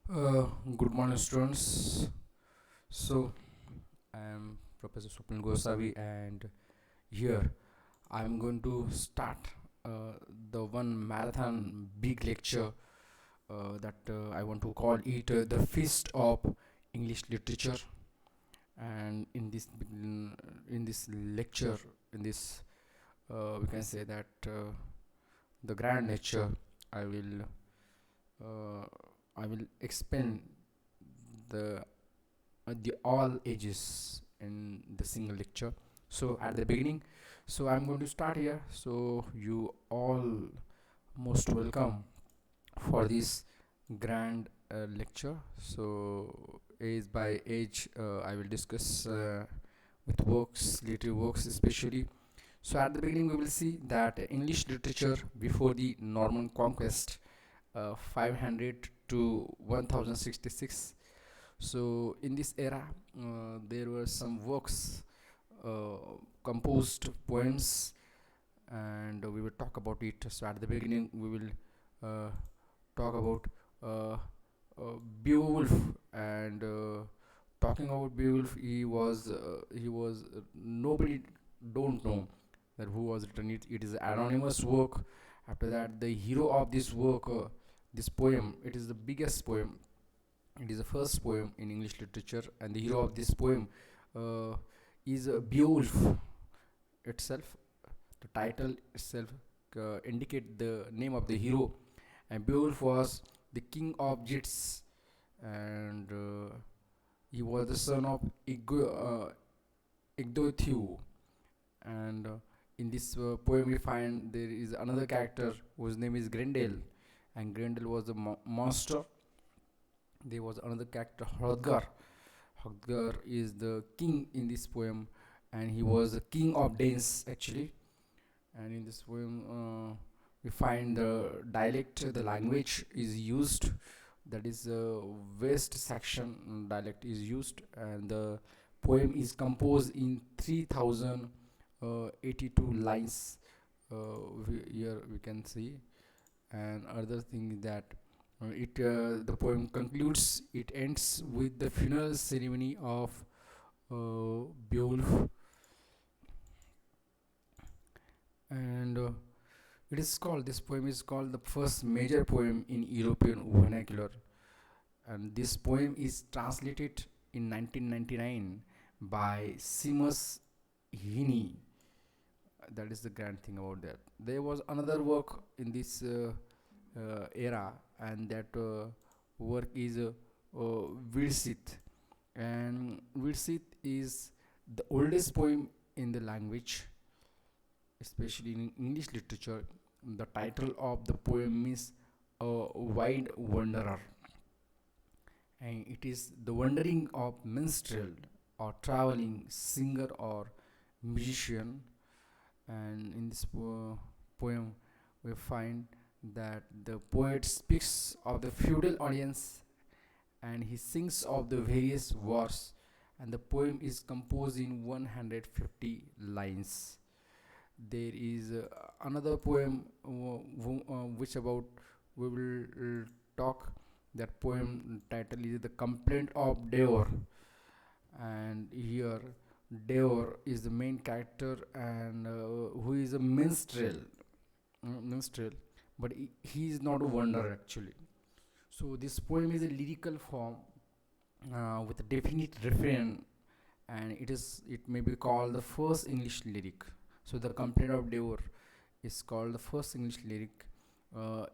Uh, Good morning, students. So, I am Professor Swapnil, and here I am going to start the one marathon big lecture that I want to call it the Feast of English Literature. And in this lecture, in this we can say that the grand lecture, I will uh, I will explain the the all ages in the single lecture. So at the beginning, so I'm going to start here. So you all most welcome for this grand lecture. So age by age, I will discuss with works, literary works especially. So at the beginning, we will see that English literature before the Norman conquest, 500 to 1066. So in this era, there were some works, uh, composed poems, and we will talk about it. So at the beginning, we will uh, talk about uh, Beowulf, and talking about Beowulf, he was nobody don't know that who was written it. It is an anonymous work. After that, the hero of this work, this poem, it is the biggest poem. It is the first poem in English literature, and the hero of this poem uh, is Beowulf itself. The title itself indicate the name of the hero, and Beowulf was the king of Jits, and he was the son of Igdothew. And in this poem, we find there is another character whose name is Grendel, and Grendel was a monster. There was another character, Hrothgar. Hrothgar is the king in this poem, and he was the king of Danes actually. And in this poem, we find the dialect, the language is used. That is West Saxon dialect is used, and the poem is composed in 3082 lines. Here we can see, and other thing is that it the poem concludes. It ends with the funeral ceremony of Beowulf, and it is called. This poem is called the first major poem in European vernacular, and this poem is translated in 1999 by Seamus Heaney. That is the grand thing about that. There was another work in this era, and that work is Virsit. And Virsit is the oldest poem in the language, especially in English literature. The title of the poem is A Wide Wanderer, and it is the wandering of minstrel or traveling singer or musician. And in this poem, we find that the poet speaks of the feudal audience, and he sings of the various wars, and the poem is composed in 150 lines. There is another poem which about we will talk. That poem title is The Complaint of Deor, and here Deor is the main character, and who is a minstrel, but he is not a wanderer actually. So this poem is a lyrical form with a definite refrain, and it may be called the first English lyric. So the Complaint of Deor is called the first English lyric.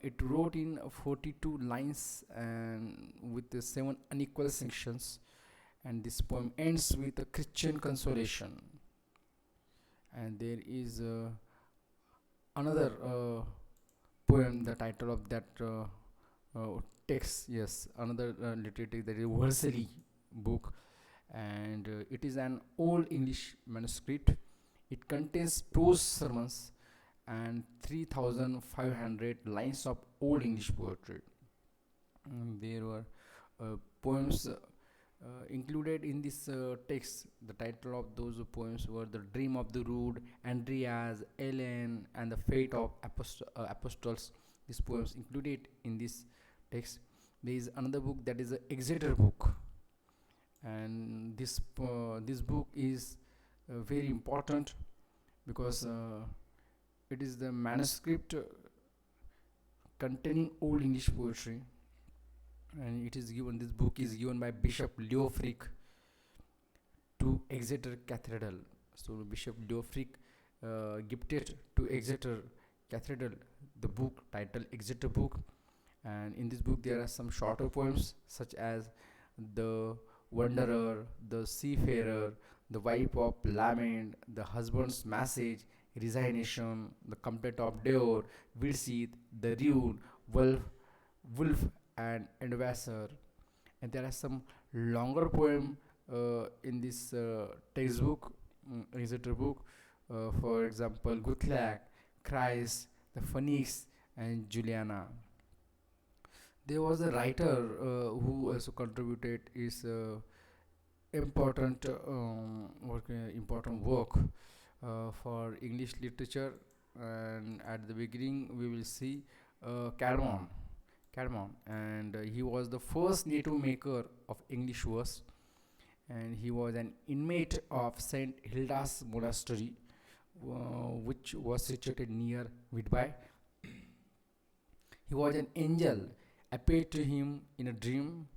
It wrote in 42 lines and with the 7 unequal sections, and this poem ends with a Christian consolation. And there is another poem, the title of that text, yes, another literature, that is Versailles book, and it is an old English manuscript. It contains prose sermons and 3,500 lines of old English poetry. There were poems included in this text. The title of those poems were The Dream of the Rood, Andreas, Ellen, and The Fate of Apostles. These poems included in this text. There is another book that is a Exeter book, and this book is very important because it is the manuscript containing Old English poetry, and it is given. This book is given by Bishop Leofric to Exeter Cathedral. So Bishop Leofric gifted to Exeter Cathedral the book titled Exeter Book, and in this book there are some shorter poems such as the wanderer, the seafarer, the wife of lament, the husband's message, resignation, the complaint of Deor, Vidseed, the ruin, wolf and advisor. And there are some longer poem in this textbook, Exeter book. For example, Guthlac, Christ, the Phoenix, and Juliana. There was a writer who also contributed his important work for English literature. And at the beginning, we will see Cadmon, and he was the first native maker of English verse, and he was an inmate of Saint Hilda's monastery, which was situated near Whitby. He was an angel appeared to him in a dream.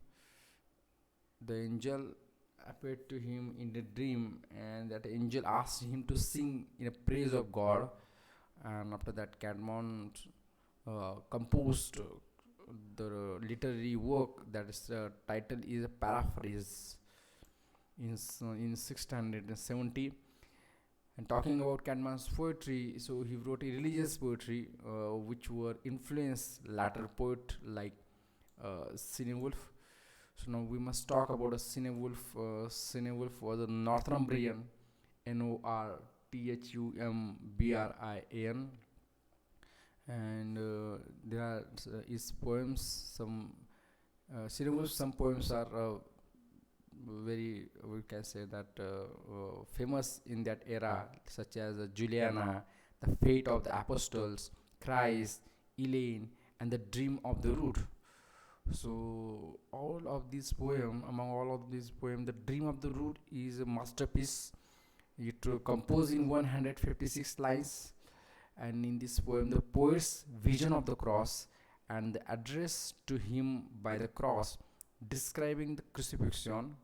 The angel appeared to him in a dream, and that angel asked him to sing in a praise of God. And after that, Cadmon composed the literary work that is title is a paraphrase in 1670. And talking about Cadmon's poetry, so he wrote a religious poetry which were influenced later poet like Cinewolf. So now we must talk about a Cinewolf. Cinewolf was a Northumbrian, Northumbrian, and there are his poems. Some poems are very, we can say that famous in that era, such as Juliana, the fate of the apostles, Christ, Elaine, and the dream of the root. So among all of these poem, the dream of the root is a masterpiece. It composed in 156 lines, and in this poem, the poet's vision of the cross and the address to him by the cross, describing the crucifixion.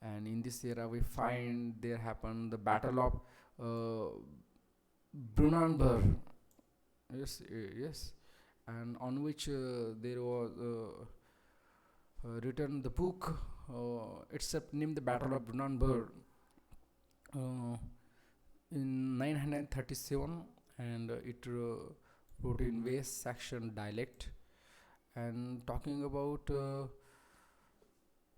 And in this era, we find there happened the Battle of Brunanburh. Yes, and on which there was written the book itself named the Battle of Brunanburh in 937, and it wrote in West Saxon dialect. And talking about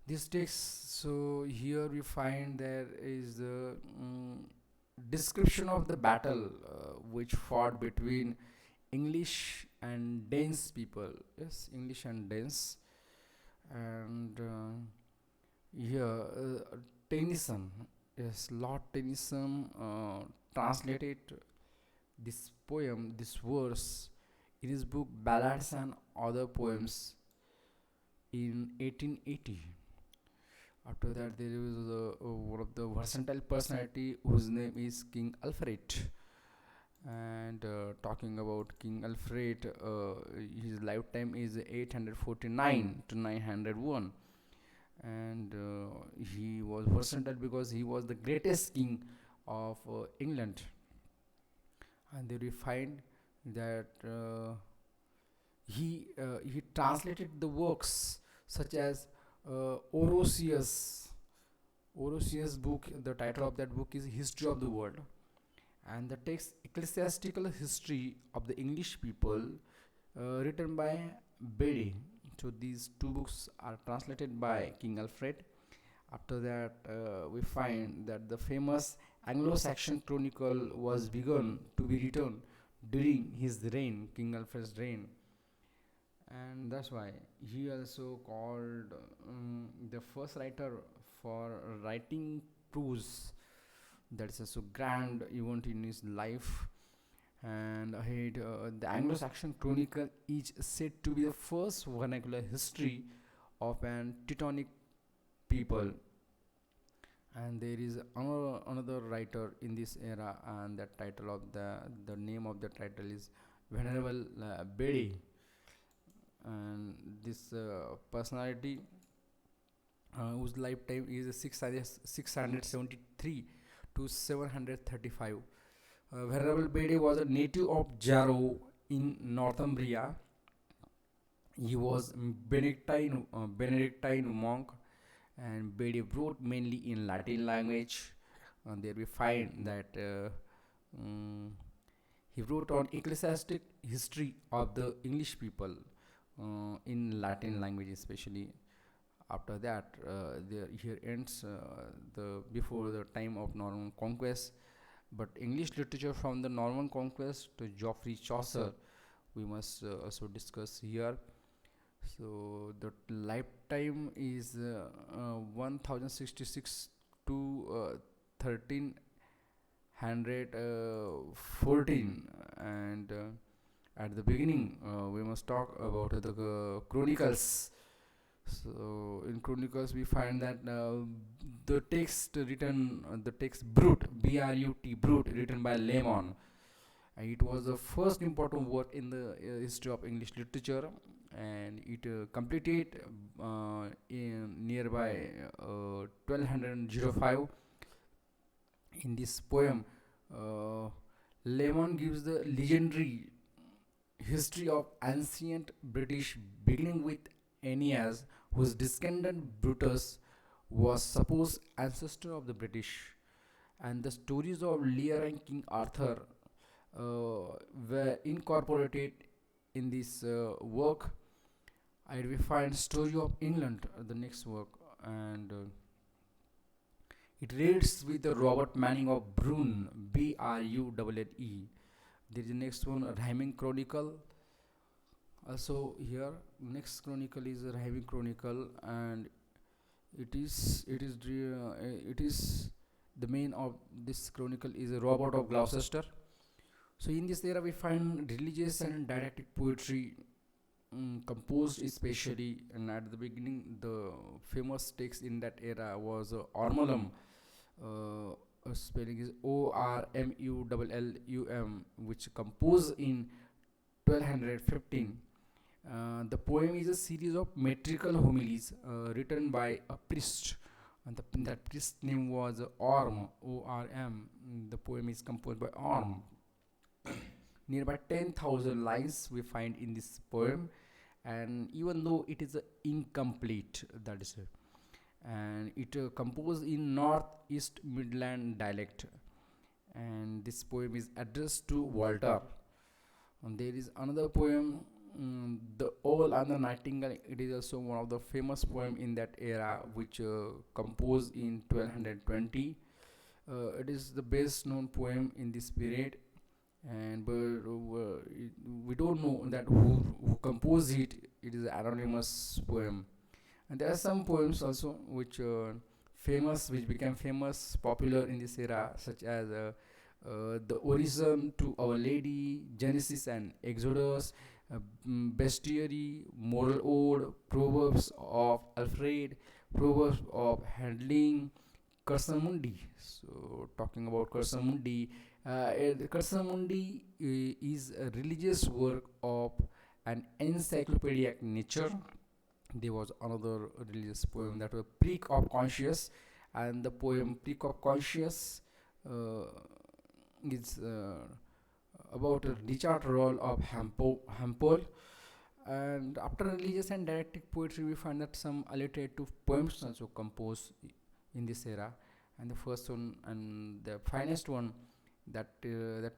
this text, so here we find there is the description of the battle which fought between English and Danes people. Yes, English and Danes. And here Tennyson, yes, Lord Tennyson translated this verse in his book Ballads and Other Poems in 1880. After that, there is one of the versatile personality whose name is King Alfred. And talking about King Alfred, his lifetime is 849 to 901, and he was versatile because he was the greatest king of England. And there we find that he translated the works such as Orosius. Orosius book. The title of that book is History of the World, and the text Ecclesiastical History of the English People, written by Bede. So these two books are translated by King Alfred. After that, we find that the famous Anglo-Saxon Chronicle was begun to be written during his reign, King Alfred's reign, and that's why he also called the first writer for writing prose. That's a so grand event in his life. And ahead, the Anglo-Saxon Chronicle is said to be the first vernacular history of an Teutonic people. And there is another writer in this era, and the title of the name of the title is Venerable Bede. And this personality, whose lifetime is 673 to 735. Venerable Bede was a native of Jarrow in Northumbria. He was Benedictine monk, and Bede wrote mainly in Latin language. And there we find that mm, he wrote on ecclesiastic history of the English people in Latin language, especially. After that, here ends the before the time of Norman conquest. But English literature from the Norman conquest to Geoffrey Chaucer, we must also discuss here. So the lifetime is 1066 to 1314. And at the beginning, we must talk about the chronicles. So in chronicles we find that the text Brut, B-R-U-T, Brut, written by Lemon. And it was the first important work in the history of English literature, and it completed in nearby 1205. In this poem, uh, Lemon gives the legendary history of ancient British, beginning with Aeneas, whose descendant Brutus was supposed ancestor of the British, and the stories of Lear and King Arthur were incorporated in this work. I we find story of England, the next work, and it reads with the Robert Manning of Brune, Brune. There is the next one, a rhyming chronicle. Also here, next chronicle is a rhyming chronicle, and it is the main of this chronicle is a Robert of Gloucester. So in this era we find religious and didactic poetry composed especially, and at the beginning the famous text in that era was Ormulum. Spelling is Ormullum, which composed in 1215. The poem is a series of metrical homilies written by a priest, and that priest's name was Orm, O-R-M. The poem is composed by Orm. Nearby 10,000 lines we find in this poem, and even though it is incomplete, that is and it composed in Northeast Midland dialect, and this poem is addressed to Walter. And there is another poem, The Owl and the Nightingale. It is also one of the famous poem in that era, which composed in 1220. It is the best known poem in this period, and but we don't know that who composed it. It is an anonymous poem. And there are some poems also which which became famous, popular in this era, such as the Orison to Our Lady, Genesis and Exodus, Bestiary, Moral Ode, Proverbs of Alfred, Proverbs of Handling, Kursamundi. So talking about Kursamundi, Kursamundi is a religious work of an encyclopedic nature. There was another religious poem that was Preak of Conscience, and the poem Preak of Conscience uh, is about a Richard role of Hampole. And after religious and didactic poetry, we find that some alliterative poems also composed in this era. And the first one and the finest one, that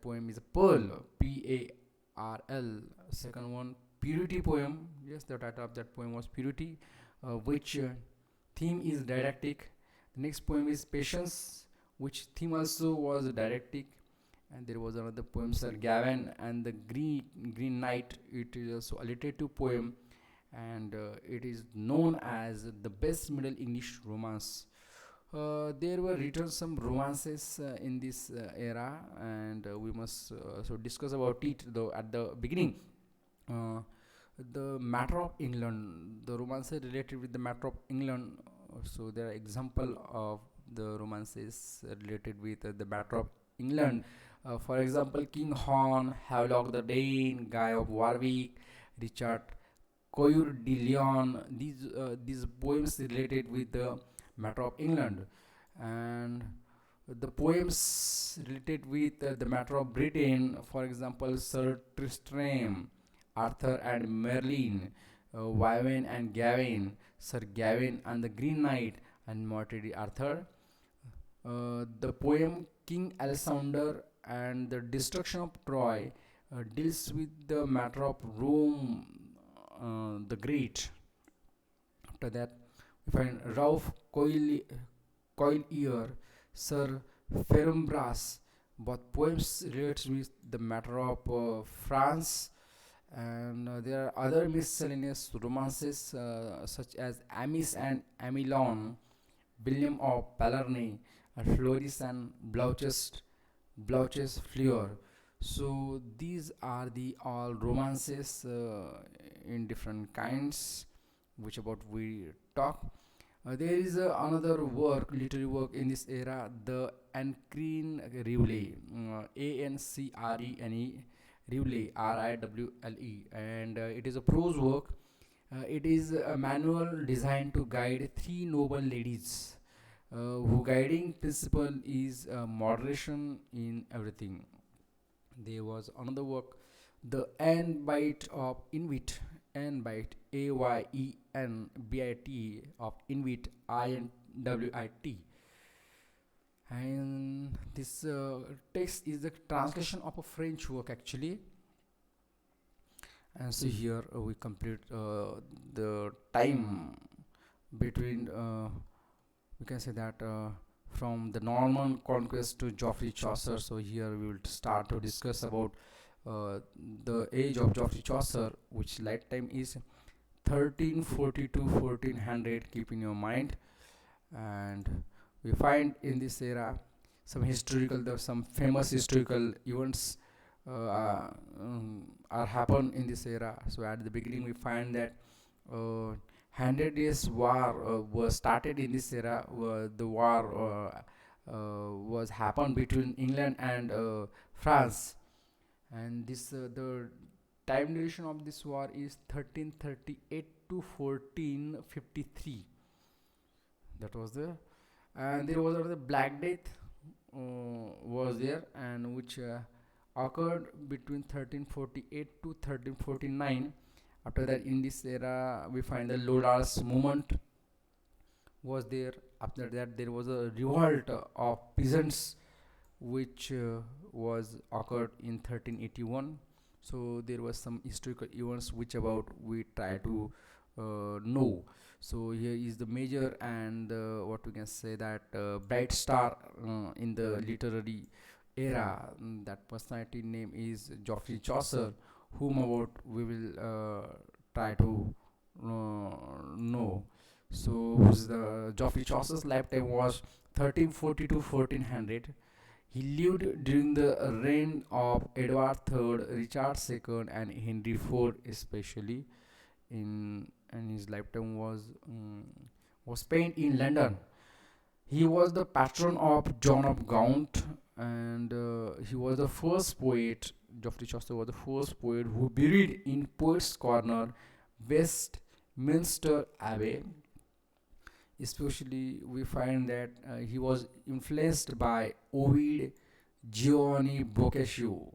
poem is a Pearl, P-A-R-L. Second one, Purity poem. Yes, the title of that poem was Purity, which theme is didactic. The next poem is Patience, which theme also was didactic. And there was another poem, Sir Gawain and the Green Knight. It is also a alliterative poem, and it is known as the best Middle English romance. There were written some romances in this era, and we must so discuss about it. Though at the beginning, uh, the matter of England, the romances related with the matter of England. So there are example of the romances related with the matter of England. For example, King Horn, Havelock the Dane, Guy of Warwick, Richard Coeur de Lion. These poems related with the matter of England, and the poems related with the matter of Britain. For example, Sir Tristram, Arthur and Merlin, Wyvern and Gavin, Sir Gavin and the Green Knight, and Mortidy Arthur. The poem King Alexander and the Destruction of Troy deals with the matter of Rome the Great. After that, we find Ralph Coil Sir Ferumbras. Both poems relate with the matter of France, and there are other miscellaneous romances such as Amis and Amilon, William of Palerney, Floris and Blouches Fleur. So these are the all romances in different kinds, which about we talk. There is another work, literary work in this era, the Ancrene Rivule, Ancrene Rivule, Riwle, and it is a prose work. It is a manual designed to guide three noble ladies, whose guiding principle is moderation in everything. There was another work, the Ayenbite of Invit, Ayenbite, Ayenbit of Invit, Inwit, and this text is the translation of a French work actually. And so here we complete the time between we can say that from the Norman conquest to Geoffrey Chaucer. So here we will start to discuss about uh, the age of Geoffrey Chaucer, which lifetime is 1340 to 1400. Keep in your mind, and we find in this era some historical, there are some famous historical events are happen in this era. So at the beginning we find that uh, 100 Years War was started in this era. The war was happened between England and France, and this the time duration of this war is 1338 to 1453. That was the, and there was another Black Death was there, and which occurred between 1348 to 1349. After that, in this era, we find the Lodars movement was there. After that, there was a revolt of peasants, which was occurred in 1381. So there was some historical events which about we try to know. So here is the major and what we can say that bright star in the literary era. That personality name is Geoffrey Chaucer, whom about we will try to know. So who's the Geoffrey Chaucer's lifetime was 1340 to 1400. He lived during the reign of Edward III, Richard II, and Henry IV, especially. And his lifetime was spent in London. He was the patron of John of Gaunt, and he was the first poet. Geoffrey Chaucer was the first poet who buried in Poets' Corner, Westminster Abbey. Especially, we find that he was influenced by Ovid, Giovanni Boccaccio.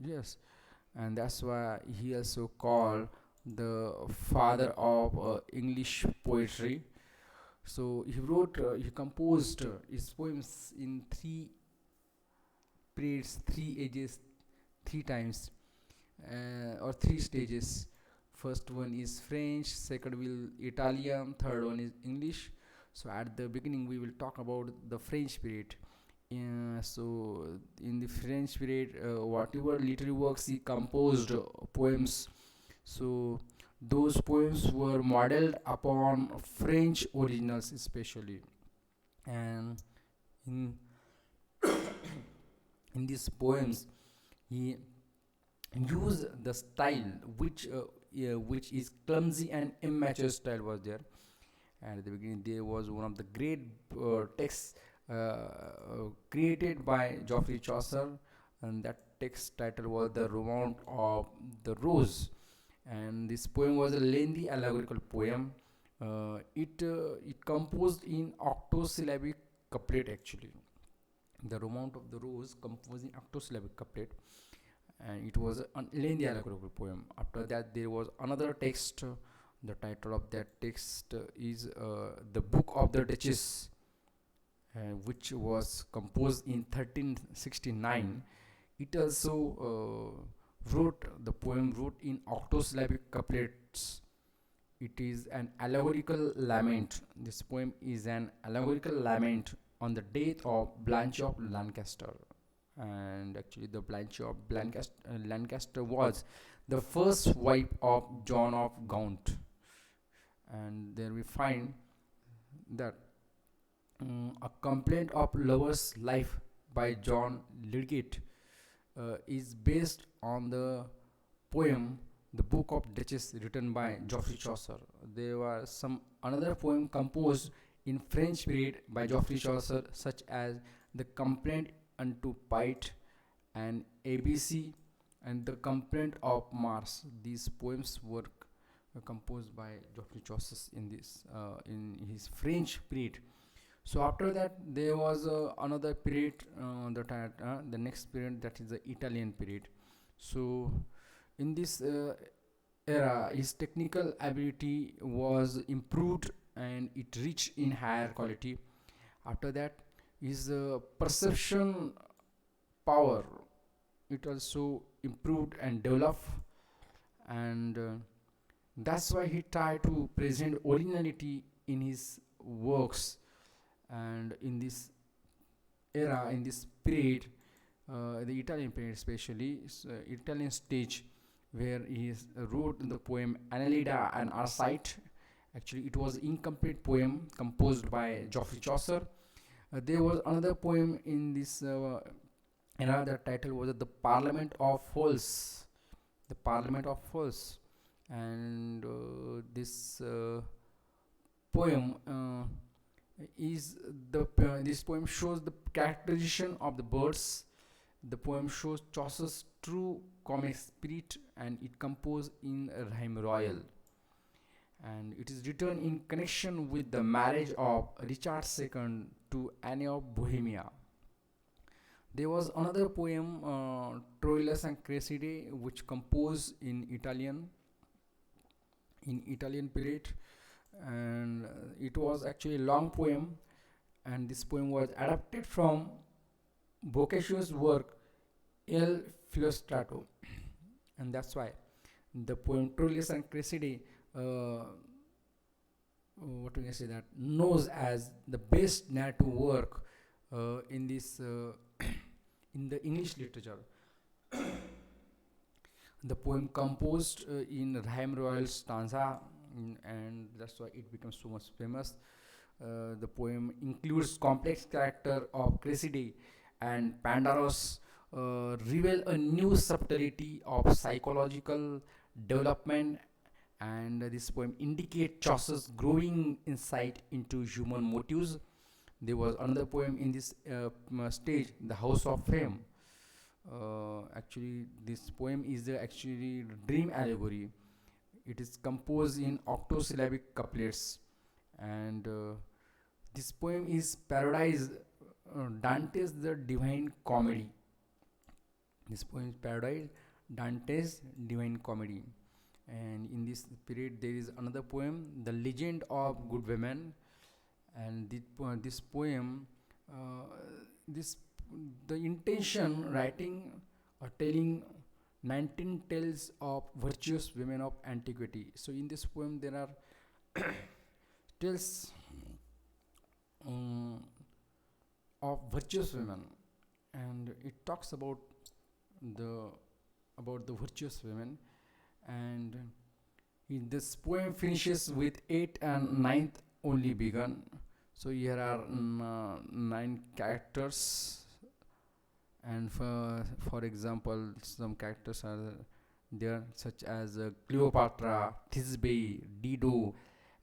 Yes, and that's why he also called the father of English poetry. So he composed his poems in three periods, three ages, three times, or three stages. First one is French, second will Italian, third one is English. So at the beginning we will talk about the French period. So in the French period, whatever literary works he composed, poems. So those poems were modeled upon French originals, especially. And in in these poems he used the style which yeah, which is clumsy and immature style was there. And at the beginning there was one of the great texts created by Geoffrey Chaucer, and that text title was The Romaunt of the Rose. And this poem was a lengthy allegorical poem. It composed in octosyllabic couplet actually. The Romaunt of the Rose composed in octosyllabic couplet, and it was a lengthy allegorical poem. After that, there was another text. The title of that text is The Book of the Duchess, which was composed in 1369. It also wrote the poem wrote in octosyllabic couplets. It is an allegorical lament. This poem is an allegorical lament on the death of Blanche of Lancaster. And actually, the Blanche of Lancaster was the first wife of John of Gaunt. And there we find that a complaint of lover's life by John Lydgate is based on the poem The Book of Duchess written by Geoffrey Chaucer. There was some another poem composed in French period by Geoffrey Chaucer, such as The Complaint unto Pite and ABC and The Complaint of Mars. These poems were composed by Geoffrey Chaucer in his French period. So after that, there was another period the next period, that is the Italian period. So in this era, his technical ability was improved and it reached in higher quality. After that, his perception power, it also improved and developed, and that's why he tried to present originality in his works. And in this era, in this period, the Italian period especially, Italian stage, where wrote the poem Annalida and Arcite. Actually, it was incomplete poem composed by Geoffrey Chaucer. There was another poem in this era. The title was The Parliament of Fools. The Parliament of Fools. And this poem is this poem shows the characterization of the birds. The poem shows Chaucer's true comic spirit, and it composed in rhyme royal. And it is written in connection with the marriage of Richard II to Anne of Bohemia. There was another poem, Troilus and Cresside, which composed in Italian period, and it was actually a long poem. And this poem was adapted from Boccaccio's work El Filostrato, and that's why the poem Troilus and Cresside, what we can say, that knows as the best narrative work in this in the English literature. The poem composed in rhyme royal stanza, and that's why it becomes so much famous. The poem includes complex character of Cresside and Pandaros, reveal a new subtlety of psychological development, and this poem indicate Chaucer's growing insight into human motives. There was another poem in this stage, The House of Fame. Actually, this poem is the actually dream allegory. It is composed in octosyllabic couplets, and this poem is paradise Dante's The Divine Comedy. This poem is paradise Dante's Divine Comedy. And in this period, there is another poem, The Legend of Good Women. And this poem, this the intention writing or telling 19 tales of virtuous women of antiquity. So in this poem, there are tales um, of virtuous women, and it talks the about the virtuous women. And this poem finishes with 8 and ninth only begun. So here are nine characters, and for example, some characters are there, such as Cleopatra, Thisbe, Dido,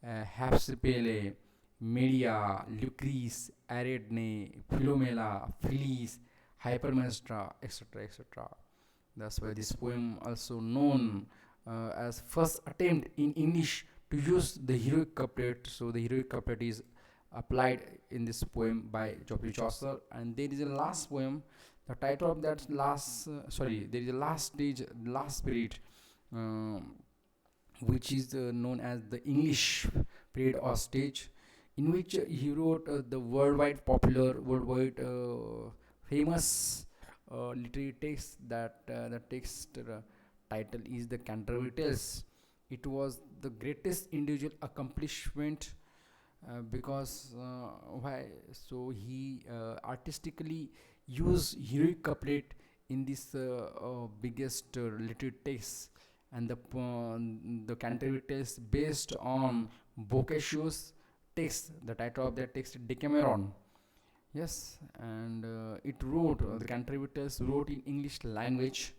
Hapsipele, Medea, Lucrece, Ariadne, Philomela, Phyllis, Hypermnestra, etc., etc. That's why this poem also known as first attempt in English to use the heroic couplet. So the heroic couplet is applied in this poem by Geoffrey Chaucer, and there is a last poem. The title of that last, there is a last stage, last spirit, um, which is known as the English period or stage, in which he wrote the worldwide popular, worldwide famous literary text. That the text title is the Canterbury Tales. It was the greatest individual accomplishment because why? So he artistically used heroic couplet in this biggest literary text, and the Canterbury Tales based on Boccaccio's text. The title of that text, Decameron. Yes, and it wrote the Canterbury Tales wrote in English language.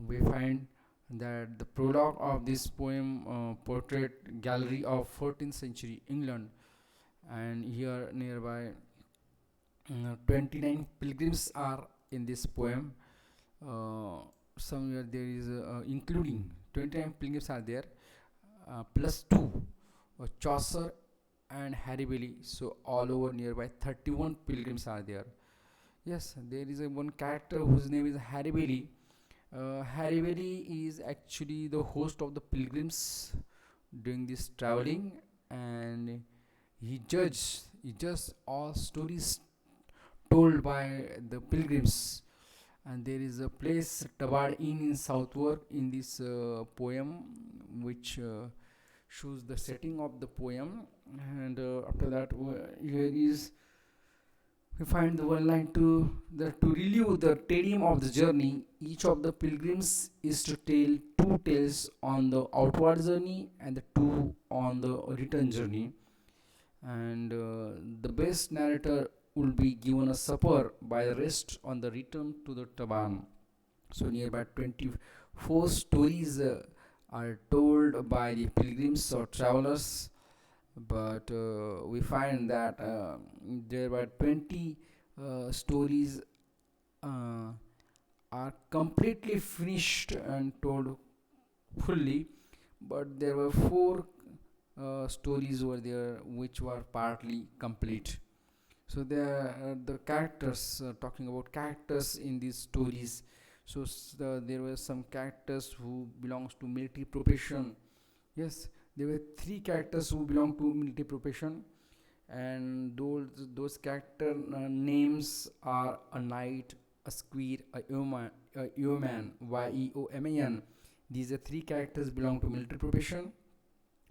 We find that the prologue of this poem portrayed gallery of 14th century England, and here nearby 29 pilgrims are in this poem. Somewhere there is including 29 pilgrims are there, plus 2 Chaucer and Harry Bailey. So all over nearby 31 pilgrims are there. Yes, there is a one character whose name is Harry Bailey. Harry Bailey is actually the host of the pilgrims during this traveling, and he judges all stories told by the pilgrims. And there is a place Tabard Inn in Southwark in this poem, which shows the setting of the poem. And after that, here is we find the one line to relive the tedium of the journey. Each of the pilgrims is to tell two tales on the outward journey and the two on the return journey. And the best narrator will be given a supper by the rest on the return to the Taban. So nearby 24 stories are told by the pilgrims or travelers, but we find that there were 20 stories uh, are completely finished and told fully, but there were four stories over there which were partly complete. So the characters, talking about characters in these stories. So there were some characters who belongs to military profession. Yes, there were three characters who belong to military profession, and those character names are a knight, a squire, a yeoman, yeoman. These are three characters belong to military profession.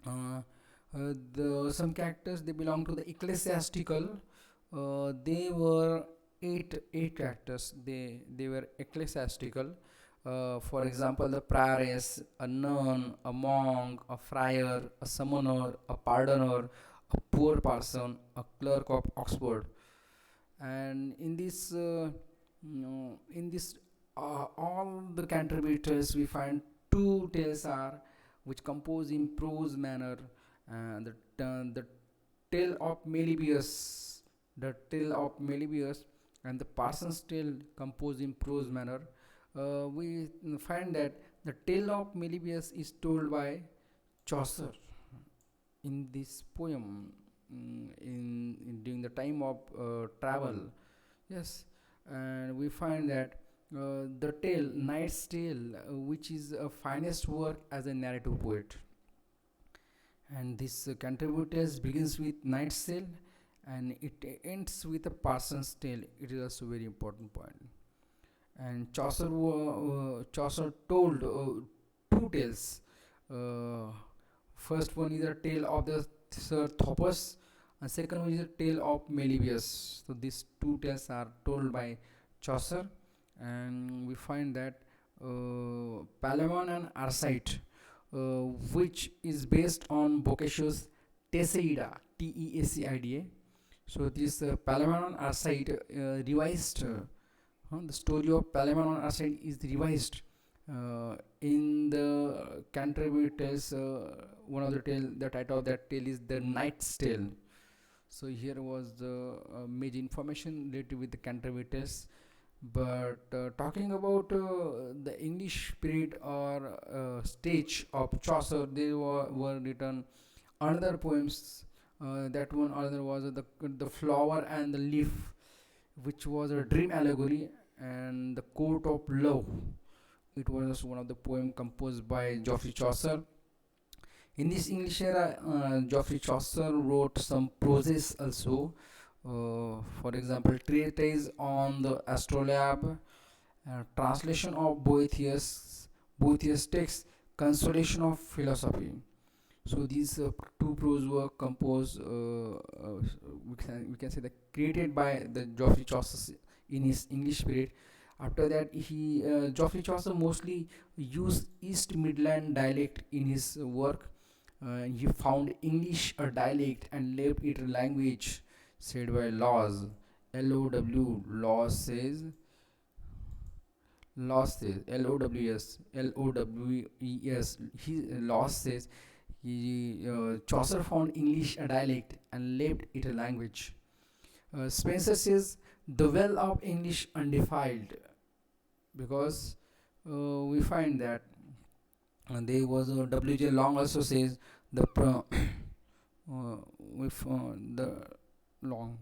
The some characters they belong to the ecclesiastical. They were eight characters. They were ecclesiastical. For example, the prioress, a nun, a monk, a friar, a summoner, a pardoner, a poor person, a clerk of Oxford. And in this, in this, all the Canterbury tales we find two tales are which compose in prose manner. The tale of Meliboeus, and the Parson's Tale composed in prose manner. We find that the tale of Meliboeus is told by Chaucer in this poem, in during the time of travel. Yes, and we find that the tale, Knight's Tale, which is a finest work as a narrative poet. And this Canterbury Tales begins with Knight's Tale and it ends with a Parson's Tale. It is also very important point. And Chaucer told two tales. Uh, First one is a tale of the Sir Thopas, and second one is a tale of Meliboeus. So these two tales are told by Chaucer, and we find that Palamon and Arcite, which is based on Boccaccio's Teseida, Teacida, So this Palemanon Arcite revised. The story of Palemanon Arcite is revised in the Canterbury Tales. One of the tale, the title of that tale is the Knight's Tale. So here was the major information related with the Canterbury Tales. But talking about the English period or stage of Chaucer, they were written another poems. That one other was the flower and the leaf, which was a dream allegory, and the court of love. It was one of the poem composed by Geoffrey Chaucer. In this English era, Geoffrey Chaucer wrote some proses also. For example, treatise on the astrolabe, translation of Boethius text, consolation of philosophy. So these two prose were composed, we can say that created by the Geoffrey Chaucer in his English period. After that, Geoffrey Chaucer mostly used East Midland dialect in his work. He found English a dialect and left it a language, said by Laws. L-O-W, Laws says, L-O-W-S, L-O-W-E-S. Laws says, Chaucer found English a dialect and left it a language. Spencer says, the well of English undefiled, because we find that there was W.J. Long also says the with the Long.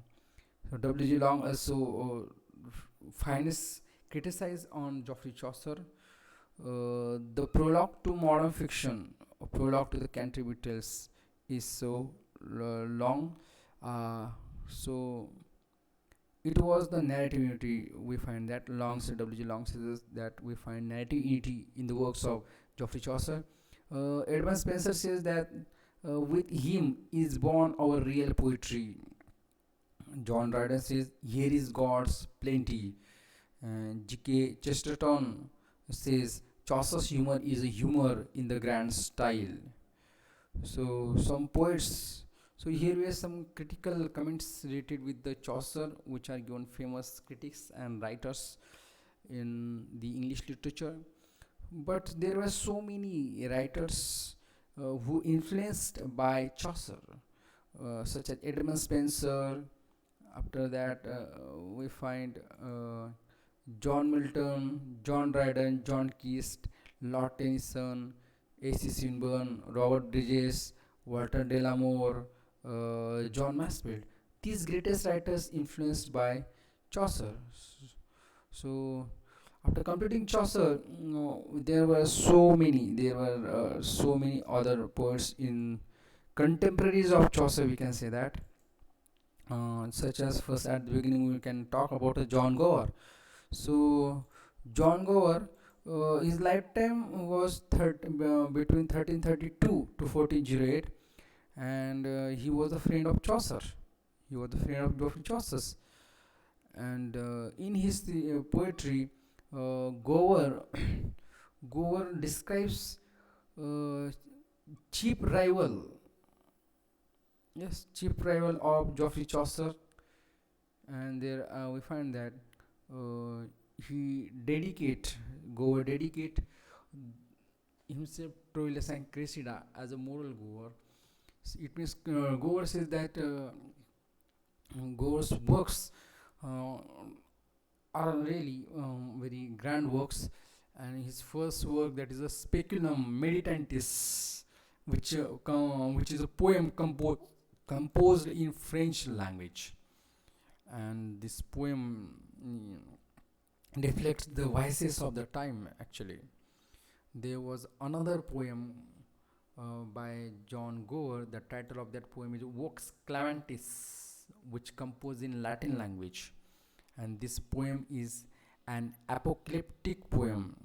So W.J. Long also finds criticize on Geoffrey Chaucer. The prologue to modern fiction, a prologue to the Canterbury Tales, is so long. So it was the narrative unity. We find that W.J. Long says that we find narrative unity in the works of Geoffrey Chaucer. Edmund Spencer says that with him is born our real poetry. John Dryden says, here is God's plenty. And G.K. Chesterton says, Chaucer's humor is a humor in the grand style. So some poets. So here we have some critical comments related with the Chaucer, which are given famous critics and writers in the English literature. But there were so many writers who influenced by Chaucer, such as Edmund Spencer. After that, we find John Milton, John Dryden, John Keats, Lord Tennyson, A.C. Swinburne, Robert Bridges, Walter Delamore, John Masefield. These greatest writers influenced by Chaucer. So after completing Chaucer, there were so many. There were so many other poets in contemporaries of Chaucer. We can say that, such as first at the beginning we can talk about John Gower. So John Gower, his lifetime was between 1332 to 1408, and he was a friend of Chaucer. He was the friend of Geoffrey Chaucer, and in his poetry, Gower Gower describes uh, cheap rival, yes, cheap rival of Geoffrey Chaucer, and there we find that uh, he dedicate Gower dedicate himself to Ilis and Cressida as a moral Gower. It means Gower says that Gower's works uh, are really very grand works, and his first work, that is a Speculum Meditantis, which is a poem composed in French language, and this poem reflects the vices of the time. Actually, there was another poem by John Gower. The title of that poem is Vox Clamantis, which composed in Latin language, and this poem is an apocalyptic poem.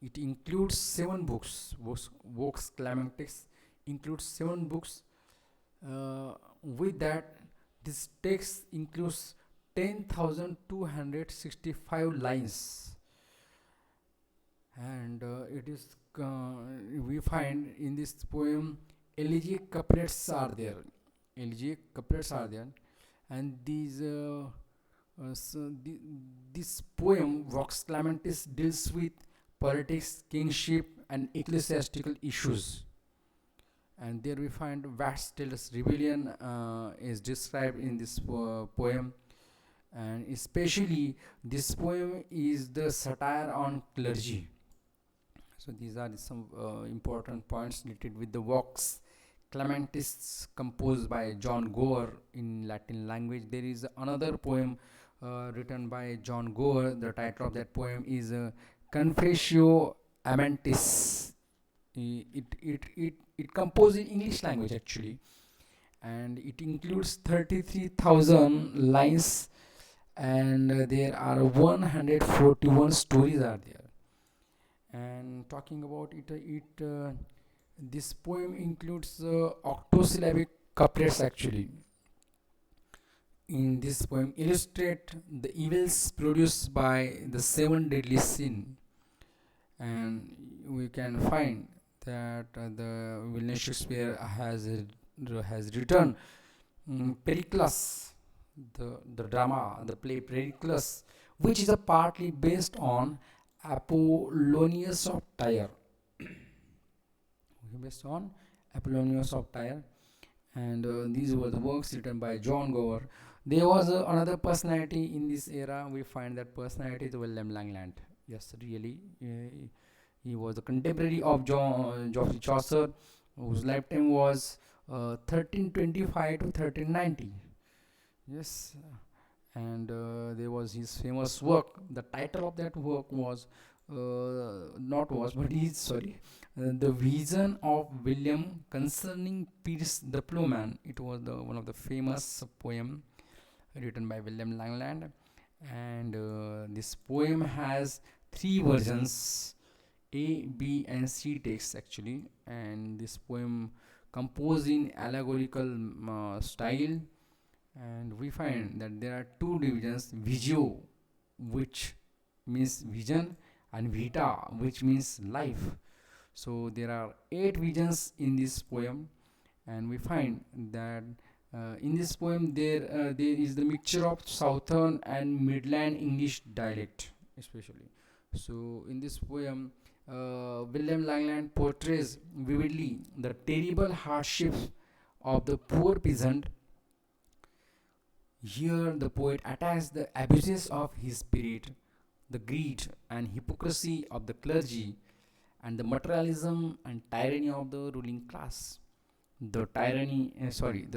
It includes 7 books. Vox Clamantis includes 7 books. With that, this text includes 10,265 lines, and it is we find in this poem elegiac couplets are there. Elegiac couplets are there, And this poem Vox Clamentis deals with politics, kingship, and ecclesiastical issues. And there we find Vastell's rebellion is described in this poem, and especially this poem is the satire on clergy. So these are some important points related with the Vox Clementis composed by John Gower in Latin language. There is another poem written by John Gower. The title of that poem is Confessio Amantis. It composed in English language actually, and it includes 33,000 lines, and there are 141 stories are there. And talking about this poem includes octosyllabic couplets actually. In this poem illustrate the evils produced by the seven deadly sin, and we can find that the William Shakespeare has written Pericles, the drama, the play Pericles, which is a partly based on Apollonius of Tyre, based on Apollonius of Tyre, and these were the works written by John Gower. There was another personality in this era. We find that personality is William Langland. Yes, really, he was a contemporary of Geoffrey Chaucer, whose lifetime was 1325 to 1390. Yes, and there was his famous work. The title of that work was not was, but is sorry, the Vision of William concerning Pierce the Plowman. It was one of the famous poem written by William Langland, and this poem has three versions: A, B, and C text actually. And this poem composed in allegorical style, and we find that there are two divisions: Vigio, which means vision, and Vita, which means life. So there are 8 visions in this poem, and we find that in this poem there is the mixture of Southern and Midland English dialect, especially. So in this poem, William Langland portrays vividly the terrible hardships of the poor peasant. Here, the poet attacks the abuses of his spirit, the greed and hypocrisy of the clergy, and the materialism and tyranny of the ruling class. The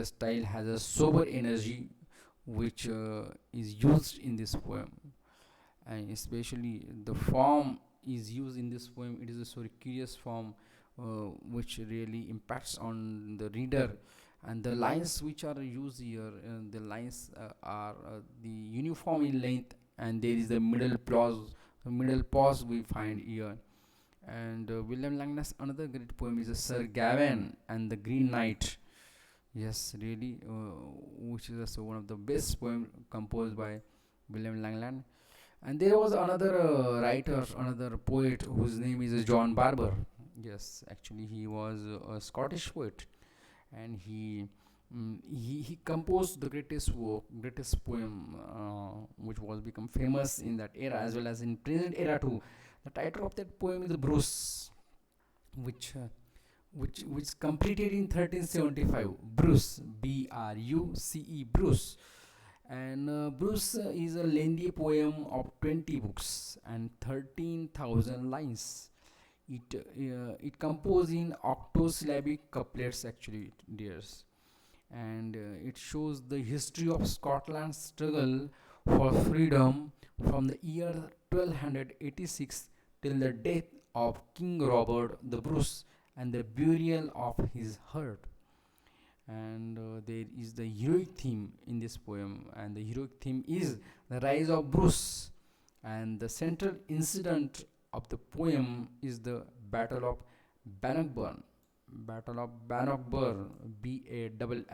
style has a sober energy which is used in this poem, and especially the form is used in this poem. It is a sort of curious form which really impacts on the reader. And the lines which are used here, the lines are the uniform in length, and there is the middle pause we find here. And William Langland's another great poem is Sir Gawain and the Green Knight. Yes, really, which is also one of the best poem composed by William Langland. And there was another writer, another poet whose name is John Barber. Yes, actually he was a Scottish poet, and he composed the greatest poem, which was become famous in that era as well as in present era too. The title of that poem is Bruce, which which completed in 1375. Bruce, Bruce, Bruce. And Bruce is a lengthy poem of 20 books and 13,000 lines. It composed in octosyllabic couplets actually, dears, and it shows the history of Scotland's struggle for freedom from the year 1286 till the death of King Robert the Bruce and the burial of his herd. And there is the heroic theme in this poem, and the heroic theme is the rise of Bruce, and the central incident of the poem is the Battle of Bannockburn. Battle of Bannockburn, Bannockburn,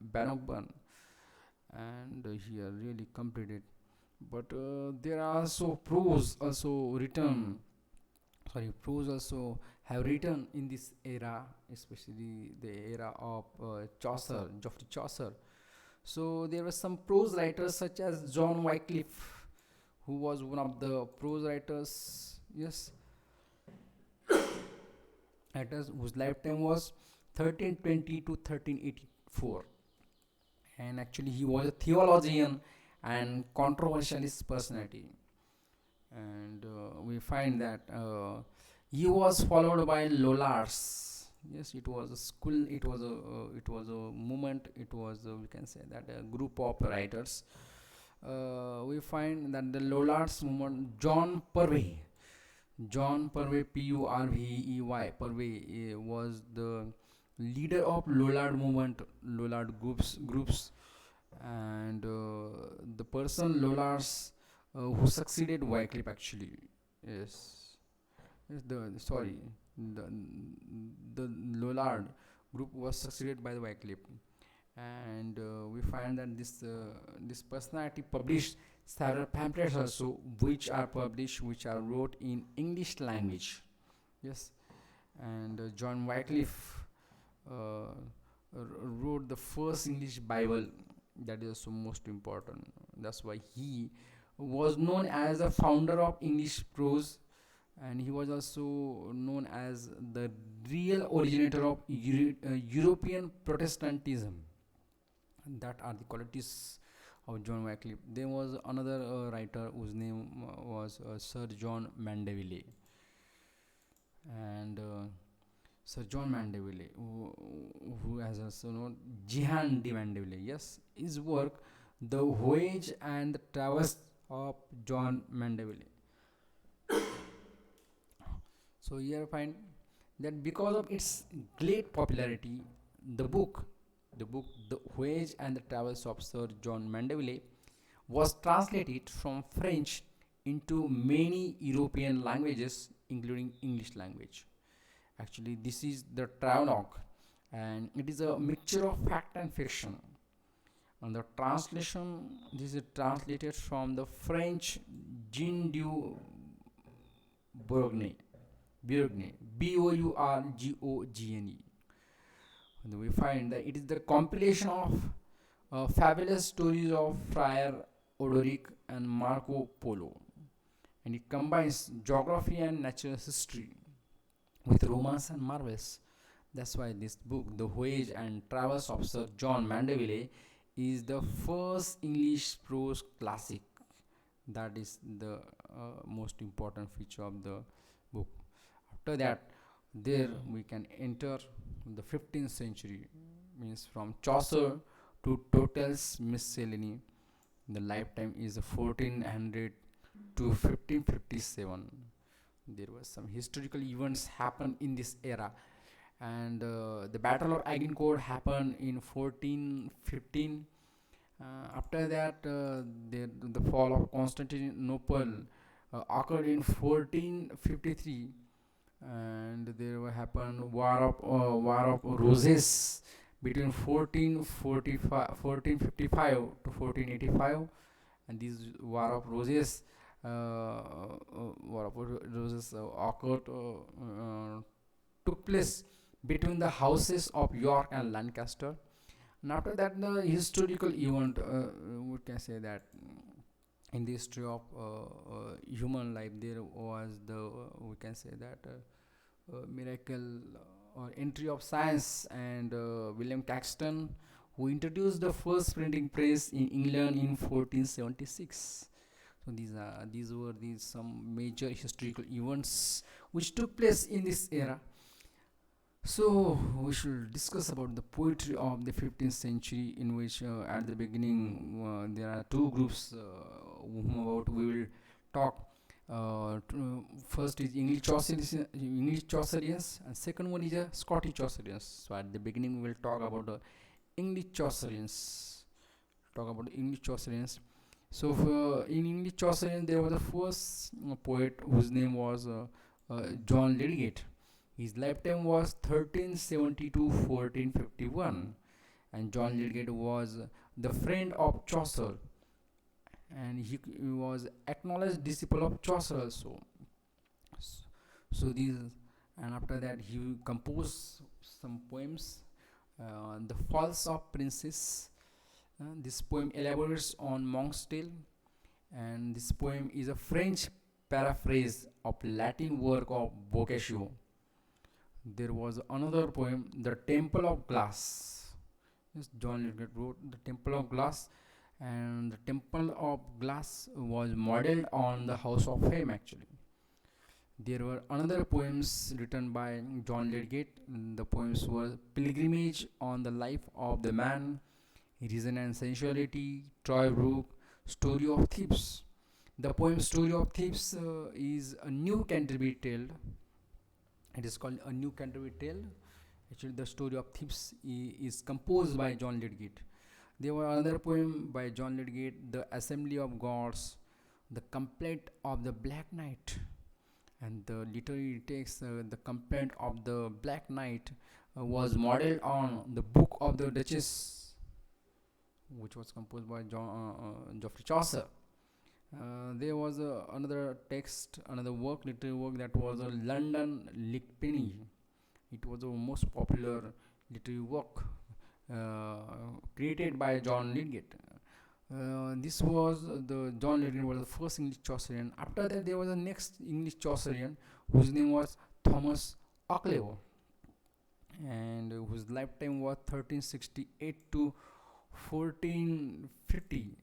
Bannockburn, and here really completed. But there are also prose also written prose also have written in this era, especially the era of Chaucer, Geoffrey Chaucer. So there were some prose writers such as John Wycliffe, who was one of the prose writers. Yes, writers whose lifetime was 1320 to 1384, and actually he was a theologian and controversialist personality. And we find that he was followed by Lollards. Yes, it was a school. It was a movement. It was we can say that a group of writers. We find that the Lollards movement. John Purvey, Purvey, Purvey was the leader of Lollard movement, Lollard groups, and the person Lollards who succeeded Wycliffe actually. Yes, yes. The the Lollard group was succeeded by the Wycliffe, and we find that this personality published several pamphlets also, which are wrote in English language. Yes, and John Wycliffe uh, wrote the first English Bible. That is also most important. That's why he was known as the founder of English prose, and he was also known as the real originator of European Protestantism. That are the qualities of John Wycliffe. There was another writer whose name was Sir John Mandeville, and Sir John Mandeville, who has also known Jihan de Mandeville. Yes, his work, The Voyage and the Travels of John Mandeville. So here I find that because of its great popularity, the book, The Voyage and the Travels of Sir John Mandeville, was translated from French into many European languages, including English language. Actually, this is the travelogue, and it is a mixture of fact and fiction. And the translation, this is translated from the French Jean du Bourgogne, Bourgogne. And we find that it is the compilation of fabulous stories of Friar Odoric and Marco Polo, and it combines geography and natural history with romance and marvels. That's why this book, The Voyage and Travels of Sir John Mandeville, is the first English prose classic. That is the most important feature of the book. After that, there we can enter the 15th century, means from Chaucer to Total's Miscellany. The lifetime is 1400 to 1557. There were some historical events happened in this era, and the Battle of Agincourt happened in 1415. After that, the fall of Constantinople occurred in 1453, and there will happen War of Roses between 1455 to 1485, and this War of Roses occurred took place between the houses of York and Lancaster. And after that, the historical event, we can say that in the history of human life, there was we can say that miracle or entry of science, and William Caxton, who introduced the first printing press in England in 1476. So these were these some major historical events which took place in this era. So we should discuss about the poetry of the 15th century, in which at the beginning there are two groups whom about we will talk. First is English Chaucerians, and second one is Scottish Chaucerians. So at the beginning we will talk about the English Chaucerians. So in English Chaucerians, there was the first poet whose name was John Lydgate. His lifetime was 1370 to 1451, and John Lydgate was the friend of Chaucer, and he was acknowledged disciple of Chaucer also. So these, and after that he composed some poems. The Falls of Princess. This poem elaborates on monk's tale, and this poem is a French paraphrase of Latin work of Boccaccio. There was another poem, The Temple of Glass. Yes, John Lydgate wrote The Temple of Glass, and the Temple of Glass was modeled on the House of Fame actually. There were another poems written by John Lydgate. The poems were Pilgrimage on the Life of the Man, Reason and Sensuality, Troy Brook, Story of Thieves. The poem Story of Thieves is a new Canterbury tale. It is called A New Canterbury Tale. Actually, the Story of Thieves is composed by John Lydgate. There were another poem by John Lydgate, The Assembly of Gods, The Complaint of the Black Knight. And the literary text, The Complaint of the Black Knight, was modeled on the Book of the Duchess, which was composed by Geoffrey Chaucer. There was another text, another work, literary work, that was a London Lickpenny. It was the most popular literary work created by John Lydgate. This was the John Lydgate was the first English Chaucerian. After that, there was a next English Chaucerian whose name was Thomas Ockleo, and whose lifetime was 1368 to 1450.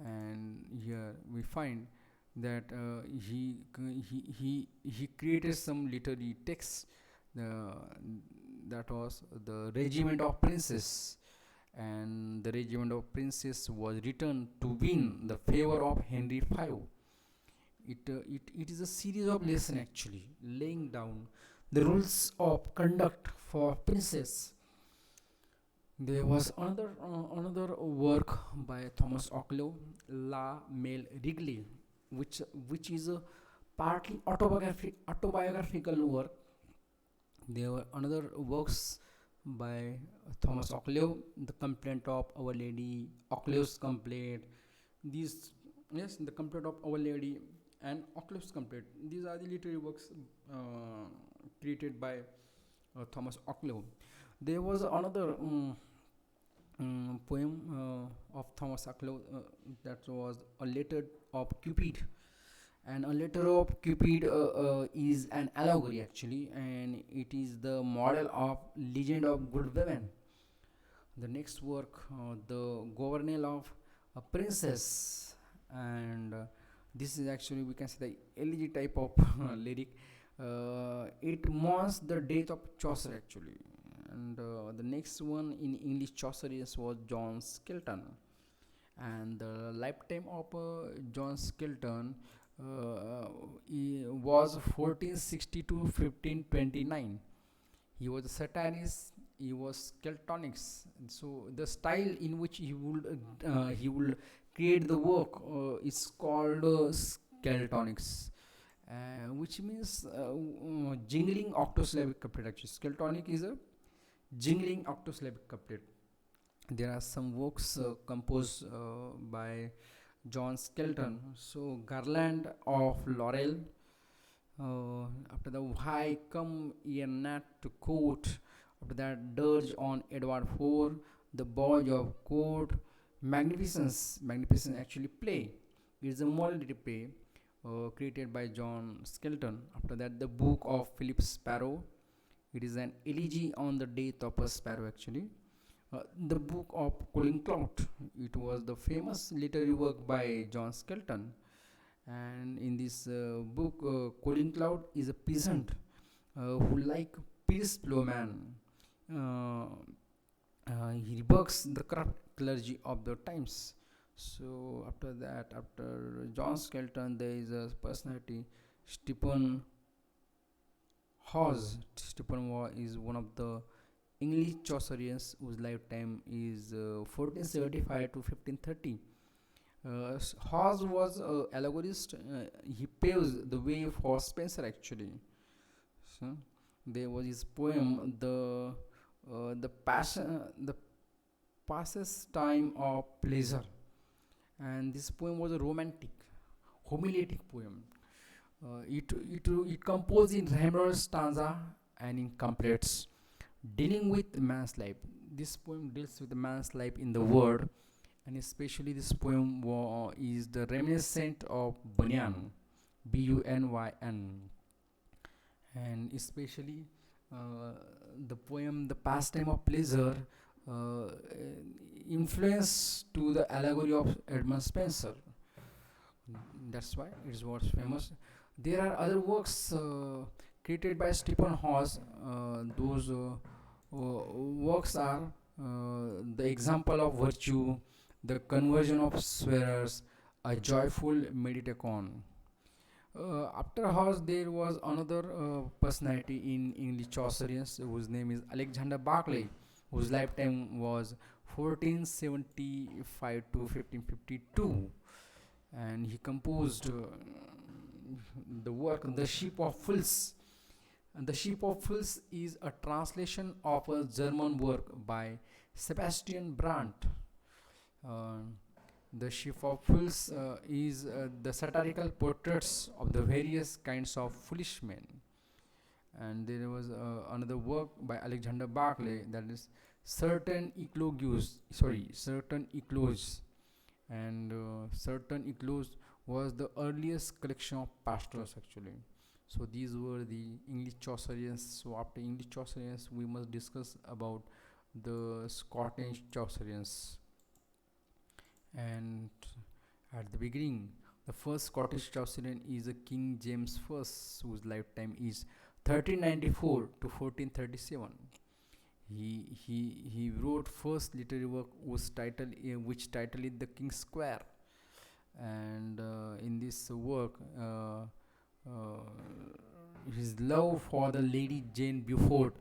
And here we find that he created some literary texts. The that was the Regiment of Princes, and the Regiment of Princes was written to win the favor of Henry V. It is a series of lessons actually laying down the rules of conduct for princes. There was another work by Thomas Ockleo, La Male Wrigley, which is a partly autobiographical work. There were another works by Thomas Ockleo, The Complaint of Our Lady, Ockleo's Complaint. These, yes, The Complaint of Our Lady and Ockleo's Complaint. These are the literary works created by Thomas Ockleo. There was another poem of Thomas Ockleo, that was A Letter of Cupid. And A Letter of Cupid is an allegory actually, and it is the model of Legend of Good Women. The next work, The Governal of a Princess, and this is actually, we can say, the elegy type of lyric. It mourns the death of Chaucer actually. And the next one in English Chaucerians was John Skelton, and the lifetime of John Skelton was 1460 to 1529. He was a satirist. He was Skeltonics. So the style in which he would create the work is called Skeltonics, which means jingling octosyllabic couplet. Actually, Skeltonic is a jingling octosyllabic couplet. There are some works composed by John Skelton. So Garland of Laurel. After the Why Come Ye Not to Court. After that, Dirge on Edward IV, The Boy of Court, Magnificence. Magnificence actually play. It is a morality play created by John Skelton. After that, The Book of Philip Sparrow. It is an elegy on the death of a sparrow actually. The Book of Cooling Cloud. It was the famous literary work by John Skelton. And in this book, Colin Cloud is a peasant who, like Pierce Plowman, he rebukes the corrupt clergy of the times. So after that, after John Skelton, there is a personality, Stephen Hawes. Stephen Hawes is one of the English Chaucerians whose lifetime is 1475 to 1530. Hawes was an allegorist. He paves the way for Spenser actually. So there was his poem, the passes time of pleasure, and this poem was a romantic, homiletic poem. It composed in rhyme stanza and in couplets, dealing with man's life. This poem deals with the man's life in the world, and especially this poem is the reminiscent of Bunyan, Bunyn, and especially uh, the poem "The Pastime of Pleasure" uh, influence to the allegory of Edmund Spencer. That's why it was famous. There are other works created by Stephen Hawes. Those works are the example of virtue, the conversion of swearers, a joyful meditation. After Hawes, there was another personality in English Chaucerians whose name is Alexander Barclay, whose lifetime was 1475 to 1552, and he composed the work "The Ship of Fools." And "The Ship of Fools" is a translation of a German work by Sebastian Brandt. Uh, the Ship of Fools is the satirical portraits of the various kinds of foolish men. And there was another work by Alexander Barclay, that is Certain Eclogues, and Certain Eclogues was the earliest collection of pastorals actually. So these were the English Chaucerians. So after English Chaucerians, we must discuss about the Scottish Chaucerians. And at the beginning, the first Scottish Chaucerian is a King James I, whose lifetime is 1394 to 1437. He wrote first literary work which title is The King's Square, and in this work, his love for the Lady Jane Beaufort,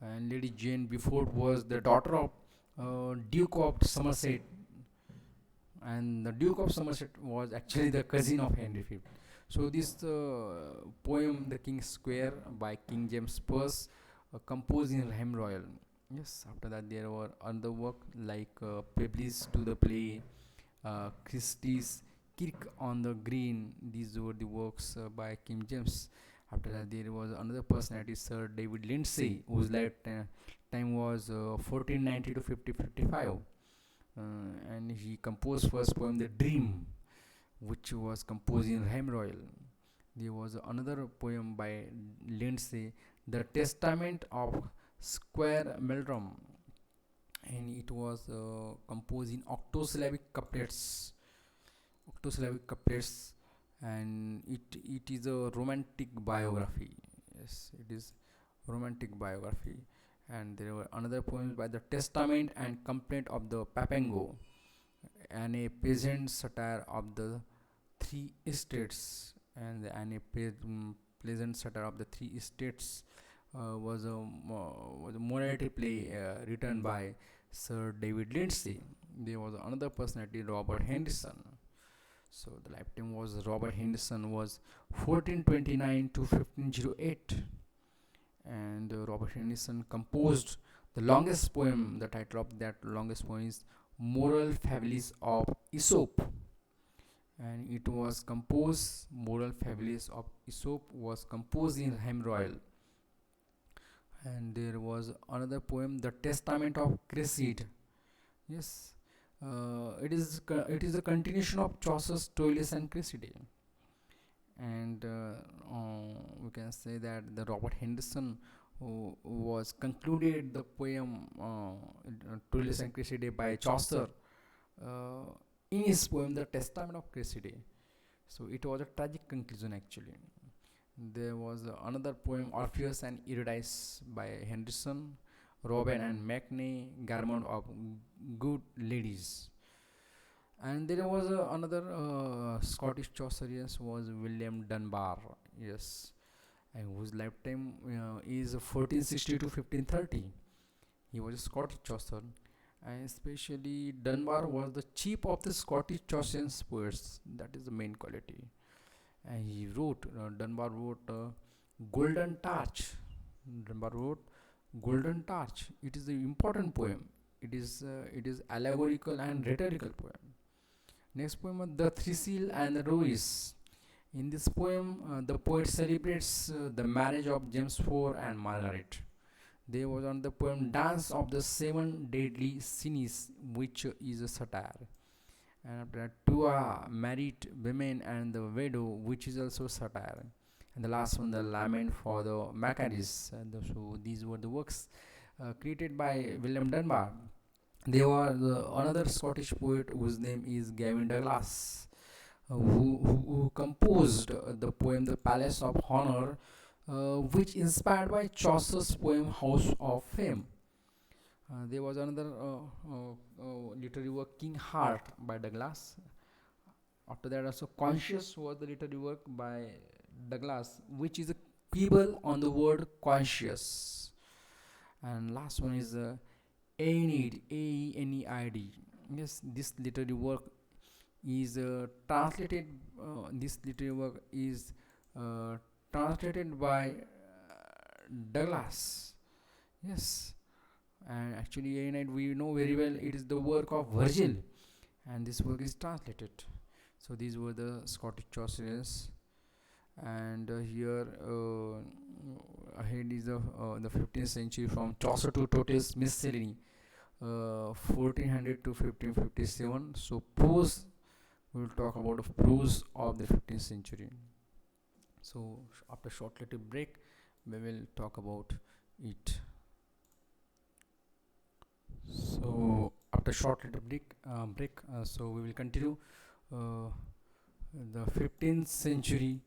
and Lady Jane Beaufort was the daughter of Duke of Somerset, and the Duke of Somerset was actually the cousin of Henry V. So this poem, "The King's Square" by King James I, composed in rhyme royal. Yes. After that, there were other work like Pebbles to the Play, Christie's Kirk on the Green. These were the works by King James. After that, there was another personality, Sir David Lindsay, whose lifetime was 1490 to 5055. And he composed first poem "The Dream," which was composed in rhyme royal. There was another poem by Lindsay, "The Testament of Squire Meldrum," and it was composed in octosyllabic couplets, and it is a romantic biography. Yes, it is romantic biography. And there were another poems by "The Testament and Complaint of the Papango," and a peasant satire of the Three Estates, and a pleasant satire of the Three Estates was a morality play written by Sir David Lindsay. There was another personality, Robert Henderson. So the lifetime was Robert Henderson was 1429 to 1508, and Robert Henderson composed the longest poem. The title of that longest poem is "Moral Fables of Aesop," and it was composed. "Moral Fables of Aesop" was composed in rhyme royal. And there was another poem, "The Testament of Cresside." Yes, it is a continuation of Chaucer's "Troilus and Cresside," and we can say that the Robert Henderson who was concluded the poem "Troilus and Cresside" by Chaucer uh, in his poem "The Testament of Cresside." So it was a tragic conclusion actually. There was another poem, "Orpheus and Eurydice" by Henderson, Robin and Mackney, "Garment of Good Ladies." And there was another Scottish Chaucerian was William Dunbar. Yes, and whose lifetime is 1460 to 1530. He was a Scottish Chaucer, and especially Dunbar was the chief of the Scottish Chaucerian poets. That is the main quality. And Dunbar wrote Golden Torch. Dunbar wrote Golden Torch. It is an important poem. It is allegorical and rhetorical poem. Next poem, "The Thistle and the Rose." In this poem, the poet celebrates the marriage of James IV and Margaret. There was on the poem Dance of the Seven Deadly Sins, which is a satire. And after that, two are married women and the widow, which is also satire. And the last one, the Lament for the Maccabees. So these were the works created by William Dunbar. There was another Scottish poet whose name is Gavin Douglas, who composed the poem The Palace of Honor, which inspired by Chaucer's poem House of Fame. There was another literary work King Heart by Douglas. After that, also Conscious was the literary work by Douglas, which is a quibble on the word conscious. And last one is Aeneid, Aeneid. Yes, this literary work is translated. This literary work is uh, translated by Douglas. Yes, and actually Aeneid we know very well it is the work of Virgil, and this work is translated. So these were the Scottish Chaucerians, and here ahead is the 15th century from Chaucer to Totes Miscellany, 1400 to 1557. So prose, we will talk about the prose of the 15th century. So after short little break, we will talk about it. So after short little break, so we will continue uh, the 15th century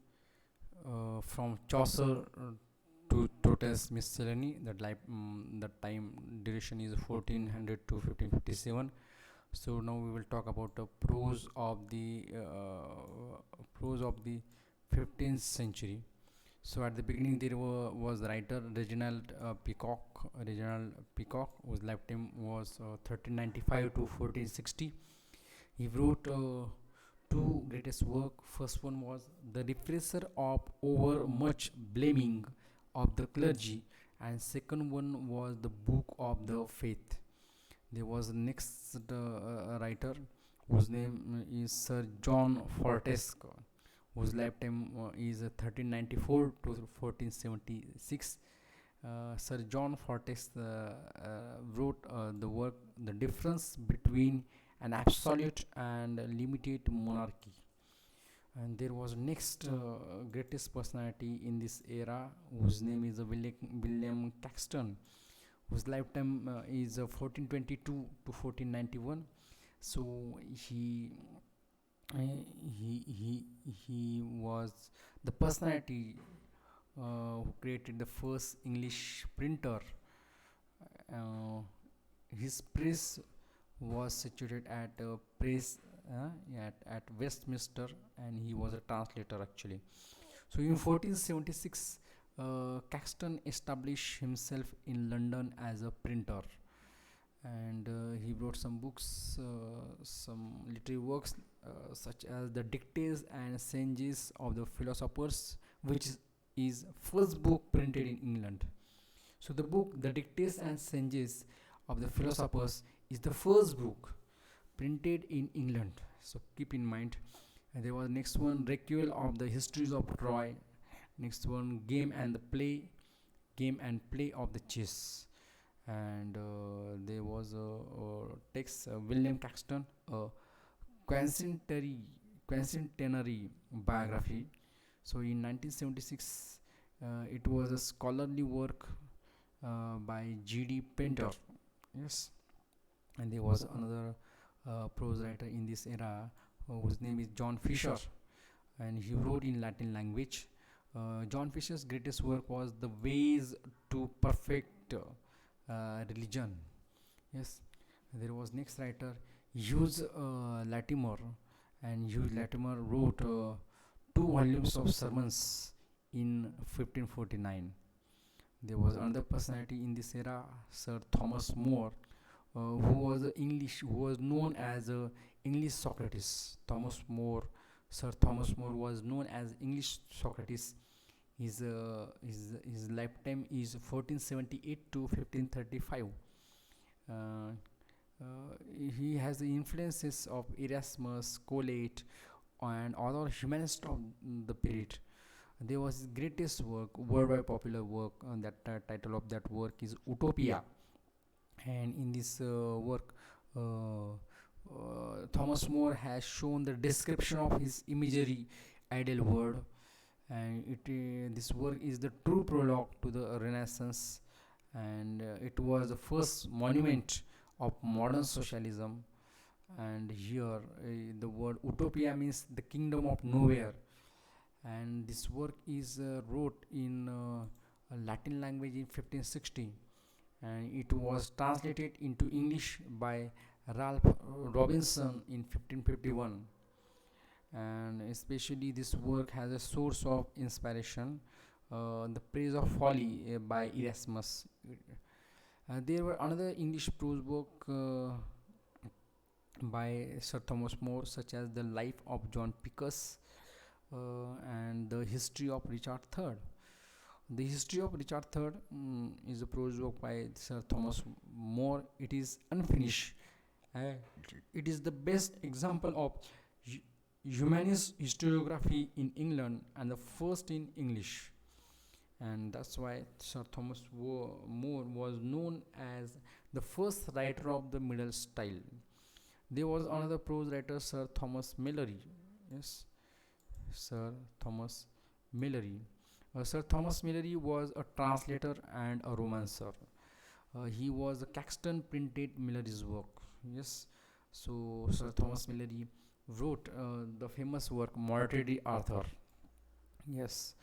from Chaucer to Totes Miscellany. The time duration is 1400 to 1557. So now we will talk about the prose of the 15th century. So at the beginning there was writer Reginald Peacock. Reginald Peacock, whose lifetime was 1395 to 1460. He wrote two greatest work. First one was The Refresher of Over Much Blaming of the Clergy, and second one was The Book of the Faith. There was next writer whose name is Sir John Fortesque, whose lifetime is 1394 to 1476. Sir John Fortesque wrote the work The Difference Between an Absolute and Limited Monarchy. And there was next greatest personality in this era whose name is William Caxton, whose lifetime is 1422 to 1491. So he was the personality who created the first English printer. Uh, his press was situated at at Westminster, and he was a translator actually. So in 1476, Caxton established himself in London as a printer, and he wrote some books, some literary works such as the Dictates and Senges of the Philosophers, which is first book printed in England. So the book The Dictates and Senges of the Philosophers is the first book printed in England. So keep in mind. And there was next one Requel of the Histories of Troy. Next one Game and Play of the Chess. And there was a text William Caxton, a quincentenary quincentenary biography. So in 1976, it was a scholarly work by G.D. Painter. Yes, and there was another prose writer in this era whose name is John Fisher, and he wrote in Latin language. John Fisher's greatest work was The Ways to Perfect Religion. Yes, there was next writer Hughes Latimer, and Hughes Latimer wrote two volumes of sermons in 1549. There was another personality in this era, Sir Thomas More, who was known as English Socrates. Sir Thomas More was known as English Socrates. His lifetime is 1478 to 1535. Uh, he has the influences of Erasmus, Colette, and other humanist of the period. There was his greatest work, worldwide popular work, and that title of that work is Utopia. And in this work, Thomas More has shown the description of his imagery ideal world, and this work is the true prologue to the Renaissance, and it was the first monument of modern socialism. And here, the word utopia means the kingdom of nowhere, and this work is wrote in a Latin language in 1560, and it was translated into English by Ralph Robinson in 1551. And especially this work has a source of inspiration, the praise of folly by Erasmus. There were another English prose book by Sir Thomas More, such as The Life of John Picus and The History of Richard III. The History of Richard III is a prose work by Sir Thomas More. It is unfinished. Uh, it is the best example of humanist historiography in England and the first in English. And that's why Sir Thomas More was known as the first writer of the middle style. There was another prose writer, Sir Thomas Malory. Yes, Sir Thomas Malory. Sir Thomas Malory was a translator and a romancer. He was a Caxton printed Malory's work. Yes, so Sir Thomas Malory wrote the famous work Mortality Arthur. Yes,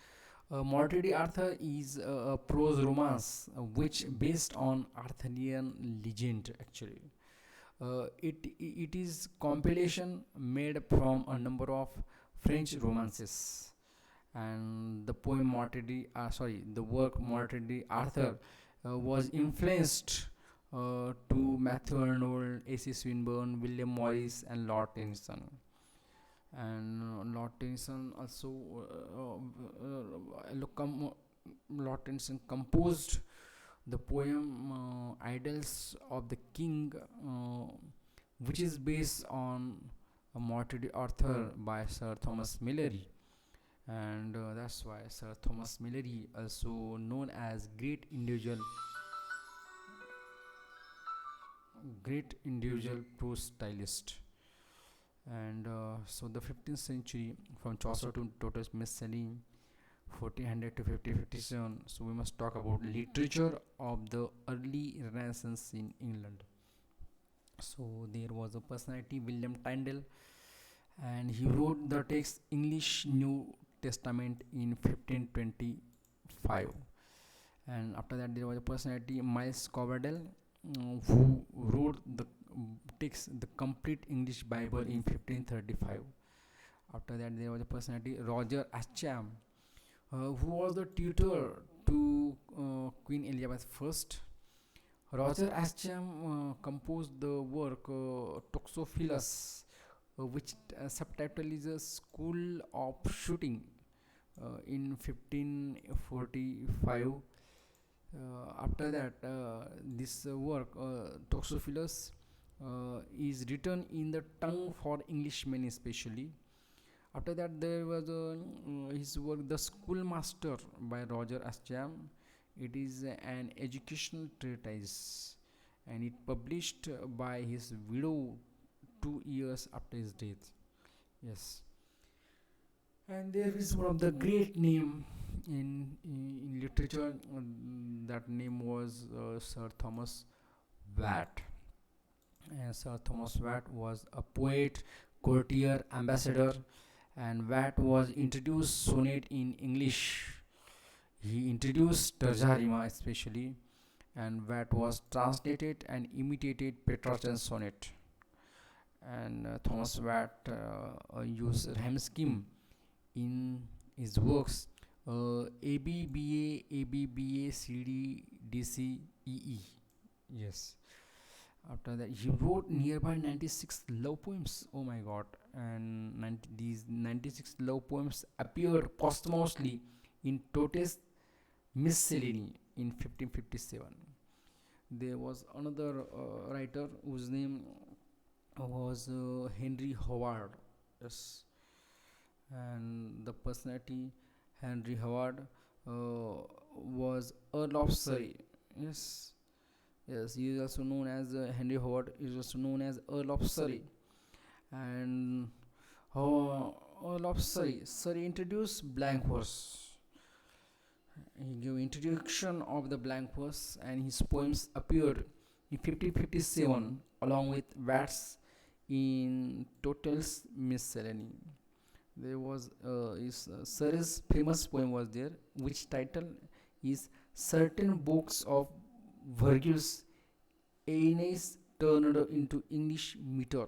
Mortality Arthur is a prose romance which based on Arthurian legend actually. It is compilation made from a number of French romances, and the poem the work Mortality Arthur was influenced to Matthew Arnold, A.C. Swinburne, William Morris, and Lord Tennyson. And Lord Tennyson also Lord Tennyson composed the poem Idylls of the King, which is based on a Mortality Arthur by Sir Thomas Malory. And that's why Sir Thomas Malory, also known as great individual prose stylist. And so the 15th century, from Chaucer to Tortoise Miss Celine, 1400 to 1557. So we must talk about literature of the early Renaissance in England. So there was a personality, William Tyndale, and he wrote the text English New Testament in 1525. And after that, there was a personality, Miles Coverdale, who wrote the text the complete English Bible in 1535. After that, there was a personality, Roger Ascham, who was the tutor to Queen Elizabeth I. Roger Ascham composed the work Toxophilus, which subtitle is a School of Shooting in 1545. After that, this work Toxophilus is written in the tongue for Englishmen especially. After that, there was his work The Schoolmaster by Roger Ascham. It is an educational treatise, and it published by his widow 2 years after his death. Yes, and there is one of the great name in literature. That name was Sir Thomas Watt. And Sir Thomas Watt was a poet, courtier, ambassador, and Watt was introduced sonnet in English. He introduced Tarjahima especially, and Watt was translated and imitated Petrarchan's sonnet. And Thomas Watt used rhyme scheme in his works, ABBA, CD, DC, EE. Yes. After that, he wrote nearby 96 love poems. Oh my god. And these 96 love poems appeared posthumously in Totes Miscellany in 1557. There was another writer whose name was Henry Howard. Yes. And the personality Henry Howard was Earl of Surrey. Yes, yes, he is also known as Henry Howard is also known as Earl of Surrey. And Earl of Surrey, Surrey introduced blank verse. He gave introduction of the blank verse, and his poems appeared in 1557 along with Watts in Total's Miscellany. There was Surrey's famous poem was there, which title is "Certain Books of Virgil's Aeneas Turned into English Meter."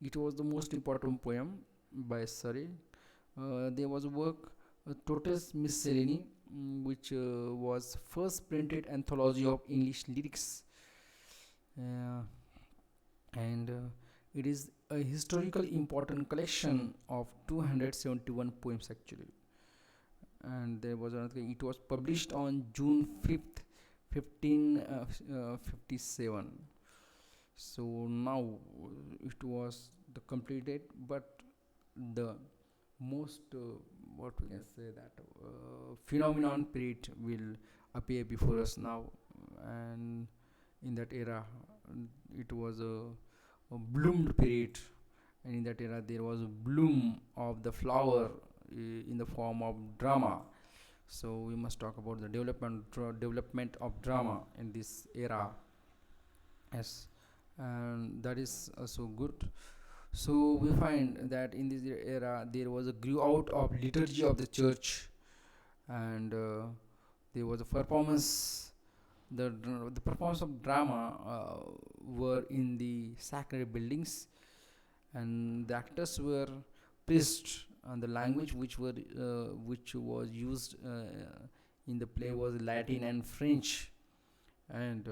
It was the most important poem by Surrey. There was a work, Totes Miscellany, which was first printed anthology of English lyrics, uh, and it is a historical important collection of 271 poems actually. And there was another. It was published on June 5th, 1557. So now it was the completed, but the most what we can say that phenomenon period will appear before us now. And in that era, it was a bloomed period, and in that era there was a bloom of the flower in the form of drama. So we must talk about the development of drama in this era. Yes, and that is also good. So we find that in this era there was a grew out of liturgy of the church, and there was a performance. The performance of drama were in the sacred buildings, and the actors were priests, and the language which was used in the play was Latin and French. And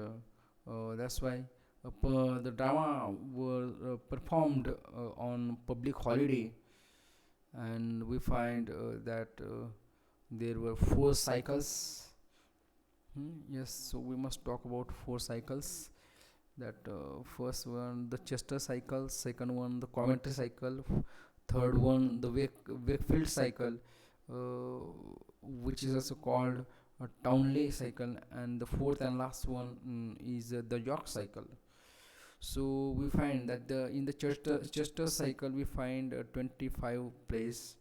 that's why the drama were performed on public holiday. And we find that there were four cycles. Yes, so we must talk about four cycles. That first one, the Chester cycle; second one, the Coventry cycle; third one, the Wakefield cycle, uh, which is also called a Townley cycle; and the fourth and last one is the York cycle. So we find that in the Chester cycle we find 25 plays.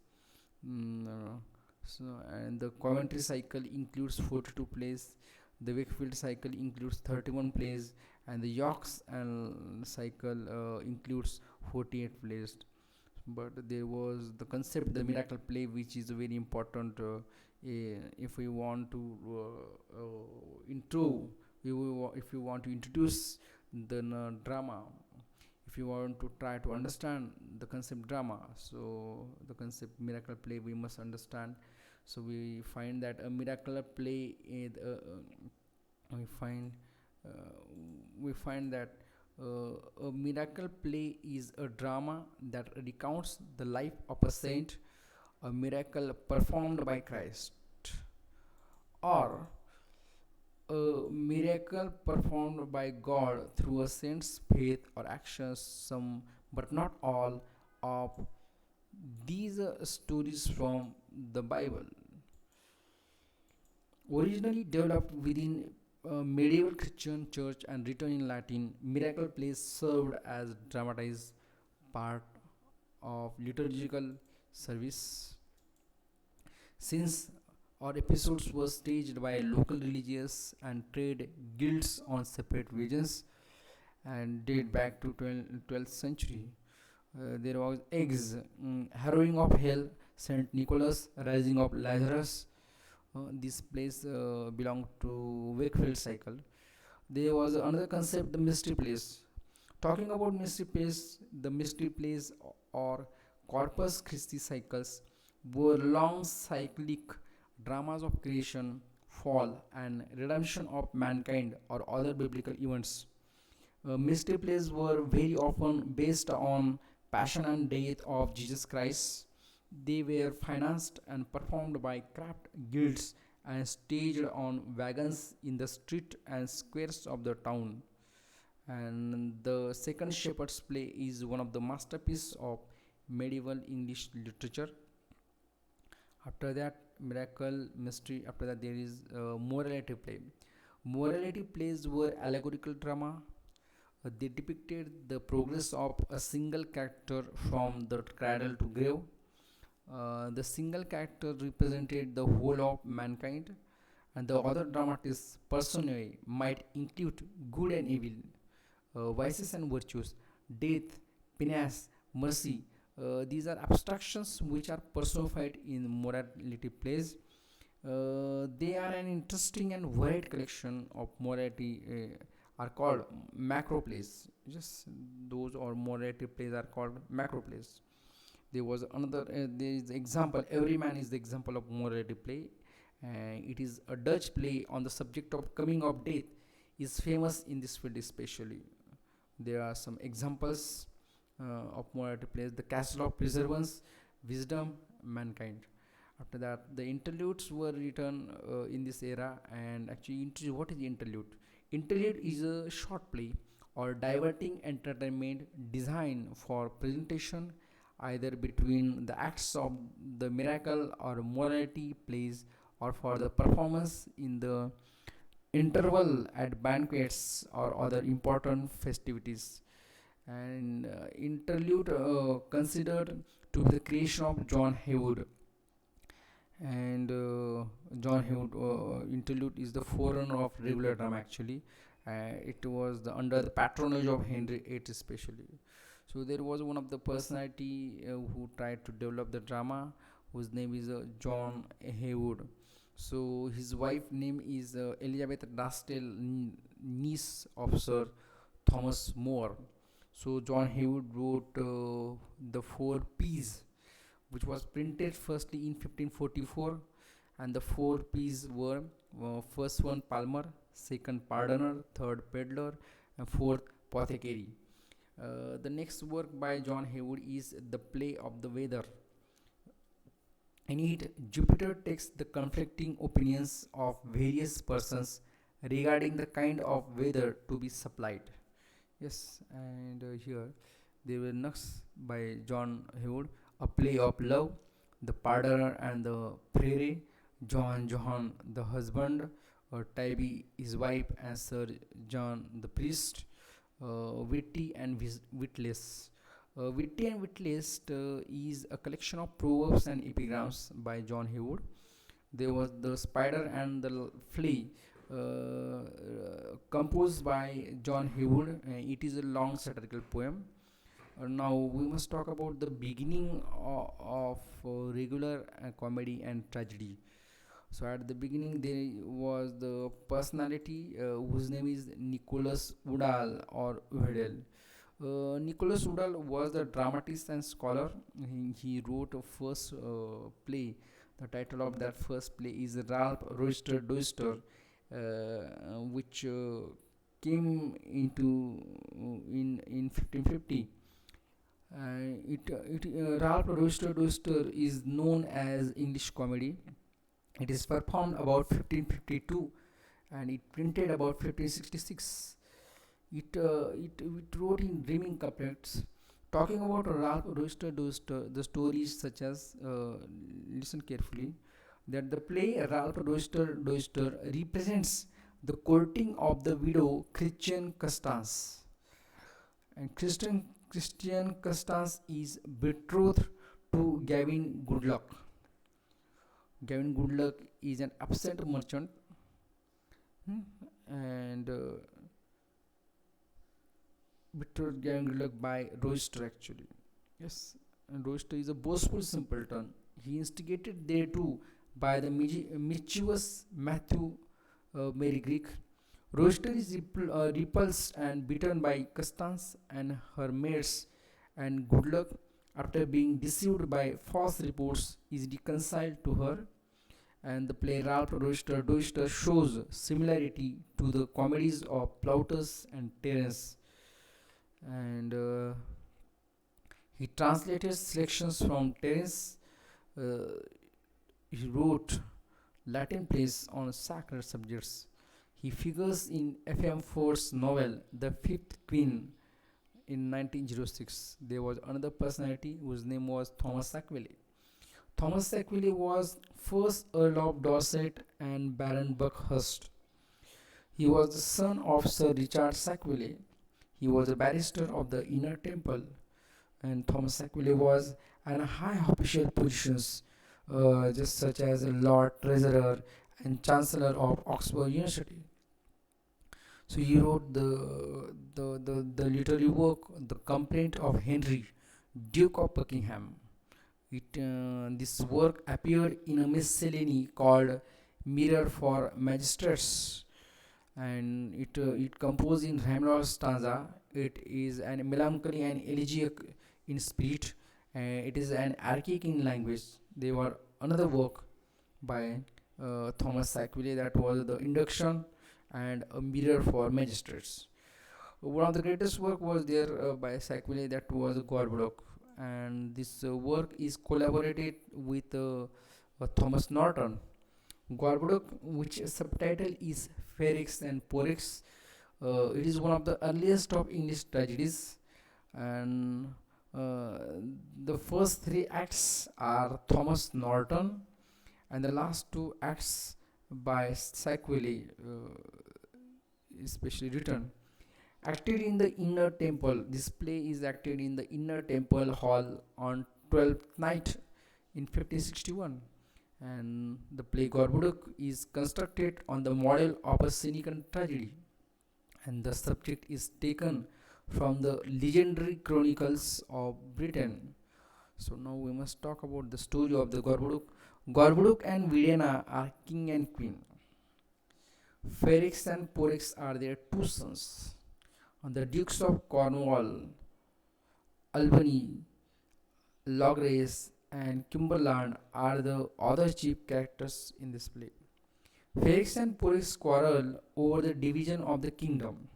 Mm, uh, so and the Coventry cycle includes 42 plays. The Wakefield cycle includes 31 plays, and the York's and cycle includes 48 plays. But there was the concept, the miracle play, which is very important. If we want to intro, if you want to introduce the drama, if you want to try to understand the concept drama, so the concept miracle play we must understand. So we find that a miracle play is we find uh, we find that a miracle play is a drama that recounts the life of a saint, a miracle performed by Christ, or a miracle performed by God through a saint's faith or actions. Some, but not all, of these stories from the Bible. Originally developed within medieval Christian church and written in Latin, miracle plays served as dramatized part of liturgical service. Since our episodes were staged by local religious and trade guilds on separate regions and date back to 12th century, there was eggs, harrowing of hell, Saint Nicholas, rising of Lazarus. This place belonged to Wakefield cycle. There was another concept, the mystery place. Talking about mystery plays, the mystery plays or Corpus Christi cycles were long cyclic dramas of creation, fall, and redemption of mankind or other biblical events. Mystery plays were very often based on passion and death of Jesus Christ. They were financed and performed by craft guilds and staged on wagons in the street and squares of the town. And the second shepherd's play is one of the masterpieces of medieval English literature. After that, miracle, mystery. After that, there is morality play. Morality plays were allegorical drama. They depicted the progress of a single character from the cradle to grave. The single character represented the whole of mankind, and the other dramatist personae might include good and evil, vices and virtues, death, penance, mercy. These are abstractions which are personified in morality plays. They are an interesting and varied collection of morality. Are called macro plays. Just those or morality plays are called macro plays. There was another. There is example. Every Man is the example of morality play. It is a Dutch play on the subject of coming of death. Is famous in this field especially. There are some examples of morality plays: The Castle of Perseverance, Wisdom, Mankind. After that, the interludes were written in this era. And actually, what is the interlude? Interlude is a short play or diverting entertainment designed for presentation either between the acts of the miracle or morality plays, or for the performance in the interval at banquets or other important festivities. And interlude considered to be the creation of John Haywood. And John Haywood interlude is the forerunner of regular drama actually. It was under the patronage of Henry VIII especially. So there was one of the personality who tried to develop the drama, whose name is John Haywood. So his wife name is Elizabeth Dastel, niece of Sir Thomas More. So John Haywood wrote the Four P's, which was printed firstly in 1544. And the four P's were first one Palmer, second Pardoner, third Peddler, and fourth Apothecary. The next work by John Haywood is The Play of the Weather. In it, Jupiter takes the conflicting opinions of various persons regarding the kind of weather to be supplied. Yes, and here there were next by John Haywood, A Play of Love, The Pardoner and the Prairie, John the husband, Tybee his wife, and Sir John the priest, Witty and Witless. Witty and Witless is a collection of proverbs and epigrams by John Haywood. There was The Spider and the Flea, composed by John Haywood. It is a long satirical poem. Now we must talk about the beginning of regular comedy and tragedy. So at the beginning there was the personality whose name is Nicholas Udall or Uhdel. Nicholas Udall was the dramatist and scholar. He wrote a first play. The title of that first play is Ralph Roister Doister, which came into in 1550. Ralph Roister Doister is known as English comedy. It is performed about 1552 and it printed about 1566. It wrote in dreaming couplets. Talking about Ralph Roister Doister, the stories such as, listen carefully, that the play Ralph Roister Doister represents the courting of the widow Christian Constance. And Christian Constance is betrothed to Gavin Goodluck. Gavin Goodluck is an absent merchant, and betrothed Gavin Goodluck by Roister actually. Yes, and Roister is a boastful simpleton. He instigated thereto by the mischievous Matthew Mary Greek. Roister is repulsed and beaten by Constance and her maids, and Goodluck, after being deceived by false reports, is reconciled to her. And the play Ralph Roister Doister shows similarity to the comedies of Plautus and Terence. And he translated selections from Terence. Uh, he wrote Latin plays on sacred subjects. He figures in F.M. Ford's novel The Fifth Queen. in 1906, there was another personality whose name was Thomas Sackville. Thomas Sackville was first Earl of Dorset and Baron Buckhurst. He was the son of Sir Richard Sackville. He was a barrister of the Inner Temple, and Thomas Sackville was in high official positions, just such as a Lord Treasurer and Chancellor of Oxford University. So he wrote the literary work, The Complaint of Henry, Duke of Buckingham. This work appeared in a miscellany called Mirror for Magistrates, and it composed in rhyme stanza. It is an melancholy and elegiac in spirit. It is an archaic in language. There were another work by Thomas Sackville, that was the Induction and a Mirror for Magistrates. One of the greatest work was there by Sackville, that was Gorboduc, and this work is collaborated with Thomas Norton. Gorboduc, which subtitle is Ferrex and Porrex, it is one of the earliest of English tragedies, and uh, the first three acts are Thomas Norton, and the last two acts by Sackville, especially written. Acted in the Inner Temple. This play is acted in the Inner Temple Hall on 12th night in 1561, and the play Gorboduc is constructed on the model of a Senecan tragedy, and the subject is taken from the legendary chronicles of Britain. So now we must talk about the story of the Gorboduc. Gorboduc and Videna are king and queen. Ferrex and Porrex are their two sons. And the Dukes of Cornwall, Albany, Logres, and Cumberland are the other chief characters in this play. Ferrex and Porrex quarrel over the division of the kingdom.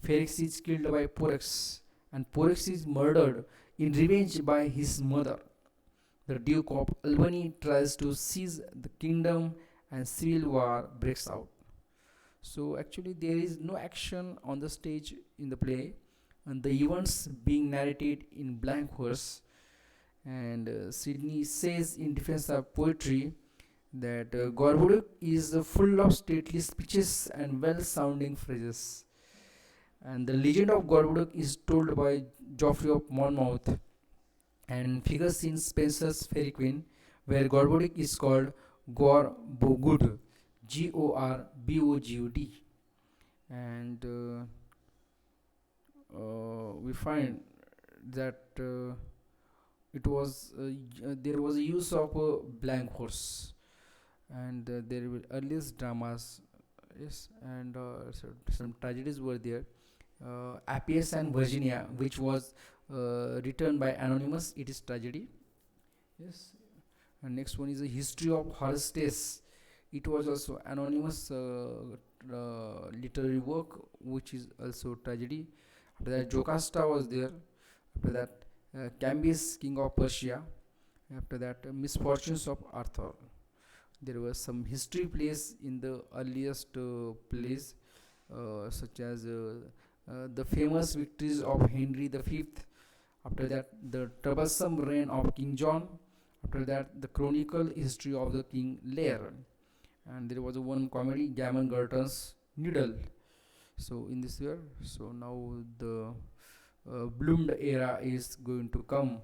Ferrex is killed by Porrex, and Porrex is murdered in revenge by his mother. The Duke of Albany tries to seize the kingdom, and civil war breaks out. So actually, there is no action on the stage in the play, and the events being narrated in blank verse. And Sydney says in defense of poetry that Gorboduc is full of stately speeches and well-sounding phrases. And the legend of Gorboduc is told by Geoffrey of Monmouth and figures in Spenser's Fairy Queen, where Gorboduc is called Gorbogud, Gorbogud, and we find that it was there was a use of a blank horse, and there were earliest dramas, yes, and so some tragedies were there. Appius and Virginia, which was written by Anonymous, it is tragedy, yes. And next one is a history of Horace. It was also anonymous literary work, which is also tragedy. After that, Jocasta was there. After that, Camby's King of Persia. After that, Misfortunes of Arthur. There were some history plays in the earliest plays, such as the famous victories of Henry V. After that, the troublesome reign of King John. After that, the chronicle history of the King Lear. And there was one comedy, Gammon Gurton's Needle. So in this year, so now the bloomed era is going to come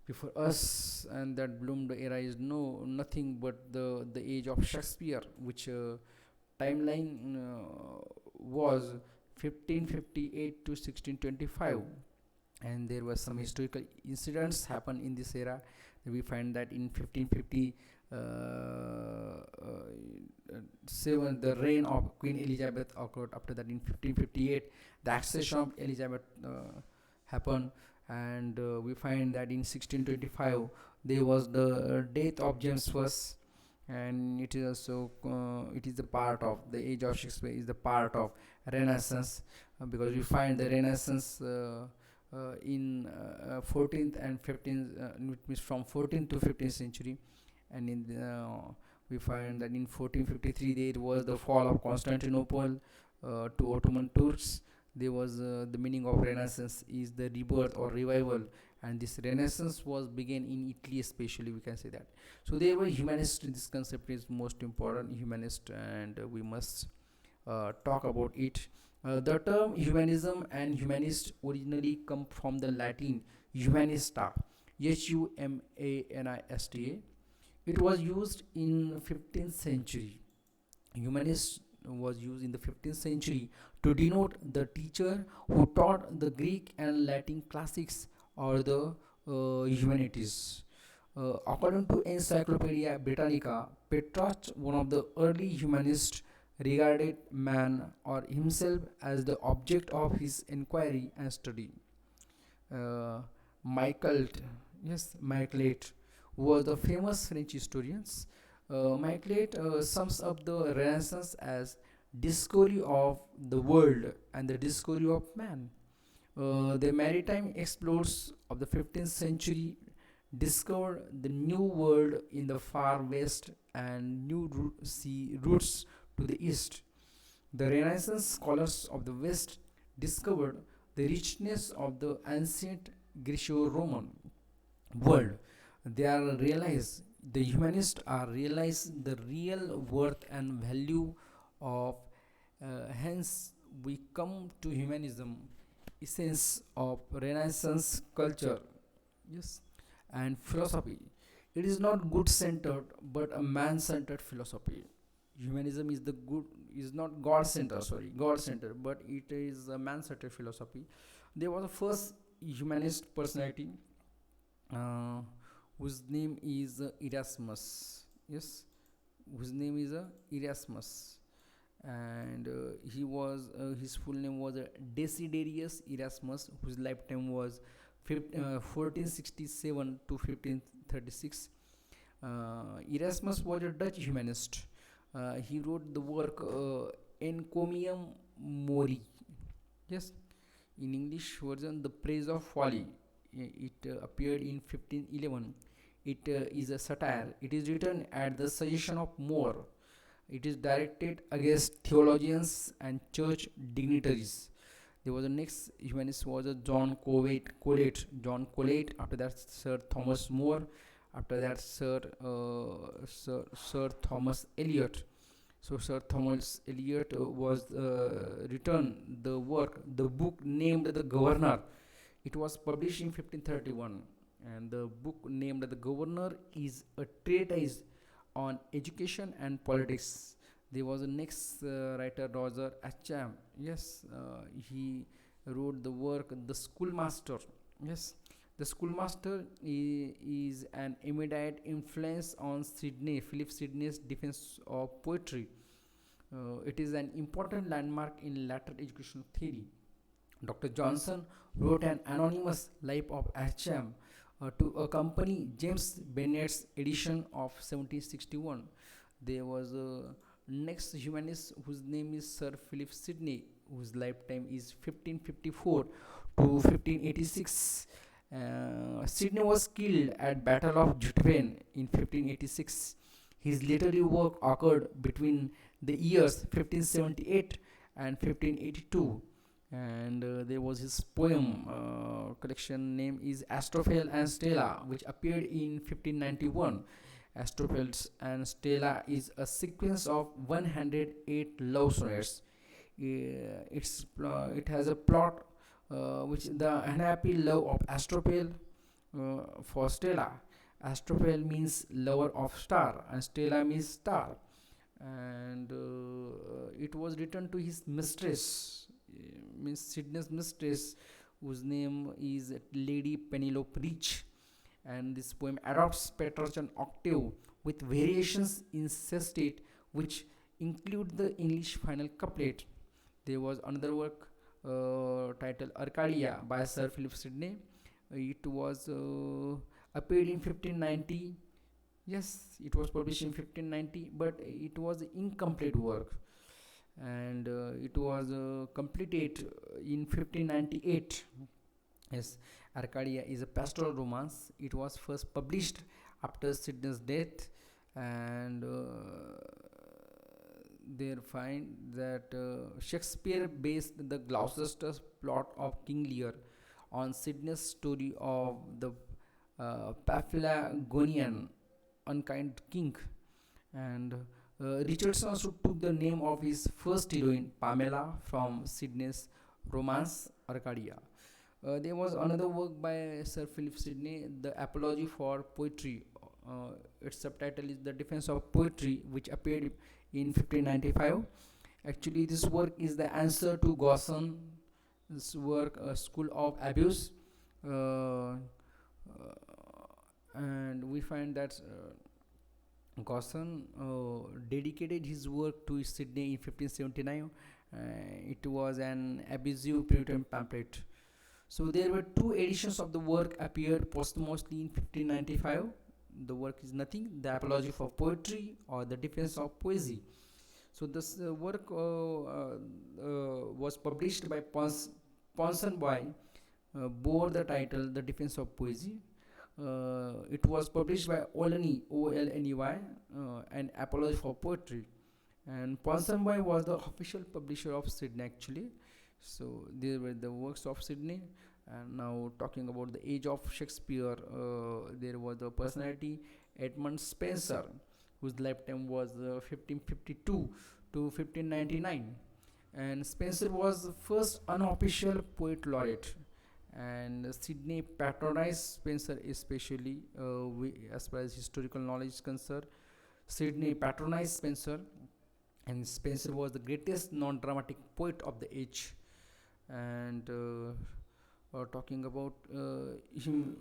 before us, and that bloomed era is nothing but the age of Shakespeare, which timeline was 1558 to 1625, and there were some historical incidents happen in this era. We find that in 1557 the reign of Queen Elizabeth occurred. After that, in 1558 the accession of Elizabeth happened, and we find that in 1625 there was the death of James I, and it is also it is the part of the age of Shakespeare, is the part of Renaissance, because we find the Renaissance in 14th and 15th, which means from 14th to 15th century, and in we find that in 1453 there was the fall of Constantinople to Ottoman Turks. There was the meaning of Renaissance is the rebirth or revival, and this Renaissance was began in Italy, especially we can say that. So they were humanist. This concept is most important, humanist, and we must talk about it. The term humanism and humanist originally come from the Latin humanista, humanista. It was used in 15th century. Humanist was used in the 15th century to denote the teacher who taught the Greek and Latin classics or the humanities. According to Encyclopedia Britannica, Petrarch, one of the early humanists, regarded man or himself as the object of his inquiry and study. Uh, Michael, yes, Michelet was the famous French historian. Michelet sums up the Renaissance as discovery of the world and the discovery of man. The maritime explorers of the 15th century discovered the new world in the far west and new sea routes to the east. The Renaissance scholars of the West discovered the richness of the ancient Greco-Roman world. They are realize the humanists are realize the real worth and value of. Hence, we come to humanism, essence of Renaissance culture. Yes, and philosophy. It is not good centered, but a man centered philosophy. Humanism is the good is not God centered, sorry, God centered, but it is a man centered philosophy. There was a first humanist personality uh, whose name is Erasmus. Yes, whose name is Erasmus, and he was his full name was Desiderius Erasmus, whose lifetime was 1467 to 1536. Erasmus was a Dutch humanist. He wrote the work Encomium Mori. Yes, in English version, The Praise of Folly. It appeared in 1511. It is a satire. It is written at the suggestion of More. It is directed against theologians and church dignitaries. There was a next humanist was a John Colet. John Colet. After that, Sir Thomas More. After that, Sir Thomas Eliot. So Sir Thomas Eliot was written the book named The Governor. It was published in 1531, and the book named The Governor is a treatise on education and politics. There was a next writer, Roger Ascham. Yes, he wrote the work The Schoolmaster. Yes, the Schoolmaster is an immediate influence on Philip Sidney's defense of poetry. It is an important landmark in later education theory. Dr. Johnson wrote an anonymous Life of Ascham to accompany James Bennett's edition of 1761. There was a next humanist whose name is Sir Philip Sidney, whose lifetime is 1554 to 1586. Sidney was killed at Battle of Jutphen in 1586. His literary work occurred between the years 1578 and 1582, and there was his poem collection name is Astrophel and Stella, which appeared in 1591. Astrophel and Stella is a sequence of 108 love sonnets. It has a plot which the unhappy love of Astrophel for Stella. Astrophel means lover of star, and Stella means star. And it was written to his mistress, means Sidney's mistress, whose name is Lady Penelope Rich. And this poem adopts Petrarchan octave with variations in sestet, which include the English final couplet. There was another work titled Arcadia by Sir Philip Sidney. It was appeared in 1590. Yes, it was published in 1590, but it was an incomplete work, and it was completed in 1598. Yes, Arcadia is a pastoral romance. It was first published after Sidney's death, and they find that Shakespeare based the Gloucester's plot of King Lear on Sidney's story of the Paphlagonian unkind king, and Richardson also took the name of his first heroine, Pamela, from Sidney's romance Arcadia. There was another work by Sir Philip Sidney, The Apology for Poetry. Its subtitle is The Defense of Poetry, which appeared in 1595. Actually, this work is the answer to Gosson's work, School of Abuse. Uh, and we find that Gosson dedicated his work to Sydney in 1579. It was an abusive Puritan pamphlet. So there were two editions of the work appeared posthumously in 1595. The work is nothing: The Apology for Poetry or The Defense of Poesy. So this work was published by Ponsonby, bore the title The Defense of Poesy. It was published by Olney, Olney, an Apology for Poetry. And Ponsonby was the official publisher of Sydney actually. So these were the works of Sydney. And now talking about the age of Shakespeare, there was a personality, Edmund Spenser, whose lifetime was 1552 to 1599. And Spenser was the first unofficial poet laureate. And Sydney patronized Spenser especially, as far as historical knowledge is concerned. Sydney patronized Spenser, and Spenser was the greatest non-dramatic poet of the age. And talking about him,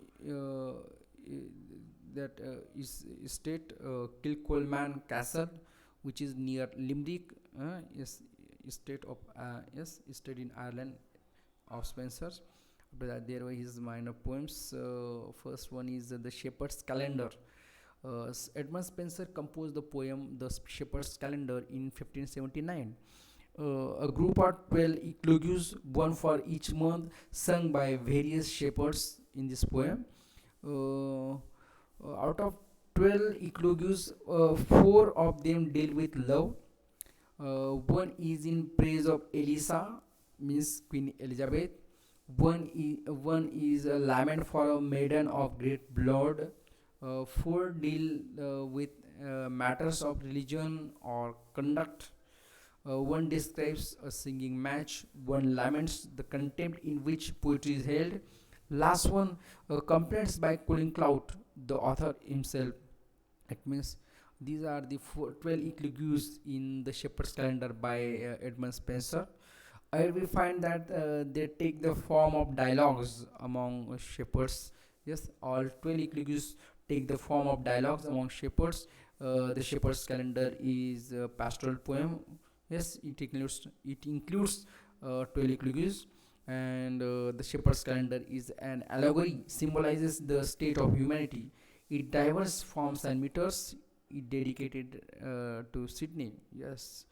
that is estate, Kilcolman Castle, which is near Limerick, is estate of estate in Ireland of Spencer. After that, there were his minor poems. First one is The Shepherd's Calendar. Edmund Spenser composed the poem The Shepherd's Calendar in 1579. A group of 12 eclogues, one for each month, sung by various shepherds in this poem. Out of 12 eclogues, 4 of them deal with love. One is in praise of Elisa, means Queen Elizabeth. One is a lament for a maiden of great blood. 4 deal with matters of religion or conduct. One describes a singing match. One laments the contempt in which poetry is held. Last one, complaints by Colin Cloud, the author himself. It means these are the 12 eclogues in the Shepherd's Calendar by Edmund Spenser. I will find that they take the form of dialogues among shepherds. Yes, all 12 eclogues take the form of dialogues among shepherds. The Shepherd's Calendar is a pastoral poem. Yes, it includes 12 eclogues, and the Shepherd's Calendar is an allegory, symbolizes the state of humanity. It diverse forms and meters. It dedicated to Sydney. Yes,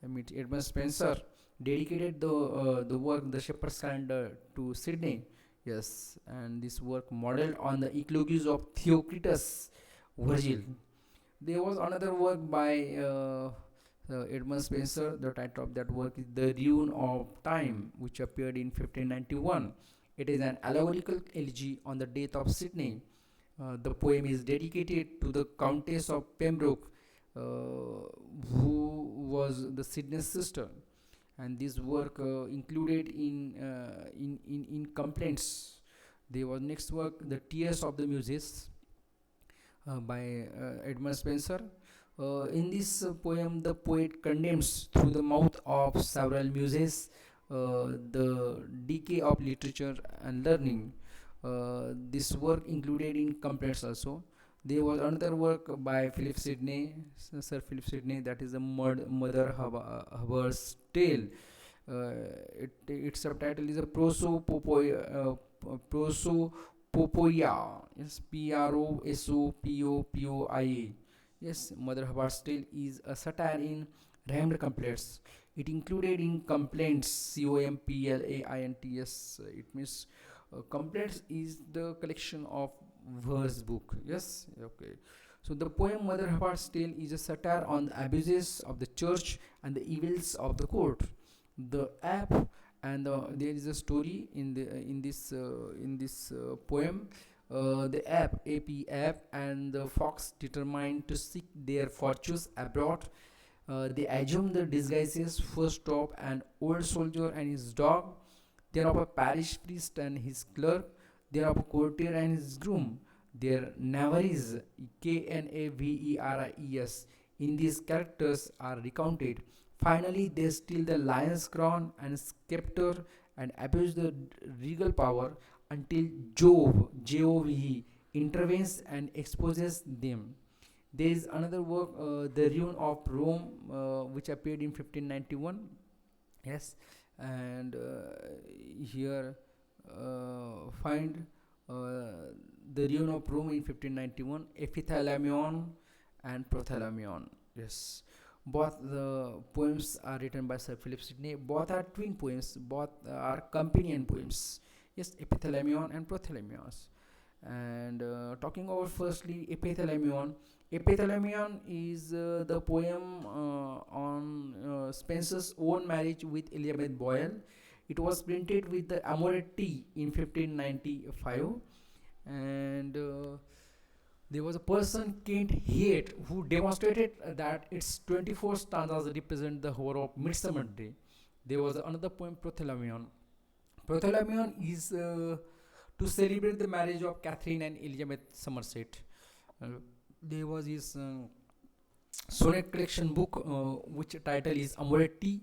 I mean Edmund Spenser dedicated the work The Shepherd's Calendar to Sydney. Yes, and this work modeled on the eclogues of Theocritus, Virgil. There was another work by Edmund Spenser. The title of that work is The Ruin of Time, which appeared in 1591. It is an allegorical elegy on the death of Sydney. The poem is dedicated to the Countess of Pembroke, who was the Sydney's sister. And this work included in complaints. There was next work, The Tears of the Muses, by Edmund Spenser. In this poem, the poet condemns through the mouth of several muses the decay of literature and learning. This work included in complaints also. There was another work by Philip Sidney, Sir Philip Sidney, that is the Mother Hubbard's Tale. Its subtitle is a Prosopopoia. Yes, Prosopopoia. Yes, Mother Hubbard's Tale is a satire in rhymed couplets. It included in complaints, complaints. It means complaints is the collection of verse book. Yes, okay. So the poem Mother of Heart's Tale is a satire on the abuses of the church and the evils of the court. The app and there is a story in this poem. The app and the fox determined to seek their fortunes abroad. They assume the disguises first stop an old soldier and his dog, thereof a parish priest and his clerk, thereof a courtier and his groom. Their navaries, Knaveries, in these characters are recounted. Finally, they steal the lion's crown and scepter and abuse the regal power until Jove, intervenes and exposes them. There is another work, The Ruin of Rome, which appeared in 1591. Yes, and here find The Ruin of Rome in 1591, Epithalamion and Prothalamion. Yes, both the poems are written by Sir Philip Sidney. Both are twin poems. Both are companion poems. Yes, Epithalamion and Prothalamion. And talking about firstly Epithalamion. Epithalamion is the poem on Spenser's own marriage with Elizabeth Boyle. It was printed with the Amoretti in 1595, and there was a person Kent Haight who demonstrated that its 24 stanzas represent the horror of Midsummer Day. There was another poem, Prothalamion. Prothalamion is to celebrate the marriage of Catherine and Elizabeth Somerset. Uh, there was his sonnet collection book, which title is Amoretti.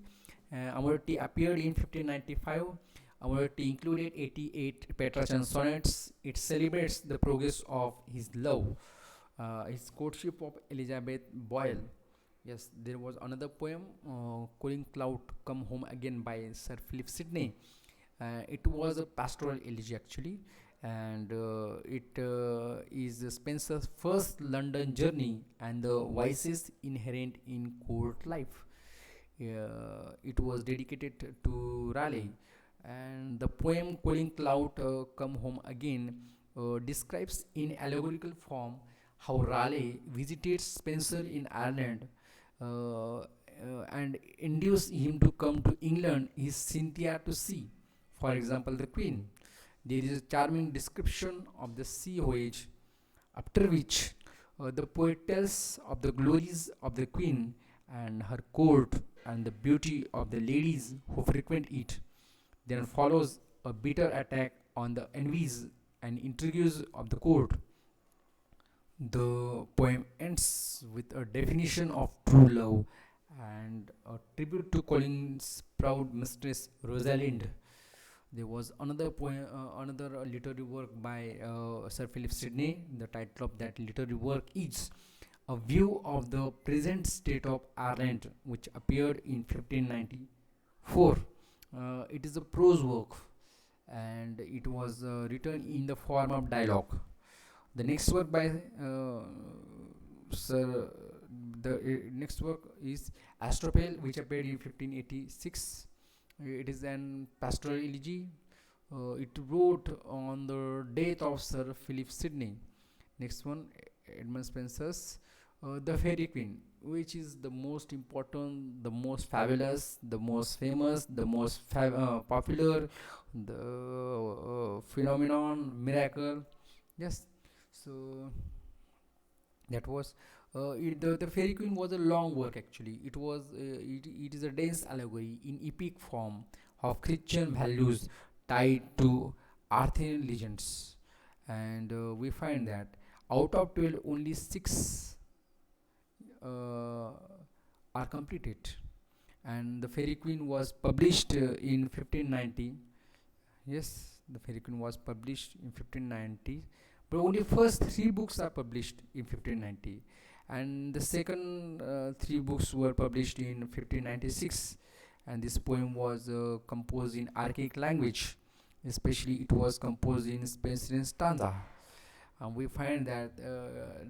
Amoretti appeared in 1595. Amoretti included 88 Petrarchan sonnets. It celebrates the progress of his love, his courtship of Elizabeth Boyle. Yes, there was another poem, Calling Cloud Come Home Again by Sir Philip Sidney. It was a pastoral elegy actually, and it is Spenser's first London journey and the vices inherent in court life. It was dedicated to Raleigh, and the poem Calling Cloud Come Home Again describes in allegorical form how Raleigh visited Spenser in Ireland and induced him to come to England his Cynthia to see, for example, the Queen. There is a charming description of the sea voyage, after which the poet tells of the glories of the Queen and her court and the beauty of the ladies who frequent it. Then follows a bitter attack on the envies and intrigues of the court. The poem ends with a definition of true love and a tribute to Colin's proud mistress Rosalind. There was another poem, another literary work by Sir Philip Sidney. The title of that literary work is A View of the Present State of Ireland, which appeared in 1594. It is a prose work, and it was written in the form of dialogue. The next work by Sir, the next work is Astrophel, which appeared in 1586. It is an pastoral elegy. It wrote on the death of Sir Philip Sidney. Next one, Edmund Spenser's The Fairy Queen, which is the most important, the most fabulous, the most famous, the most popular, the phenomenon, miracle. Yes, so that was the Fairy Queen was a long work actually. It is a dense allegory in epic form of Christian values tied to Arthurian legends, and we find that out of 12, only 6 are completed. And the Fairy Queen was published in 1590. Yes, the Fairy Queen was published in 1590, but only first 3 books are published in 1590, and the second 3 books were published in 1596. And this poem was composed in archaic language, especially it was composed in Spenserian stanza. And we find that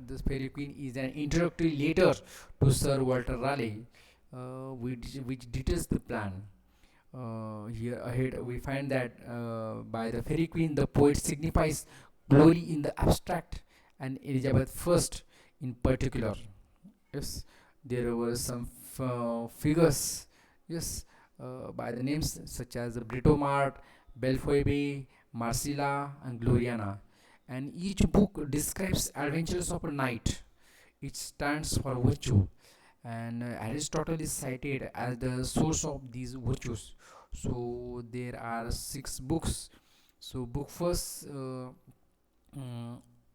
this Fairy Queen is an introductory letter to Sir Walter Raleigh, which details the plan. Here ahead we find that by the Fairy Queen the poet signifies glory in the abstract and Elizabeth first in particular. Yes, there were some figures, yes, by the names such as Britomart, Belphoebe, Marcella, and Gloriana. And each book describes adventures of a knight. It stands for virtue, and Aristotle is cited as the source of these virtues. So there are six books. So book first uh,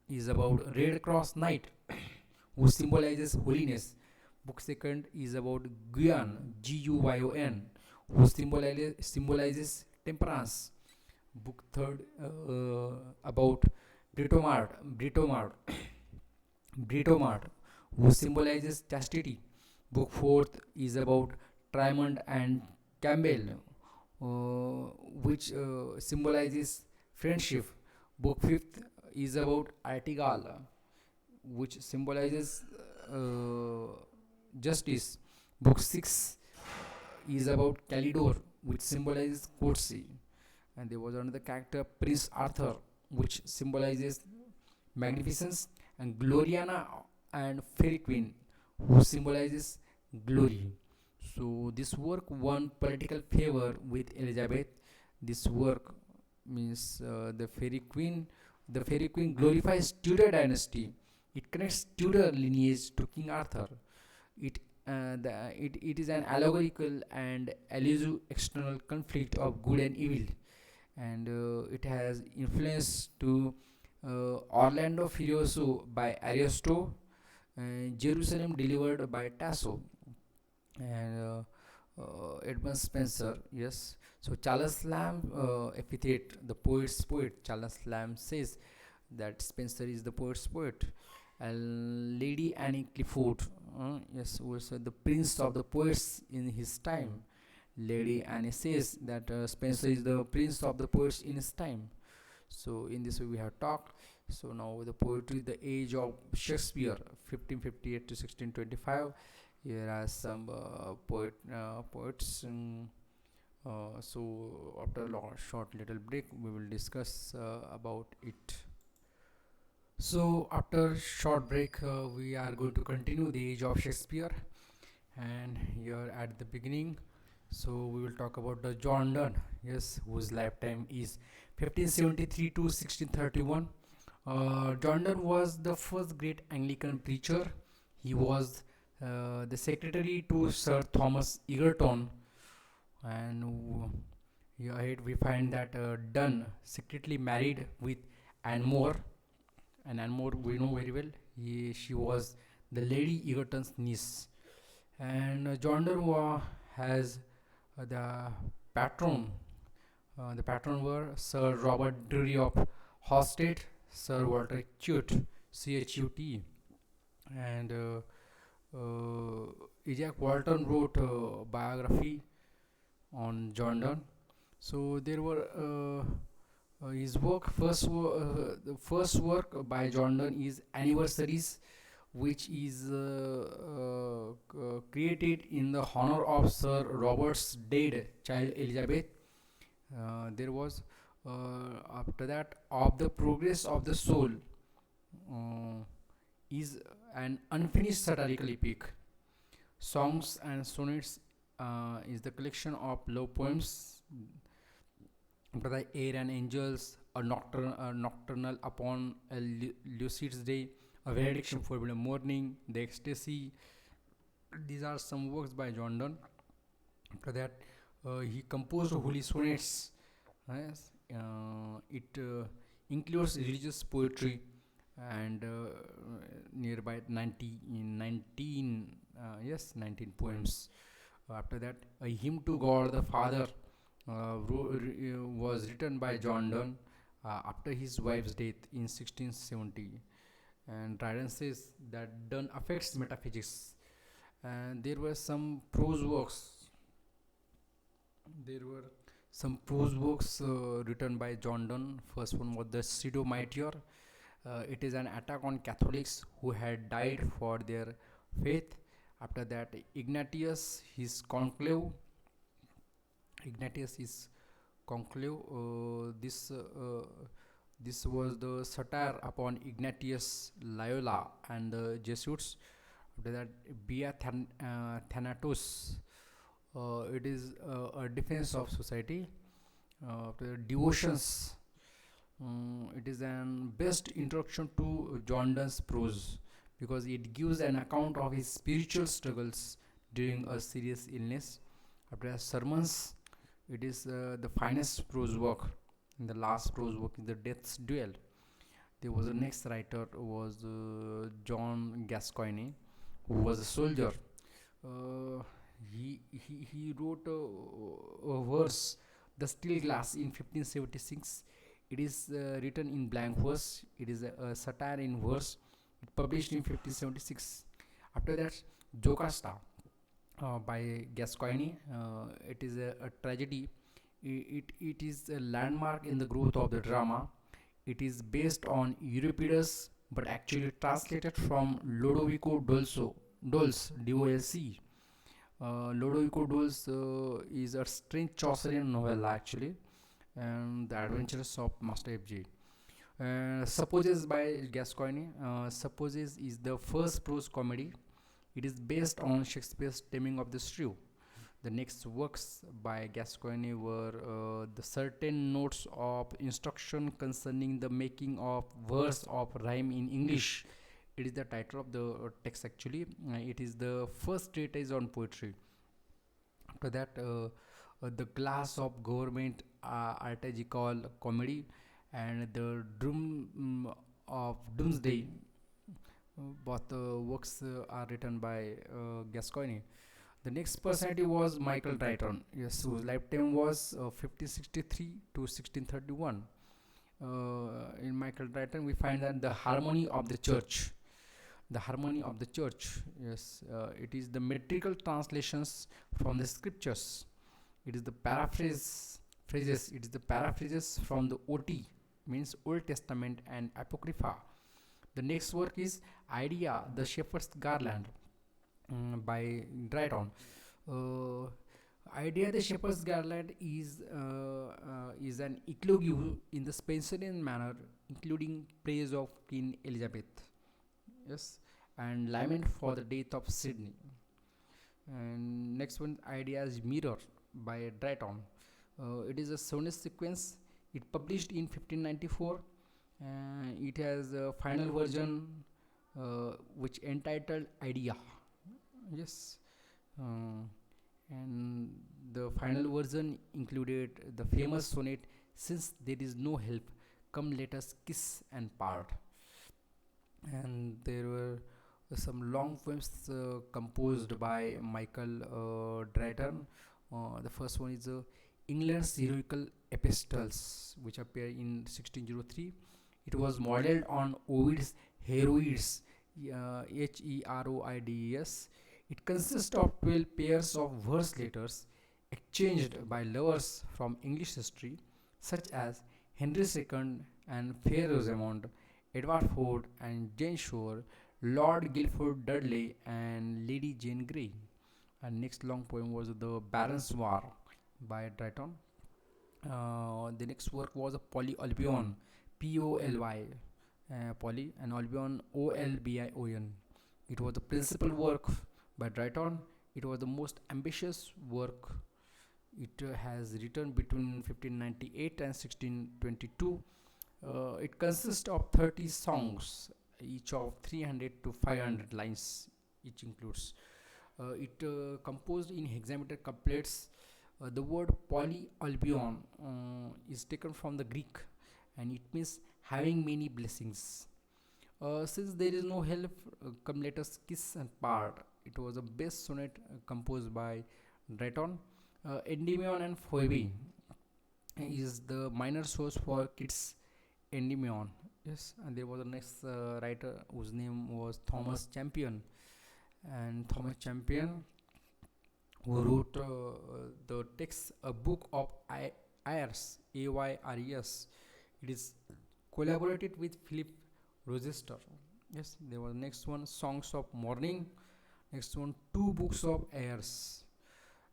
is about Red Cross Knight, who symbolizes holiness. Book second is about Guyon, Guyon, who symbolizes temperance. Book third about Britomart, Britomart, Britomart, who symbolizes chastity. Book fourth is about Trimond and Campbell, which symbolizes friendship. Book fifth is about Artigal, which symbolizes uh, justice. Book 6 is about Calidor, which symbolizes courtesy. And there was another character, Prince Arthur, which symbolizes magnificence, and Gloriana and Fairy Queen, who symbolizes glory. So this work won political favor with Elizabeth. This work means The Fairy Queen glorifies Tudor dynasty. It connects Tudor lineage to King Arthur. It is an allegorical and elusive external conflict of good and evil, and it has influence to Orlando Furioso by Ariosto, Jerusalem delivered by Tasso, and Edmund Spencer. Yes. So Charles Lamb, epithet, the poet's poet. Charles Lamb says that Spencer is the poet's poet. And Lady Annie Clifford, yes, was the prince of the poets in his time. Lady Annie says that Spencer is the prince of the poets in his time. So in this way we have talked. So now the poetry, the age of Shakespeare, 1558 to 1625. Here are some poets. So after a short little break, we will discuss about it. So after short break, we are going to continue the age of Shakespeare, and here at the beginning, so we will talk about the John Donne, yes, whose lifetime is 1573 to 1631. John Donne was the first great Anglican preacher. He was the secretary to Sir Thomas Egerton, and here we find that Donne secretly married with Anne More, and Anne More we know very well. She was the Lady Egerton's niece, and John Donne has the patron. The patron were Sir Robert Drury of Hosted, Sir Walter Chute, Chut, and Isaac Walton wrote a biography on John Donne. So there were his work. The first work by John Donne is Anniversaries, which is created in the honor of Sir Robert's dead child Elizabeth. There was after that Of the Progress of the Soul, uh, is an unfinished satirical epic. Songs and Sonnets is the collection of love poems. After the Air and Angels, a nocturnal upon a lucid day, a benediction for the morning, the ecstasy. These are some works by John Donne. After that, he composed holy sonnets. Yes, it includes religious poetry and nearby 90 in 19 yes 19 poems. After that, a hymn to God the Father was written by John Donne after his wife's death in 1670. And Dryden says that Donne affects metaphysics. And there were some prose works written by John Donne. First one was the Pseudo Meteor. It is an attack on Catholics who had died for their faith. After that, Ignatius is conclave. This This was the satire upon Ignatius Loyola and the Jesuits. After that, Thanatos. It is a defense of society. After that, Devotions. It is an best introduction to John Donne's prose because it gives an account of his spiritual struggles during a serious illness. After that, Sermons. It is the finest prose work. And the last prose work is the Death's Duel. There was a next writer was John Gascoigne, who was a soldier. Uh, he wrote a verse, The Steel Glass, in 1576. It is written in blank verse. It is a satire in verse. It published in 1576. After that, Jocasta by Gascoigne. It is a tragedy. It is a landmark in the growth of the drama. It is based on Euripides but actually translated from Lodovico Dolce, D-O-L-C. Lodovico Dolce is a strange Chaucerian novella actually, and The Adventures of Master F.J. Supposes by Gascoigne. Supposes is the first prose comedy. It is based on Shakespeare's Taming of the Shrew. The next works by Gascoigne were the certain notes of instruction concerning the making of verse of rhyme in English. It is the title of the text actually. It is the first treatise on poetry. After that, the Glass of Government Artigical Comedy and the Doom of Doomsday. Both works are written by Gascoigne. The next personality was Michael Crichton, yes, whose lifetime was 1563 to 1631. In Michael Crichton, we find that the harmony of the church. The harmony of the church, yes, it is the metrical translations from the scriptures. It is the paraphrase phrases. It is the paraphrases from the OT, means Old Testament and Apocrypha. The next work is Idea, the Shepherd's Garland, by Drayton. Uh, Idea the Shepherd's Garland is an eclogue in the Spenserian manner, including praise of Queen Elizabeth, yes, and lament for the death of Sydney. And next one, Idea is Mirror by Drayton. It is a sonnet sequence. It published in 1594. It has a final version which entitled Idea. Yes, uh, and the final version included the famous sonnet Since There Is No Help, Come Let Us Kiss and Part. And there were some long poems composed by Michael Drayton. The first one is England's Heroical Epistles, which appeared in 1603. It was modeled on Ovid's Heroides, Heroides. It consists of 12 pairs of verse letters exchanged by lovers from English history, such as Henry II and Fair Rosamond, Edward Ford and Jane Shore, Lord Guilford Dudley and Lady Jane Grey. And next long poem was The Baron's War by Drayton. The next work was a Poly Albion, Poly, Poly, and Albion, Olbion. It was the principal work by Drayton. It was the most ambitious work. It has written between 1598 and 1622. It consists of 30 songs, each of 300 to 500 lines, each includes. It composed in hexameter couplets. The word polyalbion is taken from the Greek and it means having many blessings. Since there is no help, come let us kiss and part. It was a best sonnet composed by Drayton. Endymion and Phoebe is the minor source for Keats' Endymion. Yes, and there was a next writer whose name was Thomas Champion, and Thomas Champion who wrote the text, a book of Ayres, Ayres. It is collaborated with Philip Rochester. Yes, there was next one, Songs of Morning. Next one, two books of Ayres.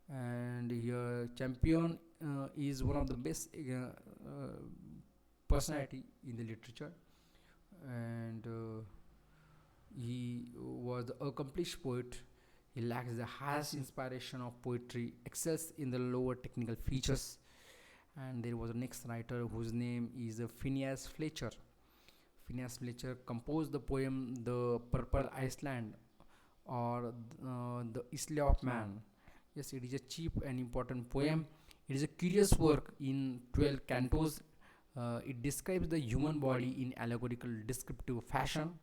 And here, Champion is one of the best personality in the literature, and he was the accomplished poet. He lacks the highest inspiration of poetry, excels in the lower technical features. And there was a next writer whose name is Phineas Fletcher. Phineas Fletcher composed the poem The Purple Iceland, or The Isle of Man. Yes, it is a cheap and important poem. It is a curious work in 12 cantos. It describes the human body in allegorical descriptive fashion.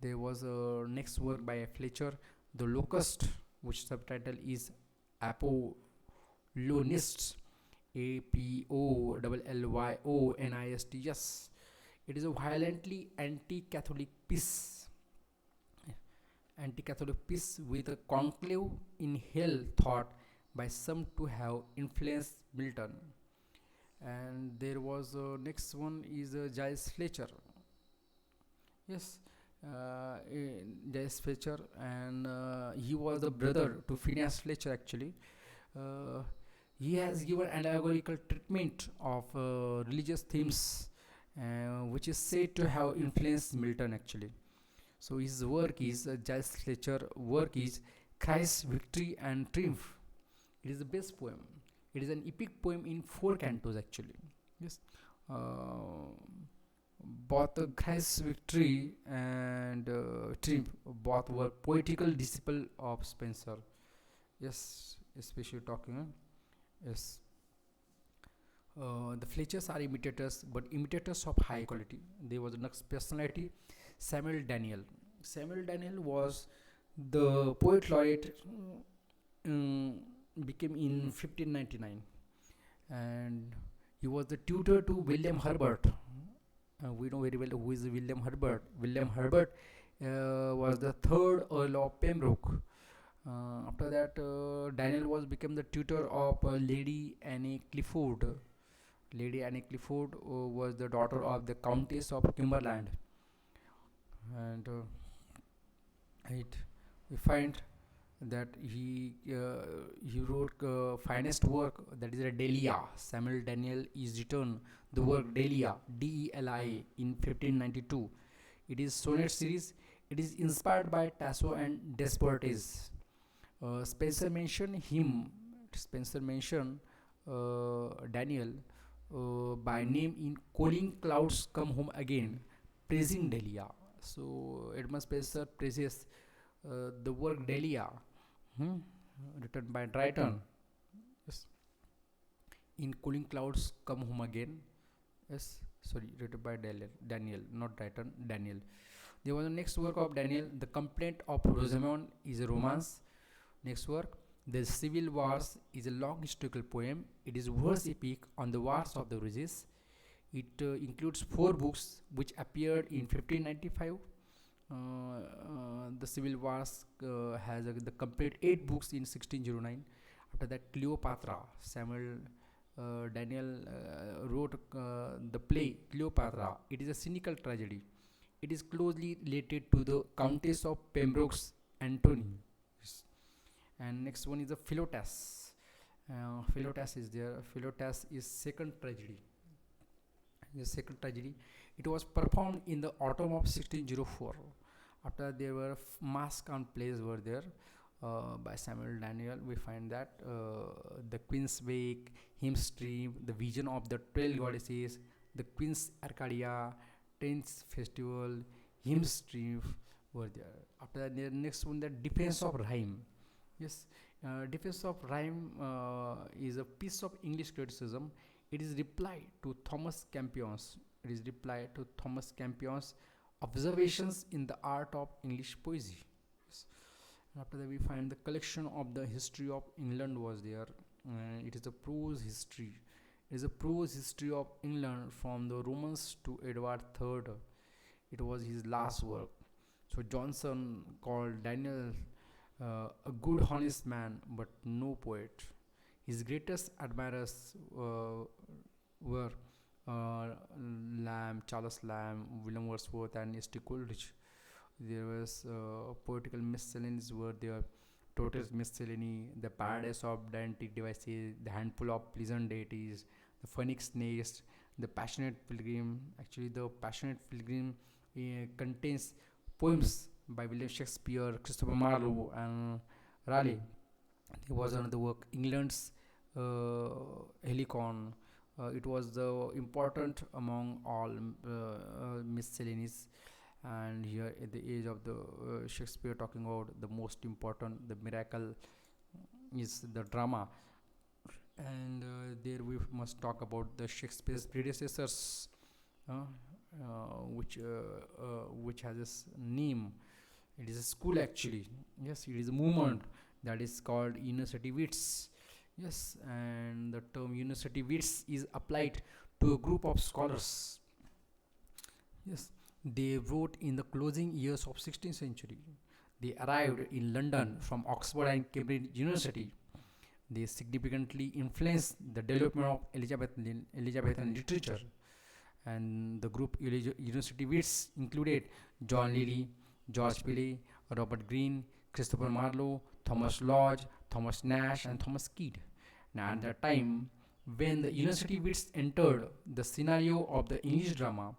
There was a next work by Fletcher, The Locust, which subtitle is Apollonists. Apollyonists. It is a violently anti-Catholic piece with a conclave in hell thought by some to have influenced Milton. And there was next one is Giles Fletcher. Yes, Giles Fletcher, and he was the brother to Phineas Fletcher actually. Uh, he has given an allegorical treatment of religious themes, which is said to have influenced Milton actually. So his work is Giles Fletcher work is Christ's Victory and Triumph. It is the best poem. It is an epic poem in four cantos actually. Yes. Uh, Both Christ's Victory and Triumph both were poetical disciple of Spencer. Yes, especially talking. Yes. The Fletchers are imitators, but imitators of high quality. There was the next personality, Samuel Daniel. Samuel Daniel was the poet laureate, um, became in 1599, and he was the tutor to William Herbert. We know very well who is William Herbert. William Herbert was the third Earl of Pembroke. After that, Daniel was became the tutor of Lady Anne Clifford. Lady Anne Clifford was the daughter of the Countess of Cumberland, and it we find that he wrote finest work, that is a Delia. Samuel Daniel is written the work Delia, Delia, in 1592. It is sonnet series. It is inspired by Tasso and Despertes. Spencer mentioned him. Spencer mentioned Daniel by name in Calling Clouds Come Home Again, praising Delia. So Edmund Spencer praises the work Delia, hmm, written by Drayton. Yes. In Cooling Clouds Come Home Again. Yes, sorry, written by Daniel, not Drayton, Daniel. There was the next work of Daniel, The Complaint of Rosamond, is a romance. Next work, The Civil Wars, is a long historical poem. It is verse epic on the wars of the Roses. It includes four books which appeared in 1595. The Civil Wars has the complete 8 books in 1609. After that, Cleopatra. Samuel Daniel wrote the play Cleopatra. It is a cynical tragedy. It is closely related to the Countess of Pembroke's Antony. Yes. And next one is the Philotas. Philotas is there. Philotas is second tragedy. The second tragedy. It was performed in the autumn of 1604. After there were masks and plays were there by Samuel Daniel. We find that the Queen's Wake, Hymn Stream, the Vision of the 12 Goddesses, the Queen's Arcadia, 10th Festival, Hymn Stream were there. After that, the next one, the Defense of Rhyme. Yes, Defense of Rhyme is a piece of English criticism. It is reply to Thomas Campion's. It is reply to Thomas Campion's observations in the art of English poesy. Yes. After that, we find the collection of the history of England was there. It is a prose history. It is a prose history of England from the Romans to Edward III. It was his last work. So Johnson called Daniel a good, honest man, but no poet. His greatest admirers were Charles Lamb, William Wordsworth, and S.T. Coleridge. There was poetical miscellanies were there, Totes Miscellany, The Paradise of Didactic Devices, The Handful of Pleasant Deities, The Phoenix Nest, The Passionate Pilgrim. Actually, the Passionate Pilgrim contains poems by William Shakespeare, Christopher Marlowe, and Raleigh. There was another work, England's Helicon. It was important among all miscellaneous. And here, at the age of the Shakespeare, talking about the most important, the miracle is the drama. And there we must talk about the Shakespeare's predecessors, uh, which has this name. It is a school actually. Yes, it is a movement that is called university wits. Yes, and the term university wits is applied to a group of scholars. Yes, they wrote in the closing years of 16th century. They arrived in London from Oxford and Cambridge University. They significantly influenced the development of Elizabethan literature. And the group university wits included John Lilly, George Pillay, Robert Greene, Christopher Marlowe, Thomas Lodge, Thomas Nash, and Thomas Keat. Now, at the time when the university wits entered the scenario of the English drama,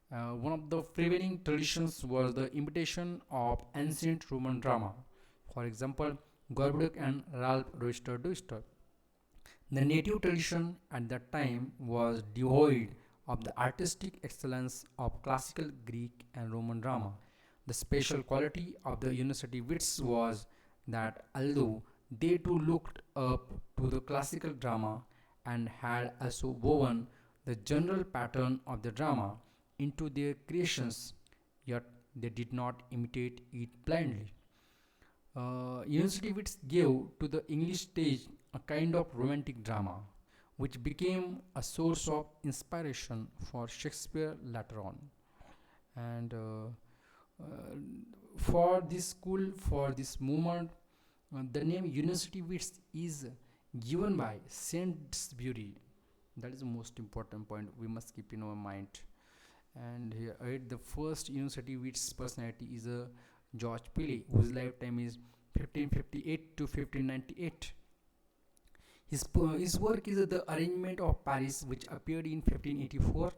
one of the prevailing traditions was the imitation of ancient Roman drama. For example, Gorboduc and Ralph Roister Doister. The native tradition at that time was devoid of the artistic excellence of classical Greek and Roman drama. The special quality of the university wits was that although they too looked up to the classical drama and had also woven the general pattern of the drama into their creations, yet they did not imitate it blindly. University wits gave to the English stage a kind of romantic drama, which became a source of inspiration for Shakespeare later on. And uh, for this school, for this movement, the name University Wits is given by Saintsbury. That is the most important point we must keep in our mind. And here, the first University Wits personality is George Pillay, whose lifetime is 1558 to 1598. His work is The Arrangement of Paris, which appeared in 1584.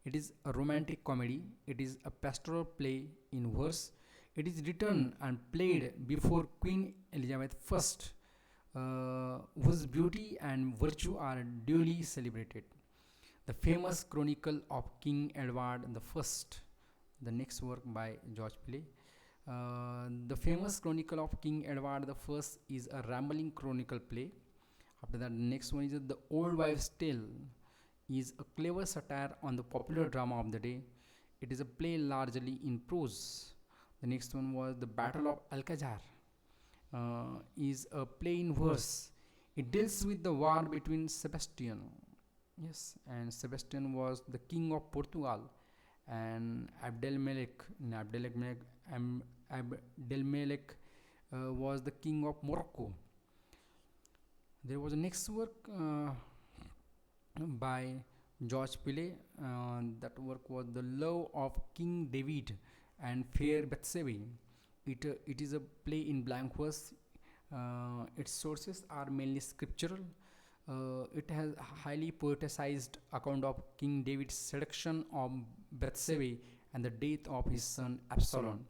It is a romantic comedy. It is a pastoral play in verse. It is written and played before Queen Elizabeth I, whose beauty and virtue are duly celebrated. The famous Chronicle of King Edward I, the next work by George Pillay. The famous Chronicle of King Edward I is a rambling chronicle play. After that, the next one is The Old Wives' Tale, is a clever satire on the popular drama of the day. It is a play largely in prose. The next one was The Battle of Alcazar, is a play in verse. It deals with the war between Sebastian, yes, and Sebastian was the king of Portugal, and Abdelmelek was the king of Morocco. There was a next work by George Pillay. That work was The Love of King David and Fair Bathsheba. It is a play in blank verse. Its sources are mainly scriptural. It has a highly poeticized account of King David's seduction of Bathsheba and the death of his son Absalom.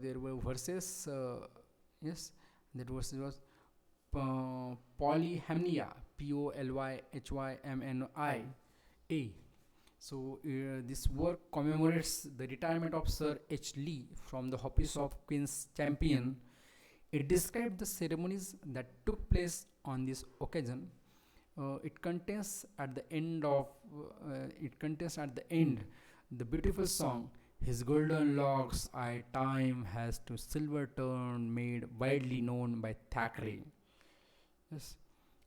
There were verses, yes, that verse was Polyhymnia, Polyhymnia. So this work commemorates the retirement of Sir H. Lee from the office of Queen's Champion. It describes the ceremonies that took place on this occasion. It contains at the end the beautiful song "His golden locks I time has to silver turn," made widely known by Thackeray. Yes,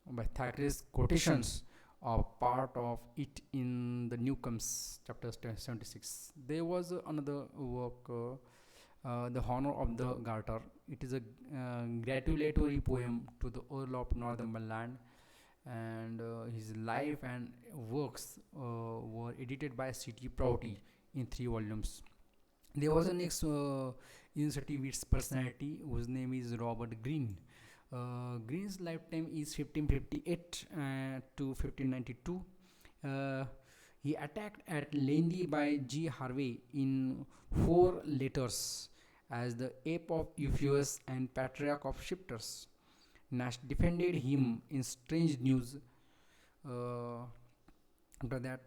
by Thackeray's quotations are part of it in the Newcomes, chapter 76. There was another work, The Honor of the Garter. It is a gratulatory poem to the Earl of Northumberland, and his life and works were edited by C.T. Prouty in 3 volumes. There was a next University Wits personality whose name is Robert Greene. Green's lifetime is 1558 to 1592. He attacked at Landy by G. Harvey in four letters as the ape of Euphues and patriarch of shifters. Nash defended him in Strange News. Uh, After that,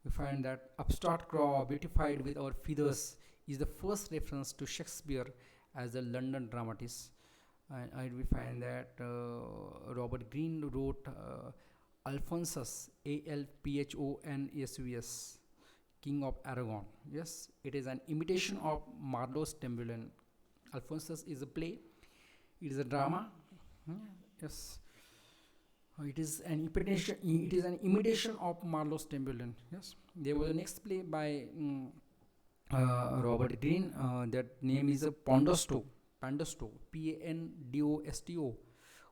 we find that upstart crow beautified with our feathers is the first reference to Shakespeare as a London dramatist. And we find that Robert Greene wrote Alphonsus, Alphonsus, King of Aragon. Yes, it is an imitation of Marlowe's Tamburlaine. Alphonsus is a play, it is a drama. Hmm, yes, it is an imitation. It is an imitation of Marlowe's Tamburlaine. Yes, there was a next play by Robert Greene. That name is Pondosto. Pandosto. Pandosto,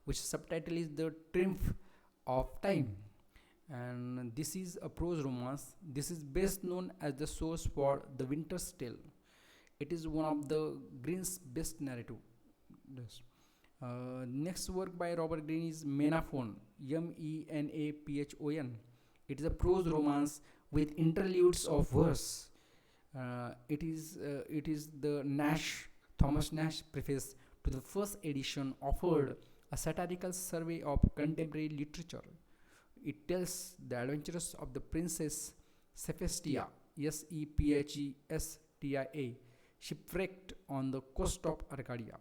which subtitle is The Triumph of Time. And this is a prose romance. This is best known as the source for The Winter's Tale. It is one of the Green's best narrative. Yes. Next work by Robert Greene is Menaphon, Menaphon. It is a prose romance with interludes of verse. It is the Thomas Nash preface to the first edition offered a satirical survey of contemporary literature. It tells the adventures of the princess Sephestia, Sephestia, shipwrecked on the coast of Arcadia.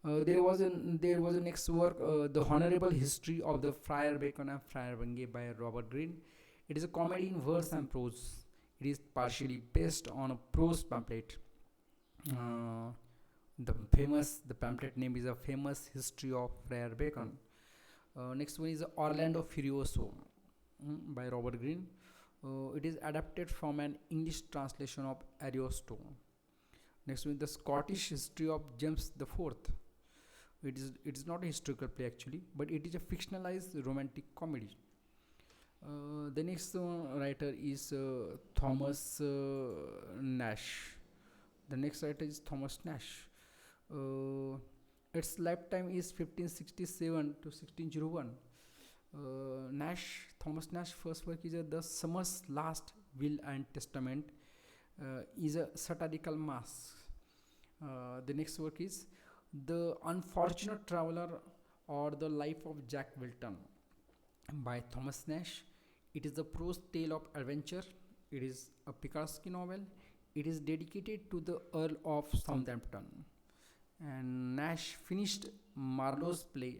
There was a next work, The Honorable History of the Friar Bacon and Friar Bungay by Robert Greene. It is a comedy in verse and prose. It is partially based on a prose pamphlet. Uh, the pamphlet name is A Famous History of Friar Bacon. Next one is Orlando Furioso, by Robert Greene. It is adapted from an English translation of Ariosto. Next one is The Scottish History of James the Fourth. It is not a historical play actually, but it is a fictionalized romantic comedy. The next writer is Thomas Nash. The next writer is Thomas Nash. Uh, its lifetime is 1567 to 1601. Thomas Nash first work is The Summer's Last Will and Testament, is a satirical mass. The next work is The Unfortunate Traveler or The Life of Jack Wilton by Thomas Nash. It is a prose tale of adventure. It is a picaresque novel. It is dedicated to the Earl of Southampton. And Nash finished Marlowe's play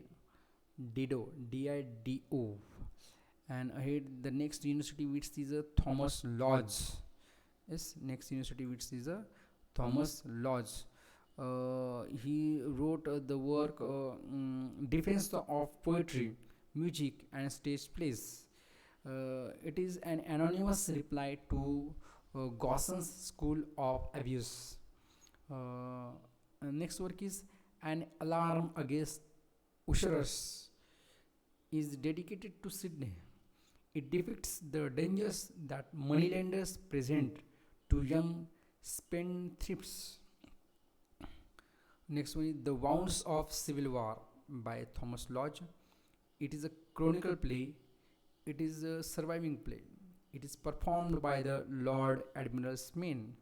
Dido, Dido. And ahead, the next university which is a Thomas Lodge. Yes, next university which is a Thomas Lodge. He wrote the work Defense of Poetry, Music and Stage Plays. It is an anonymous reply to Gosson's School of Abuse. Next work is An Alarm Against Usurers, is dedicated to Sydney. It depicts the dangers that moneylenders present to young spendthrifts. Next one is The Wounds of Civil War by Thomas Lodge. It is a chronicle play. It is a surviving play. It is performed by the Lord Admiral's men.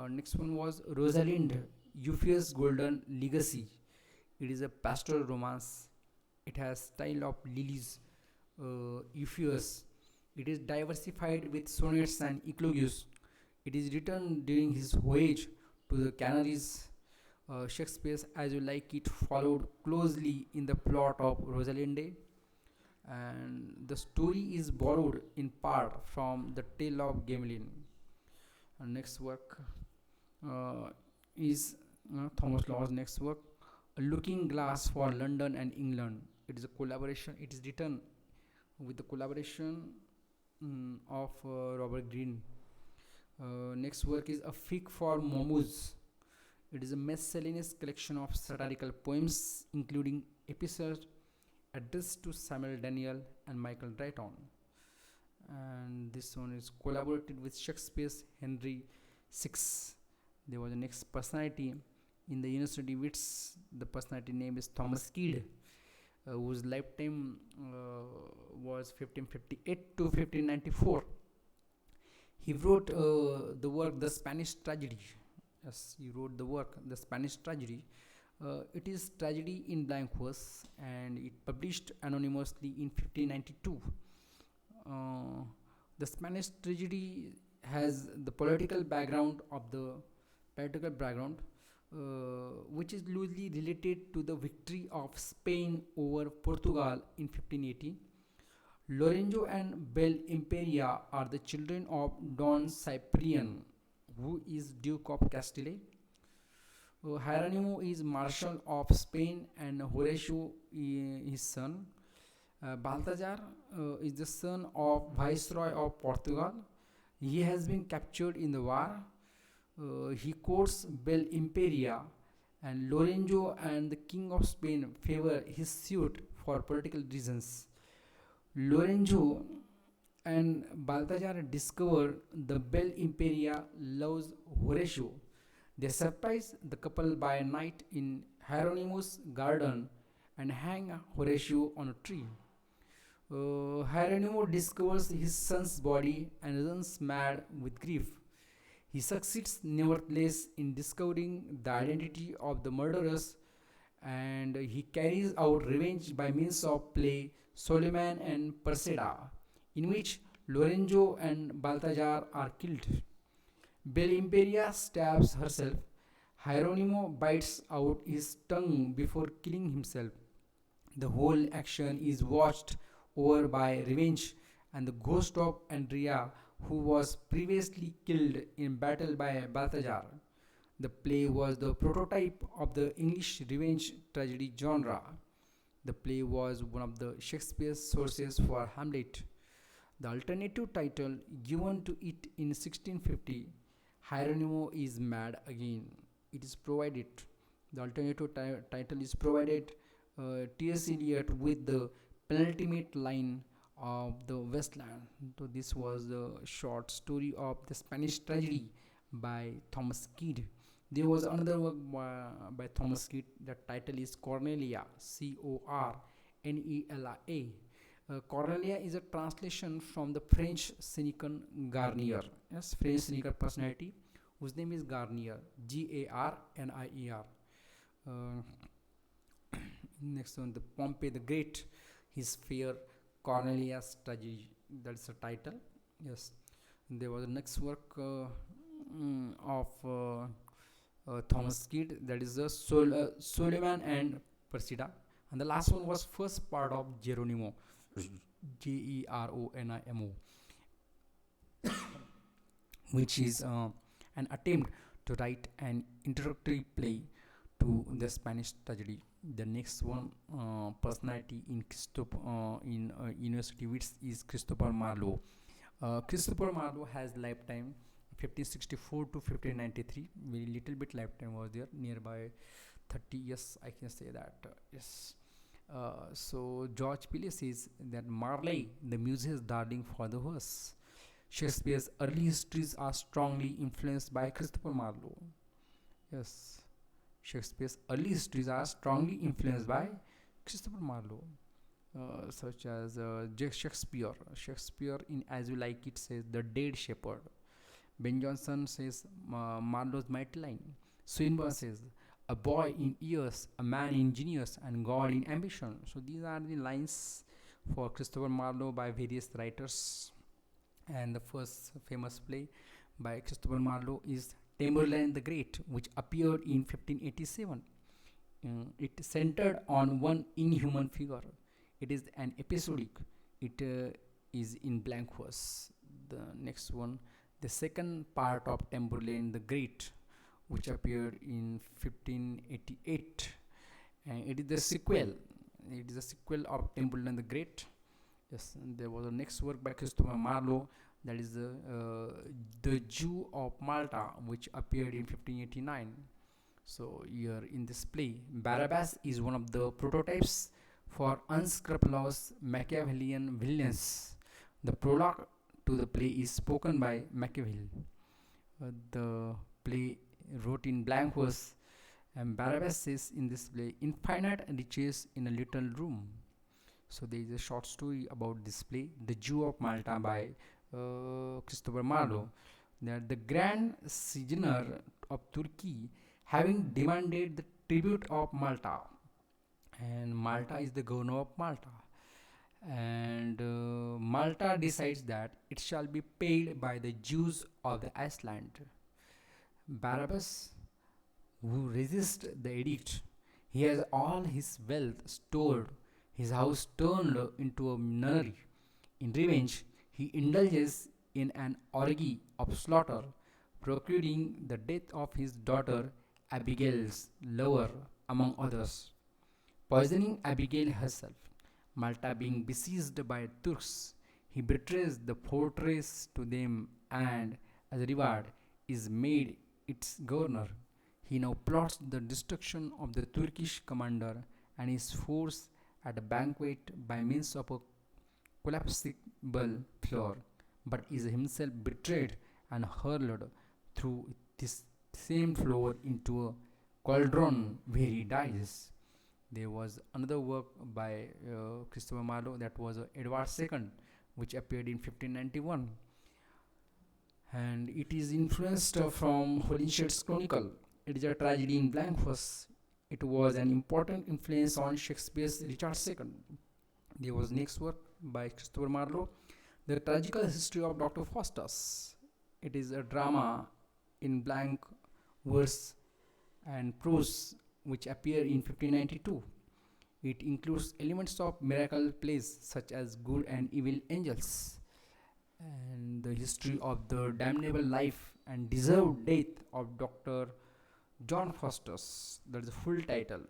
Next one was Rosalind, Euphues' Golden Legacy. It is a pastoral romance. It has style of Lilies, Euphues. It is diversified with sonnets and eclogues. It is written during his voyage to the Canaries. Shakespeare's As You Like It followed closely in the plot of Rosalinde, and the story is borrowed in part from the tale of Gamelin. Next work is Thomas Law's next work, A Looking Glass for London and England. It is a collaboration. It is written with the collaboration of Robert Greene. Next work is A Fig for Momus. It is a miscellaneous collection of satirical poems, including episodes addressed to Samuel Daniel and Michael Drayton. And this one is collaborated with Shakespeare's Henry VI. There was a next personality in the university which the personality name is Thomas Kidd. whose lifetime was 1558 to 1594. He wrote the work The Spanish Tragedy. Yes, he wrote the work The Spanish Tragedy. It is tragedy in blank verse, and it published anonymously in 1592. Uh, the Spanish tragedy has the political background, which is loosely related to the victory of Spain over Portugal in 1580. Lorenzo and Bel Imperia are the children of Don Cyprian, who is Duke of Castile. Hieronimo is Marshal of Spain, and Horatio his son. Balthazar is the son of Viceroy of Portugal. He has been captured in the war. He courts Bel Imperia, and Lorenzo and the King of Spain favor his suit for political reasons. Lorenzo and Balthazar discover the Bel Imperia loves Horatio. They surprise the couple by night in Hieronymus' garden and hang Horatio on a tree. Hieronymo discovers his son's body and runs mad with grief. He succeeds nevertheless in discovering the identity of the murderers, and he carries out revenge by means of play Soliman and Perseda, in which Lorenzo and Balthazar are killed. Bel Imperia stabs herself. Hieronymo bites out his tongue before killing himself. The whole action is watched over by Revenge and the ghost of Andrea, who was previously killed in battle by Balthazar. The play was the prototype of the English revenge tragedy genre. The play was one of the Shakespeare's sources for Hamlet. The alternative title given to it in 1650, Hieronymo is Mad Again. It is provided. The alternative title is provided T.S. Eliot with the penultimate line of the Westland. So this was the short story of the Spanish tragedy by Thomas Kidd. There was another work by Thomas Kidd. The title is Cornelia, Cornelia. Cornelia is a translation from the French cynical Garnier. Yes, French cynical personality whose name is Garnier, Garnier. Next one, the Pompey the Great, his fear, Cornelius tragedy. That's the title. Yes, there was the next work of Thomas Kidd, that is the Soliman and Persida, and the last one was first part of Geronimo, Geronimo, which is an attempt to write an introductory play to the Spanish tragedy. The next one personality in University Wits is Christopher Marlowe. Christopher Marlowe has lifetime 1564 to 1593. Very little bit lifetime was there, nearby 30 years. I can say that. Yes. So George Pillay says that Marley, the muse's darling for the verse. Shakespeare's early histories are strongly influenced by Christopher Marlowe. Yes, Shakespeare's early histories are strongly influenced by Christopher Marlowe, such as Shakespeare. Shakespeare in As You Like It says The Dead Shepherd. Ben Jonson says Marlowe's mighty line. Swinburne says a boy in years, a man in genius, and God in ambition. So these are the lines for Christopher Marlowe by various writers. And the first famous play by Christopher Marlowe is Tamburlaine the Great, which appeared in 1587. It centered on one inhuman figure. It is an episodic. It is in blank verse. The next one, the second part of Tamburlaine the Great, which appeared in 1588, and it is the sequel. It is a sequel of Tamburlaine the Great. Yes, and there was a next work by Christopher Marlowe, that is the Jew of Malta, which appeared in 1589. So here in this play, Barabbas is one of the prototypes for unscrupulous Machiavellian villains. The prologue to the play is spoken by Machiavelli. The play wrote in blank verse, And Barabbas says in this play, infinite riches in a little room. So there is a short story about this play, The Jew of Malta by Christopher Marlowe. That the Grand Signer of Turkey, having demanded the tribute of Malta, and Malta is the governor of Malta, and Malta decides that it shall be paid by the Jews of the Iceland. Barabbas, who resists the edict, he has all his wealth stored, his house turned into a nunnery. In revenge, he indulges in an orgy of slaughter, procuring the death of his daughter Abigail's lover, among others, poisoning Abigail herself. Malta being besieged by Turks, he betrays the fortress to them and, as a reward, is made its governor. He now plots the destruction of the Turkish commander and his force at a banquet by means of a collapsible floor, but is himself betrayed and hurled through this same floor into a cauldron where he dies. There was another work by Christopher Marlowe, that was Edward II, which appeared in 1591, and it is influenced from Holinshed's Chronicle. It is a tragedy in blank verse. It was an important influence on Shakespeare's Richard II. There was next work by Christopher Marlowe, The Tragical History of Dr. Faustus. It is a drama in blank verse and prose which appear in 1592. It includes elements of miracle plays such as good and evil angels, and the history of the damnable life and deserved death of Dr. John Faustus. That is the full title.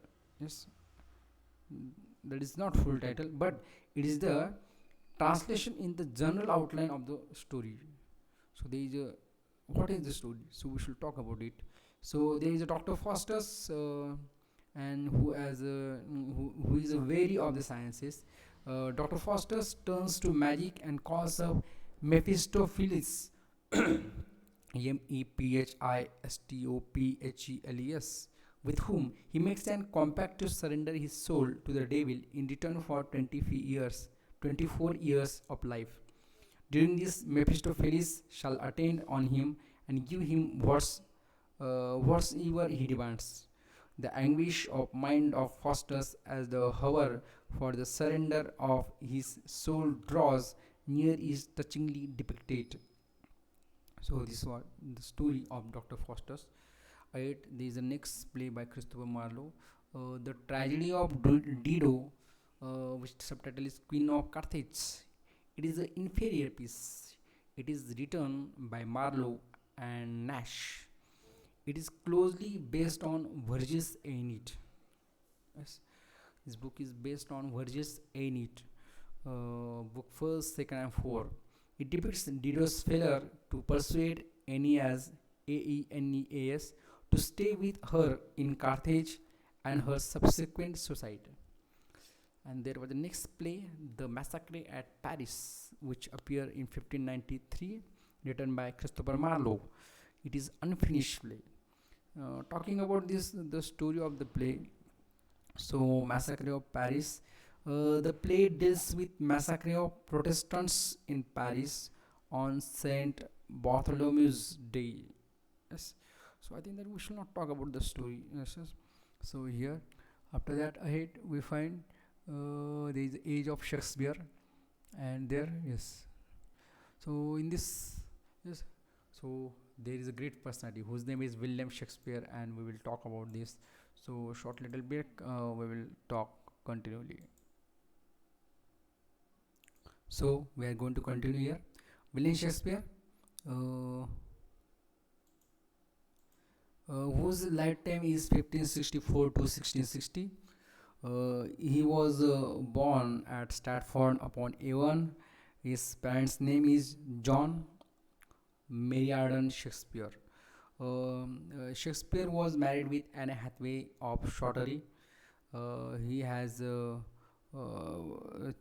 Yes, that is not full title, but it is the translation in the general outline of the story. So there is a, what is the story? So we should talk about it. So there is a Dr. Faustus, and who is a wary of the sciences. Dr. Faustus turns to magic and calls up Mephistopheles, Mephistopheles, with whom he makes an compact to surrender his soul to the devil in return for 24 years of life. During this, Mephistopheles shall attend on him and give him whatsoever he demands. The anguish of mind of Faustus as the hour for the surrender of his soul draws near is touchingly depicted. So this was the story of Dr. Faustus. Right, there is a next play by Christopher Marlowe, The Tragedy of Dido, which subtitle is Queen of Carthage. It is an inferior piece. It is written by Marlowe and Nash. It is closely based on Virgil's Aeneid. Yes, this book is based on Virgil's Aeneid, book first, second, and four. It depicts Dido's failure to persuade Aeneas, Aeneas, to stay with her in Carthage and her subsequent suicide. And there was the next play, The Massacre at Paris, which appeared in 1593, written by Christopher Marlowe. It is unfinished play. Talking about this, the story of the play. So, Massacre of Paris. The play deals with massacre of Protestants in Paris on Saint Bartholomew's Day. Yes. So I think that we should not talk about the story. Yes, yes. So here, after that, ahead we find there is the Age of Shakespeare, and there, yes. So in this, yes. So there is a great personality whose name is William Shakespeare, and we will talk about this. So short little break. We will talk continually. So we are going to continue here. William Shakespeare, uh, whose lifetime is 1564 to 1660. He was born at Stratford upon Avon. His parents' name is John Mary Arden Shakespeare. Shakespeare was married with Anne Hathaway of Shottery. He has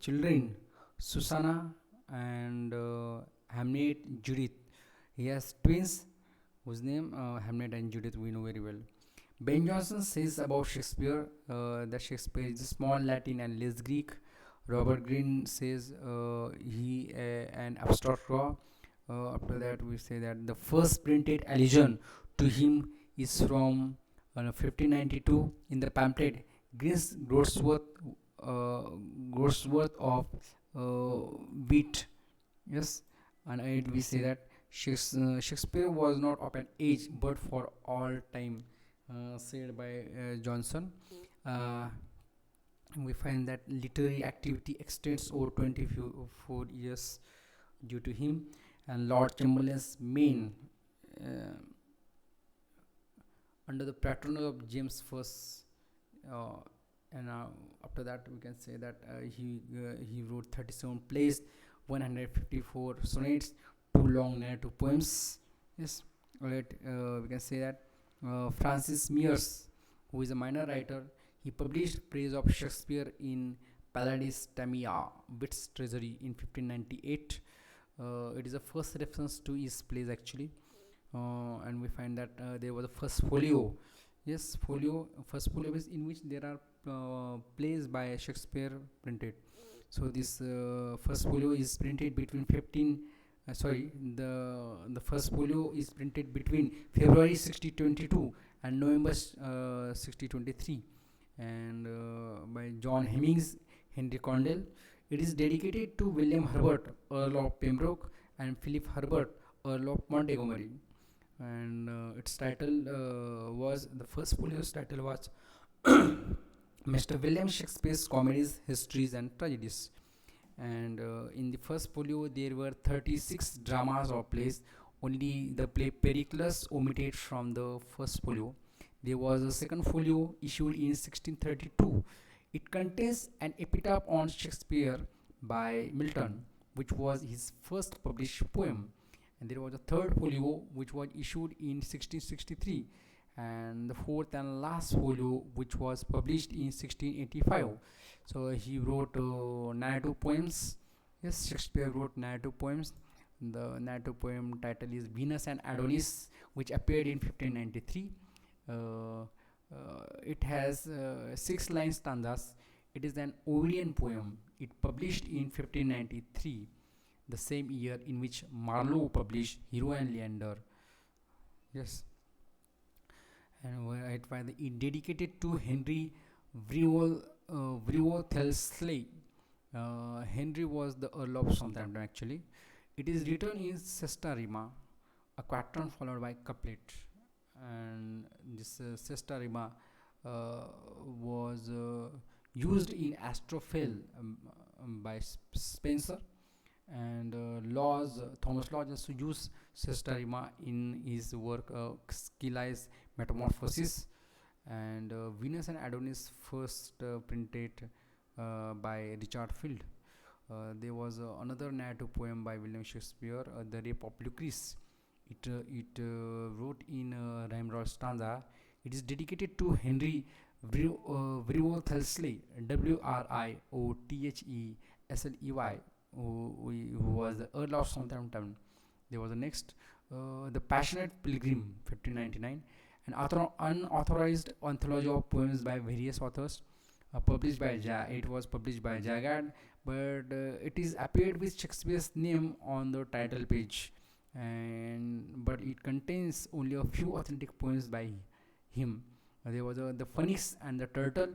children, Susanna and Hamnet Judith. He has twins whose name Hamnet and Judith we know very well. Ben Jonson says about Shakespeare that Shakespeare is small Latin and less Greek. Robert Greene says he an abstract raw. After that, we say that the first printed allusion to him is from 1592 in the pamphlet Green's uh, Grossworth of Wheat. Yes, and we say that Shakespeare was not of an age but for all time, said by Johnson. Uh, we find that literary activity extends over 24 years due to him, and Lord Chamberlain's main uh, under the patronage of James First, uh, and after that we can say that he wrote 37 plays, 154 sonnets, two long narrative poems. Yes, right. We can say that Francis Mears, who is a minor writer, he published praise of Shakespeare in Paladis Tamia, Witt's Treasury in 1598. It is the first reference to his plays actually, and we find that there was a first folio. Yes, folio. First folio is in which there are plays by Shakespeare printed. So this first folio is printed between 15. Sorry, the first folio is printed between February 1622 and November 1623, and by John Hemmings, Henry Condell. It is dedicated to William Herbert, Earl of Pembroke, and Philip Herbert, Earl of Montgomery. And its title was the first folio's title was Mr. William Shakespeare's Comedies, Histories, and Tragedies. And in the first folio, there were 36 dramas or plays. Only the play Pericles omitted from the first folio. There was a second folio issued in 1632. It contains an epitaph on Shakespeare by Milton, which was his first published poem. And there was a third folio which was issued in 1663, and the fourth and last folio which was published in 1685. So he wrote narrative poems. Yes, Shakespeare wrote narrative poems. The narrative poem title is Venus and Adonis, which appeared in 1593. uh, it has 6 line stanzas. It is an Ovidian poem. It published in 1593, the same year in which Marlowe published Hero and Leander. Yes, and it was dedicated to Henry Wriothesley. Henry was the Earl of Southampton actually. It is written in sesta rima, a quatrain followed by couplet, and this sesta rima was used in Astrophel by Spenser, and Thomas Laws also used sesta rima in his work Schylli's Metamorphosis, and Venus and Adonis first printed by Richard Field. There was another narrative poem by William Shakespeare, The Rape of Lucrece. It wrote in rhyme or stanza. It is dedicated to Henry Wriothesley, Wriothesley, who was the Earl of Southampton. There was the next, The Passionate Pilgrim, 1599, an unauthorized anthology of poems by various authors, published by it was published by Jagad, but it is appeared with Shakespeare's name on the title page, and but it contains only a few authentic poems by him. There was the Phoenix and the Turtle.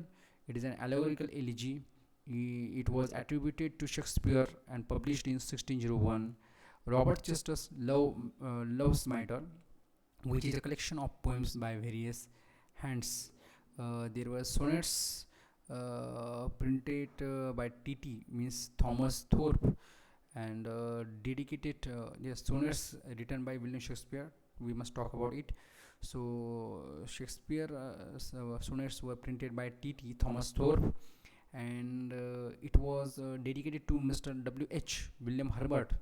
It is an allegorical elegy. It was attributed to Shakespeare and published in 1601. Robert Chester's Love Smiter, which is a collection of poems by various hands. There were sonnets printed by T.T. means Thomas Thorpe, and dedicated yes, sonnets written by William Shakespeare. We must talk about it. So Shakespeare sonnets were printed by T.T. Thomas Thorpe, and it was dedicated to Mr. W.H. William Herbert.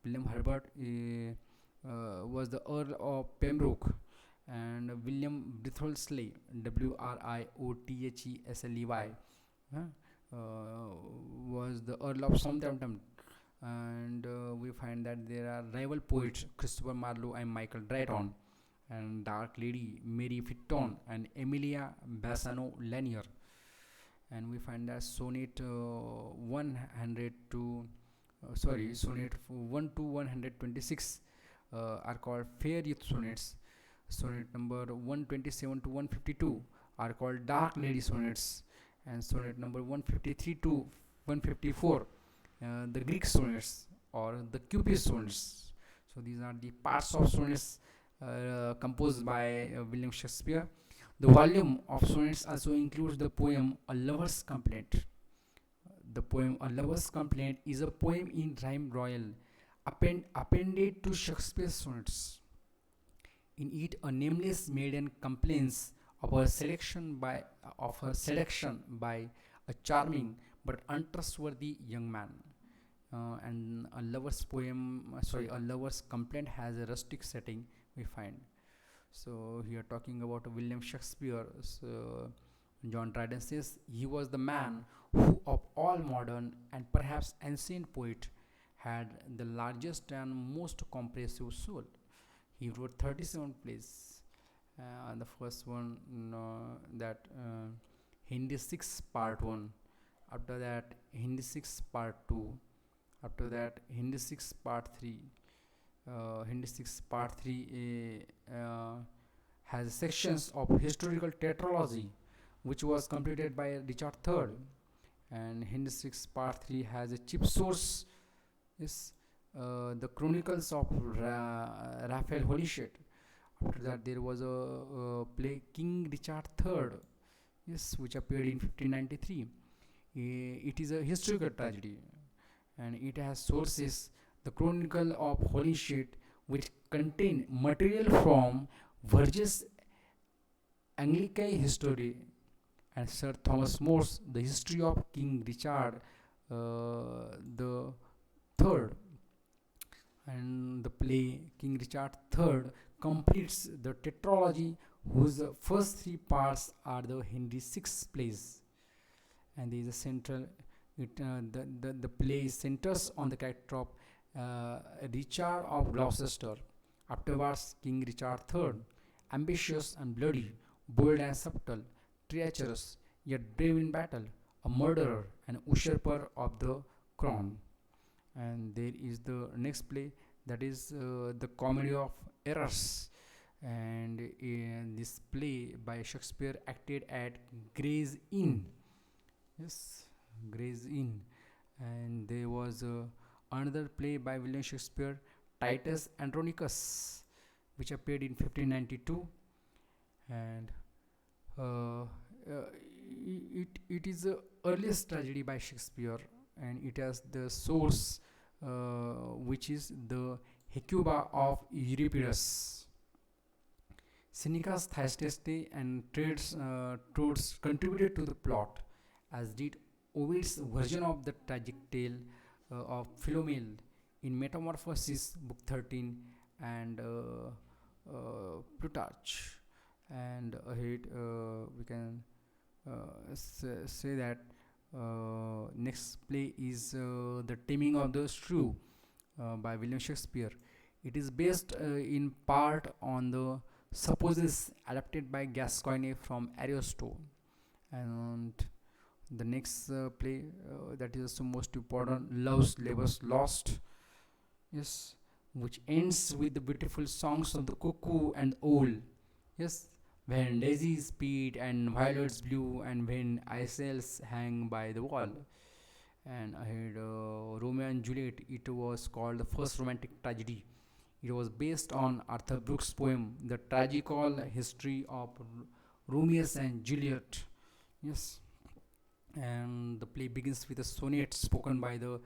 William Herbert was the Earl of Pembroke, and William Wriothesley, Wriothesley, was the Earl of Southampton. And we find that there are rival poets Christopher Marlowe and Michael Drayton, and Dark Lady, Mary Fitton, and Emilia Bassano Lanier. And we find that sonnet 100 to sonnet 1 to 126 are called fair youth sonnets. Sonnet number 127 to 152 are called dark lady sonnets, and sonnet number 153 to 154 the Greek sonnets or the Cupid sonnets. So these are the parts of sonnets composed by William Shakespeare. The volume of sonnets also includes the poem A Lover's Complaint. The poem A Lover's Complaint is a poem in rhyme royal appended to Shakespeare's sonnets. In it, a nameless maiden complains of her selection by a charming but untrustworthy young man. And a lover's complaint has a rustic setting. We find so here talking about William Shakespeare. So John Dryden says he was the man who, of all modern and perhaps ancient poets, had the largest and most comprehensive soul. He wrote 37 plays. The first one, that Hindi 6 Part 1. After that, Hindi 6 Part 2. After that, Hindi 6 Part 3. Hindi 6 Part 3 has sections of historical tetralogy, which was completed by Richard III. And Hindi 6 Part 3 has a chief source, is the Chronicles of Raphael Holyshade. After that, there was a play King Richard III, yes, which appeared in 1593. It is a historical tragedy, and it has sources the Chronicle of Holyshade, which contain material from Virgil's Anglican history, and Sir Thomas More's The History of King Richard the Third. And the play King Richard III completes the tetralogy, whose first three parts are the Henry six plays. And there is a central, the play centers on the character of Richard of Gloucester, afterwards King Richard III, ambitious and bloody, bold and subtle, treacherous, yet brave in battle, a murderer and usurper of the crown. And there is the next play, that is the Comedy of Errors. And in this play by Shakespeare acted at Gray's Inn. Yes, Gray's Inn. And there was another play by William Shakespeare, Titus Andronicus, which appeared in 1592. And uh, it is the earliest tragedy by Shakespeare, and it has the source, which is the Hecuba of Euripides. Seneca's Thyestes and Troades contributed to the plot, as did Ovid's version of the tragic tale of Philomel in Metamorphosis, Book 13, and Plutarch. And ahead, we can say that next play is The Taming of the Shrew by William Shakespeare. It is based in part on the supposes adapted by Gascoigne from Ariosto. And the next play, that is the most important, Love's Labour's Lost, yes, which ends with the beautiful songs of the cuckoo and owl, yes, when daisies peep and violets blue, and when icicles hang by the wall. And I had Romeo and Juliet. It was called the first romantic tragedy. It was based on Arthur Brooks' poem, The Tragical History of Romeo and Juliet. Yes, and the play begins with a sonnet spoken by the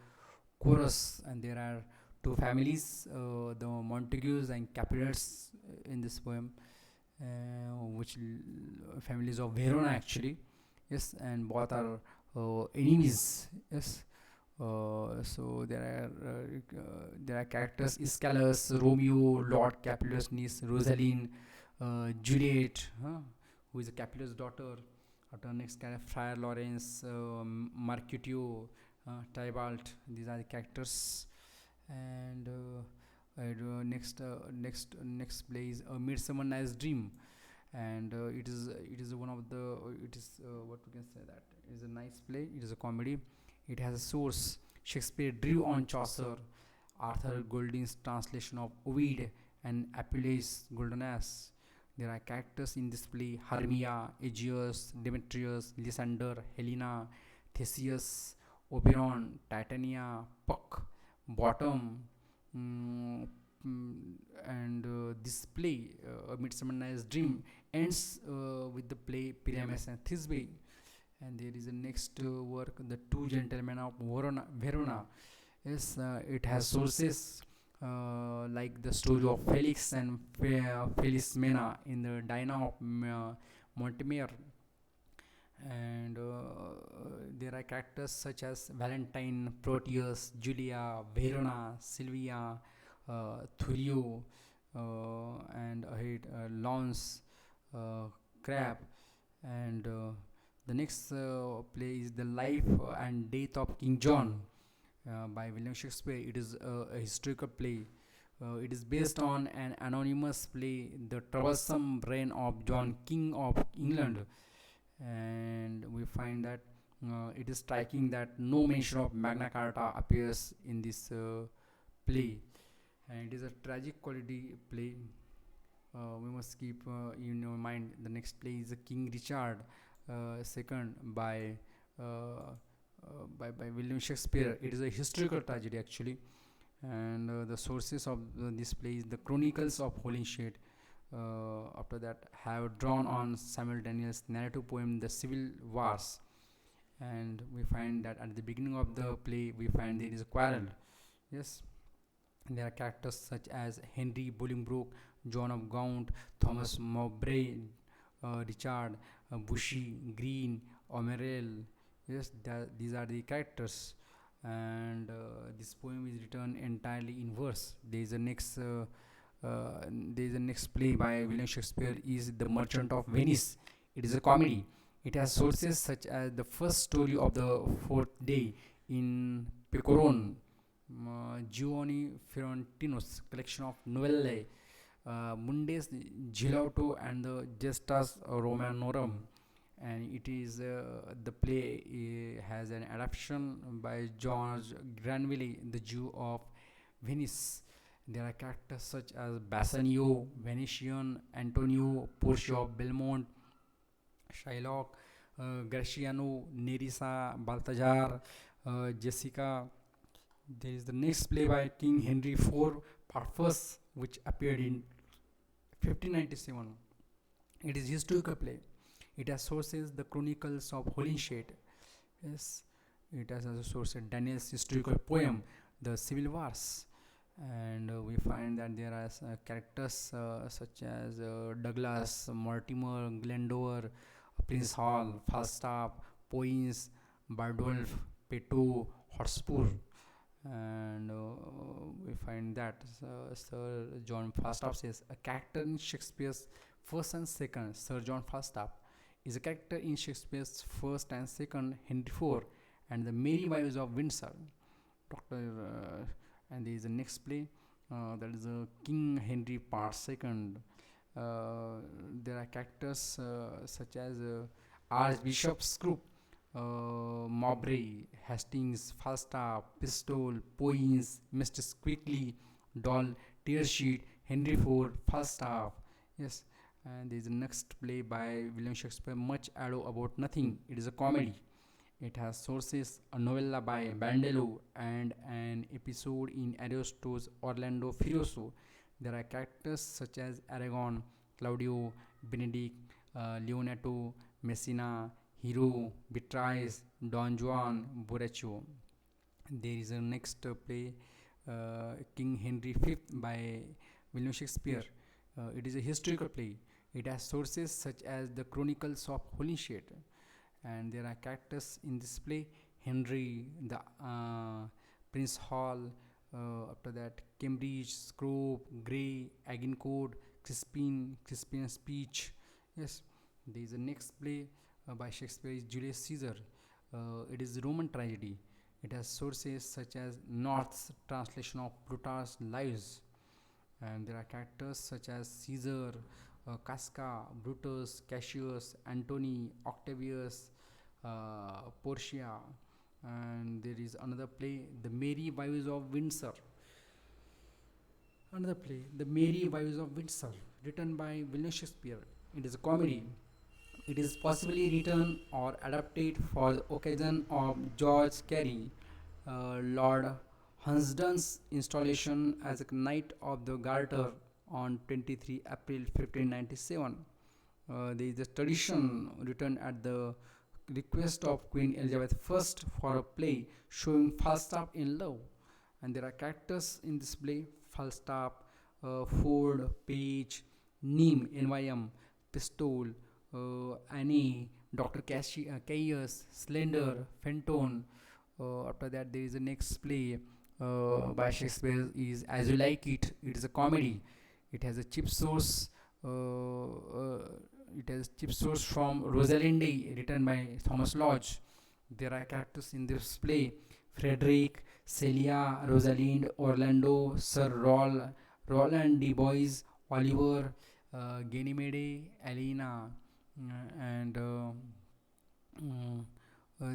chorus, and there are two families, the Montagues and Capulets, in this poem, which families of Verona actually. Yes, and both are enemies. Yes. So there are characters: Ischalus, Romeo, Lord Capulet's niece, Rosaline, Juliet, who is a Capulet's daughter. After next character, Friar Lawrence, Mercutio, Tybalt. These are the characters. And Next play is A Midsummer Night's Dream, and it is one of the it is what we can say that it is a nice play. It is a comedy. It has a source. Shakespeare drew on Chaucer, Arthur Golding's translation of Ovid, and Apelles Goldenus. There are characters in this play: Hermia, Aegeus, Demetrius, Lysander, Helena, Theseus, Oberon, Titania, Puck, Bottom. mm, mm, and this play, A Midsummer Night's Dream, ends with the play Pyramus and Thisbe. And there is a next work, The Two Gentlemen of Verona. Yes, it has sources like the story of Felix and Felismena in the Dinah of Montemere, and there are characters such as Valentine, Proteus, Julia, Verona, Sylvia, Thurio, and ahead Lawrence, Crab, and the next play is The Life and Death of King John by William Shakespeare. It is a historical play. It is based on an anonymous play, The Troublesome Reign of John, King of England, and we find that it is striking that no mention of Magna Carta appears in this play, and it is a tragic quality play. We must keep in your mind the next play is King Richard II by William Shakespeare. It is a historical tragedy actually, and the sources of this play is the Chronicles of Holinshade. After that, have drawn on Samuel Daniel's narrative poem The Civil Wars, and we find that at the beginning of the play we find there is a quarrel. Yes, there are characters such as Henry Bolingbroke, John of Gaunt, Thomas Mowbray, Richard, Bushy, Green, Omerel. Yes, these are the characters, and this poem is written entirely in verse. There is a next play by William Shakespeare is The Merchant of Venice. It is a comedy. It has sources such as the first story of the fourth day in Pecoron, Giovanni Fiorentino's collection of novelle, Mundes Gilotto and the Gestas Romanorum, and it is the play has an adaptation by George Granville, the Jew of Venice. There are characters such as Bassanio, Venetian, Antonio, Portia of Belmont, Shylock, Graciano, Nerissa, Balthazar, Jessica. There is the next play by King Henry IV, Part First, which appeared in 1597. It is historical play. It has sources the Chronicles of Holinshade. Yes, it has as a source Daniel's historical poem, The Civil Wars, and we find that there are characters such as Douglas, Mortimer, Glendower, Prince Hall, Falstaff, Poins, Bardolph, Peto, Hotspur, and we find that Sir John Falstaff says a character in Shakespeare's first and second. Sir John Falstaff is a character in Shakespeare's first and second Henry IV and the Merry Wives of Windsor. Doctor, and there is a next play that is King Henry Part Second. There are characters such as Archbishop Scrope, Mowbray, Hastings, Falstaff, Pistol, Poins, Mr. Quickly, Doll, Tearsheet, Henry Ford, Falstaff. Yes, and there is the next play by William Shakespeare, Much Ado About Nothing. It is a comedy. It has sources a novella by Bandello and an episode in Ariosto's Orlando Furioso. There are characters such as Aragon, Claudio, Benedict, Leonato, Messina, Hero, Beatrice, Don Juan, Borracho. There is a next play, King Henry V by William Shakespeare. It is a historical play. It has sources such as the Chronicles of Holinshade, and there are characters in this play: Henry, the Prince Hall, after that Cambridge, Scrope, Grey, Agincourt, Crispin Speech. Yes, there is a next play by Shakespeare is Julius Caesar. It is Roman tragedy. It has sources such as North's translation of Plutarch's Lives, and there are characters such as Caesar, Casca, Brutus, Cassius, Antony, Octavius, Portia, and there is another play, The Merry Wives of Windsor. Another play, The Merry Wives of Windsor, written by William Shakespeare. It is a comedy. It is possibly written or adapted for the occasion of George Carey, Lord Hunsdon's installation as a Knight of the Garter on 23 April 1597. There is a tradition written at the request of Queen Elizabeth I for a play showing Falstaff in love. And there are characters in this play: Falstaff, Ford, Page, Nym, NYM, Pistol, Annie, Dr. Caius, Slender, Fenton. After that, there is the next play by Shakespeare is As You Like It. It is a comedy. It has a cheap source. It has cheap source from Rosalinde, written by Thomas Lodge. There are characters in this play: Frederick, Celia, Rosalind, Orlando, Sir Roland de Boys, Oliver, Ganymede, Elena, and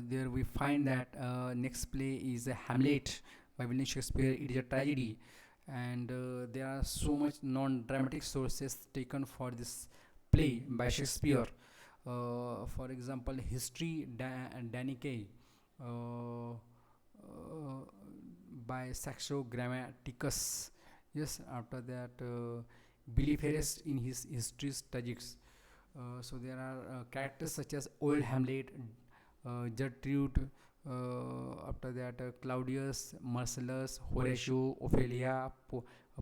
there we find that next play is Hamlet by William Shakespeare. It is a tragedy, and there are so much non-dramatic sources taken for this play by Shakespeare. For example, History Danicae by Saxo Grammaticus. Yes, after that, Billy Ferris in his History Tragics. So there are characters such as Old Hamlet, Gertrude, after that Claudius, Marcellus, Horatio, Ophelia,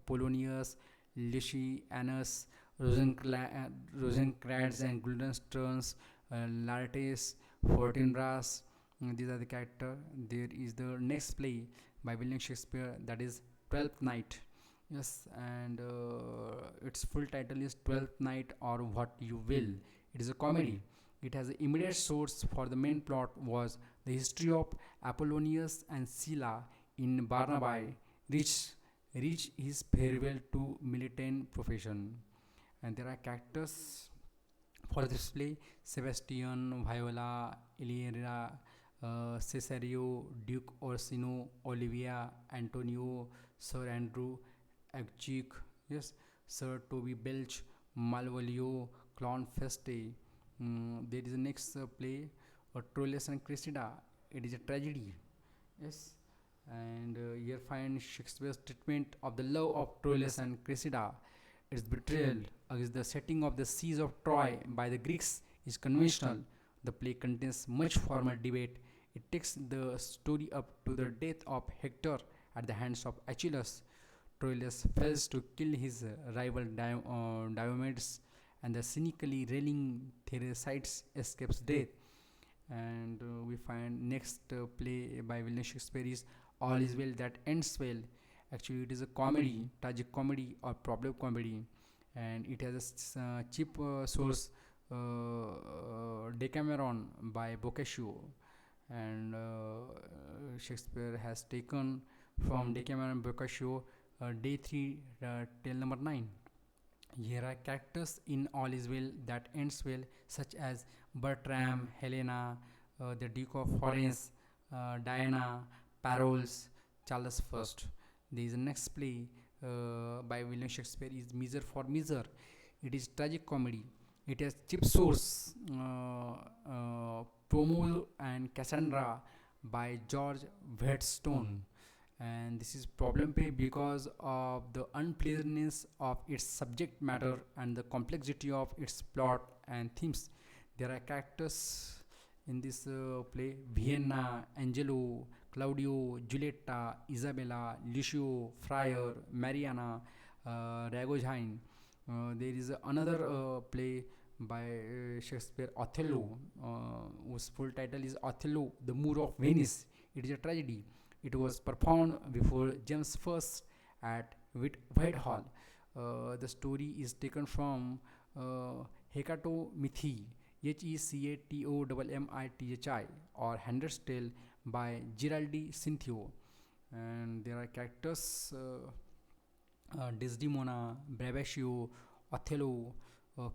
Polonius, Lysianus, Rosencrantz and Guildensterns, Laertes, Fortinbras. These are the character. There is the next play by William Shakespeare, that is Twelfth Night. Yes, and its full title is Twelfth Night or What You Will. It is a comedy. It has an immediate source for the main plot was the history of Apollonius and Scylla in Barnaby reach his farewell to militant profession. And there are characters for this play: Sebastian, Viola, Eleonora, Cesario, Duke Orsino, Olivia, Antonio, Sir Andrew, Agchick, yes, Sir Toby Belch, Malvolio, Clown Feste. There is a next play, Troilus and Cressida. It is a tragedy, yes, and here find Shakespeare's treatment of the love of Troilus and Cressida. Its betrayal against the setting of the siege of Troy by the Greeks is conventional. The play contains much formal debate. It takes the story up to the death of Hector at the hands of Achilles. Troilus fails to kill his rival Diomedes, and the cynically railing Thersites escapes death. And we find next play by William Shakespeare is All Is Well That Ends Well. Actually, it is a comedy, tragic comedy or problem comedy, and it has a cheap source, Decameron by Boccaccio, and Shakespeare has taken from Decameron Boccaccio day 3 till number 9. Here are characters in All Is Well That Ends Well, such as Bertram, Helena, the Duke of Florence, Diana, Parols, Charles I. There is a next play by William Shakespeare is Miser for Miser. It is tragic comedy. It has cheap source, Promo and Cassandra by George Whetstone, and this is problem play because of the unpleasantness of its subject matter and the complexity of its plot and themes. There are characters in this play: Vienna, Angelo, Claudio, Giulietta, Isabella, Lucio, Friar, Mariana, Ragozine. There is another play by Shakespeare, Othello, whose full title is Othello, the Moor of Venice. It is a tragedy. It was performed before James I at Whitehall. The story is taken from Hecatomithi, Hecatomithi, or Handmaid's Tale by Giraldi Cinthio. And there are characters Desdemona, Brabantio, Othello,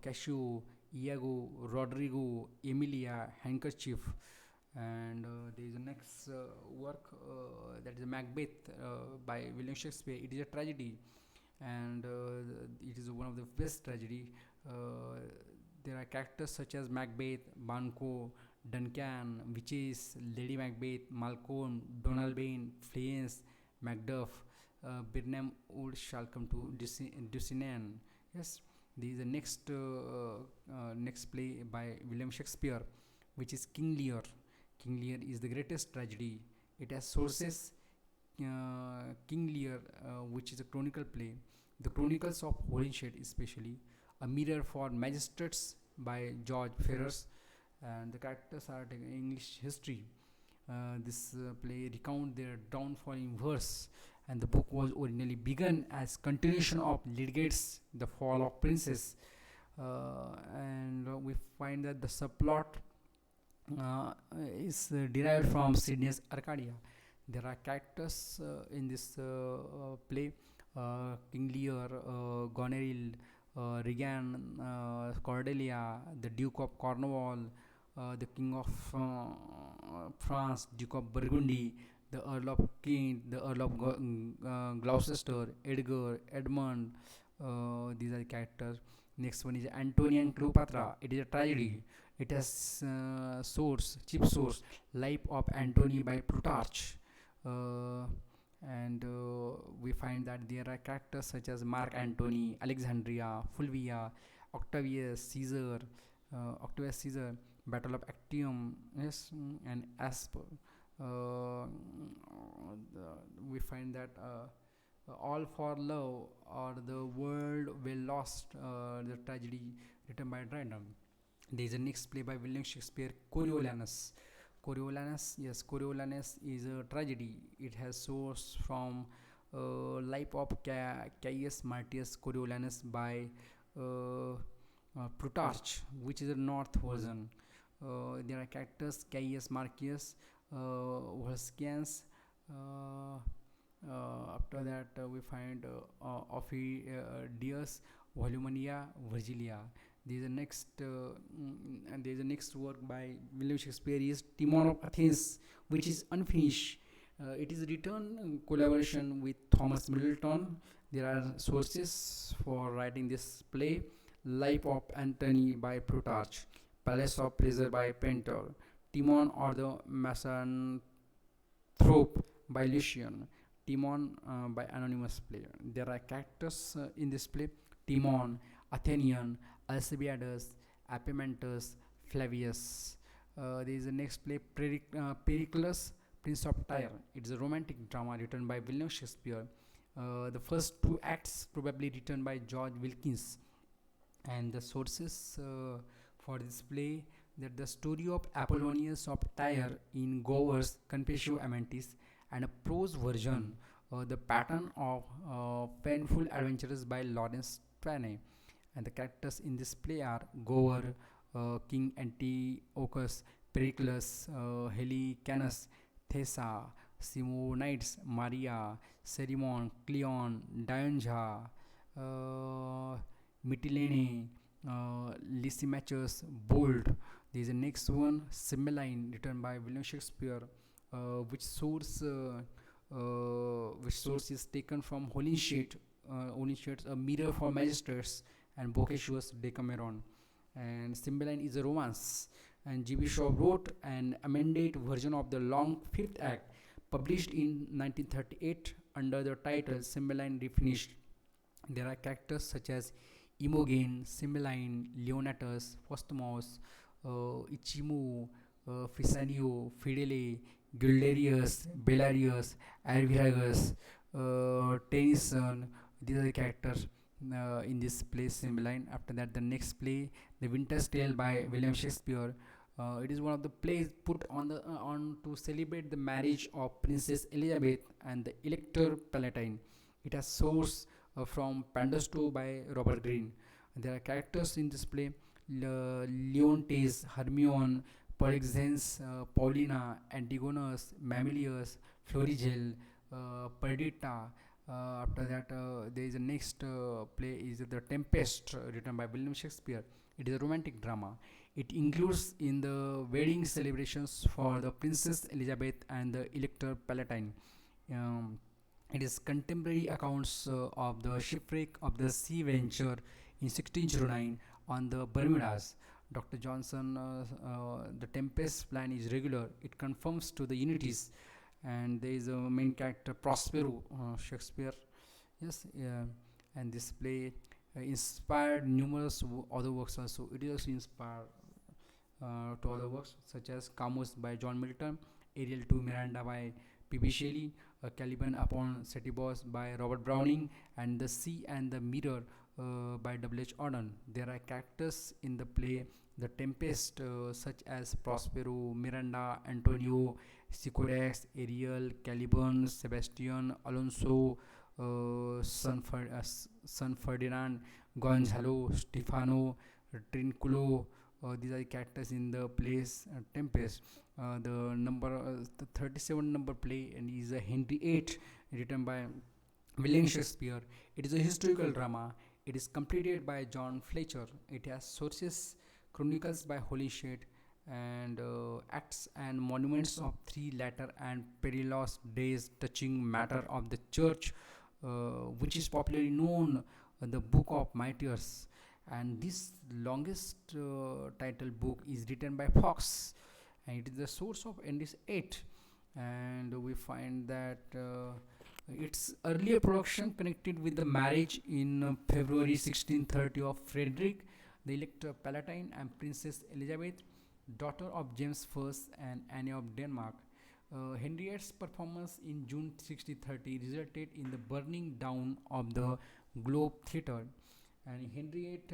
Cassio, Iago, Rodrigo, Emilia, Handkerchief, and there is a next work that is Macbeth by William Shakespeare. It is a tragedy, and it is one of the best tragedy. Uh, there are characters such as Macbeth, Banquo, Duncan, Witches, Lady Macbeth, Malcolm, Donalbain, Fleance, Macduff, Birnam Wood shall come to Dusinan. Yes, this is the next play by William Shakespeare, which is King Lear. King Lear is the greatest tragedy. It has sources. King Lear, which is a chronicle play. The Chronicles of Holinshed, especially a mirror for magistrates by George Ferrers, and the characters are taken English history. This play recount their downfall in verse, and the book was originally begun as continuation of Lydgate's The Fall of Princes, and we find that the subplot is derived from Sidney's Arcadia. There are characters in this play: King Lear, Goneril, Regan, Cordelia, the Duke of Cornwall, the King of France, Duke of Burgundy, the Earl of Kent, the Earl of Gloucester, Edgar, Edmund. These are the characters. Next one is Antony and Cleopatra. It is a tragedy. It has chief source, Life of Antony by Plutarch. Uh, and we find that there are characters such as Mark Antony, Alexandria, Fulvia, Octavius Caesar, Battle of Actium, yes, and Asper. Uh, we find that All for Love or The World Well Lost, the tragedy written by Dryden. There is a next play by William Shakespeare, Coriolanus. Coriolanus is a tragedy. It has source from Life of Caius Marcius Coriolanus by Plutarch, which is a North version. There are characters Caius Marcius, Volscians. Uh, After that, we find Ophidius, Volumnia, Virgilia. There is a next work by William Shakespeare is Timon of Athens, which is unfinished. It is written in collaboration with Thomas Middleton. There are sources for writing this play: Life of Antony by Plutarch, Palace of Pleasure by Painter, Timon or the Misanthrope by Lucian, Timon by anonymous player. There are characters in this play: Timon, Athenian, Alcibiades, Epimentus, Flavius. There is a next play, Pericles, Prince of Tyre. It is a romantic drama written by William Shakespeare. The first two acts probably written by George Wilkins, and the sources for this play that the story of Apollonius of Tyre in Gower's Confessio Amantis, and a prose version, the pattern of painful adventures by Lawrence Twain. And the characters in this play are Gower, King Antiochus, Pericles, Helicanus, Thessa, Simonides, Maria, Cerimon, Cleon, Dionysia, Mytilene, Lysimachus, Bold. There is a next one, Cymbeline, written by William Shakespeare, uh, which source uh, which source is taken from Holinshed, a mirror for magistrates, and Boccaccius Decameron. And Cymbeline is a romance, and G.B. Shaw wrote an amended version of the long fifth act, published in 1938 under the title Cymbeline Refinished. There are characters such as Imogen, Cymbeline, Leonatus, Posthumus, Ichimu, Fisanio, Fidele, Gulderius, Belarius, Arviragus, Tennyson. These are the characters in this play Cymbeline. After that, the next play, The Winter's Tale by William Shakespeare. It is one of the plays put on to celebrate the marriage of Princess Elizabeth and the Elector Palatine. It has source from Pandosto by Robert Greene. There are characters in this play: Leontes, Hermione, Polixenes, Paulina, Antigonus, Mamilius, Florigel, Perdita, After that, there is a next play is The Tempest, written by William Shakespeare. It is a romantic drama. It includes in the wedding celebrations for the Princess Elizabeth and the Elector Palatine. Um, it is contemporary accounts of the shipwreck of the Sea Venture in 1609 on the Bermudas. Dr. Johnson, the Tempest plan is regular. It conforms to the unities, and there is a main character Prospero, Shakespeare. Yes, yeah, and this play inspired numerous other works also. It is also inspired to other works such as Camus by John Milton, Ariel to Miranda by P.B. Shelley, Caliban upon Setebos by Robert Browning, and The Sea and the Mirror by W.H. Auden. There are characters in the play The Tempest such as Prospero, Miranda, Antonio, Sycorax, Ariel, Caliban, Sebastian, Alonso, San Ferdinand, Gonzalo, Stefano, Trinculo. These are the characters in the plays Tempest. The 37 number play and is a Henry VIII, written by William Shakespeare. It is a historical drama. It is completed by John Fletcher. It has sources, chronicles by Holyshade, and acts and monuments of three latter and perilous days touching matter of the church, which is popularly known the Book of Martyrs. And this longest title book is written by Fox, and it is the source of Endless 8. And we find that its earlier production connected with the marriage in February 1630 of Frederick the Elector Palatine and Princess Elizabeth, daughter of James I and Anne of Denmark. Henriette's performance in June 1630 resulted in the burning down of the Globe Theatre, and Henriette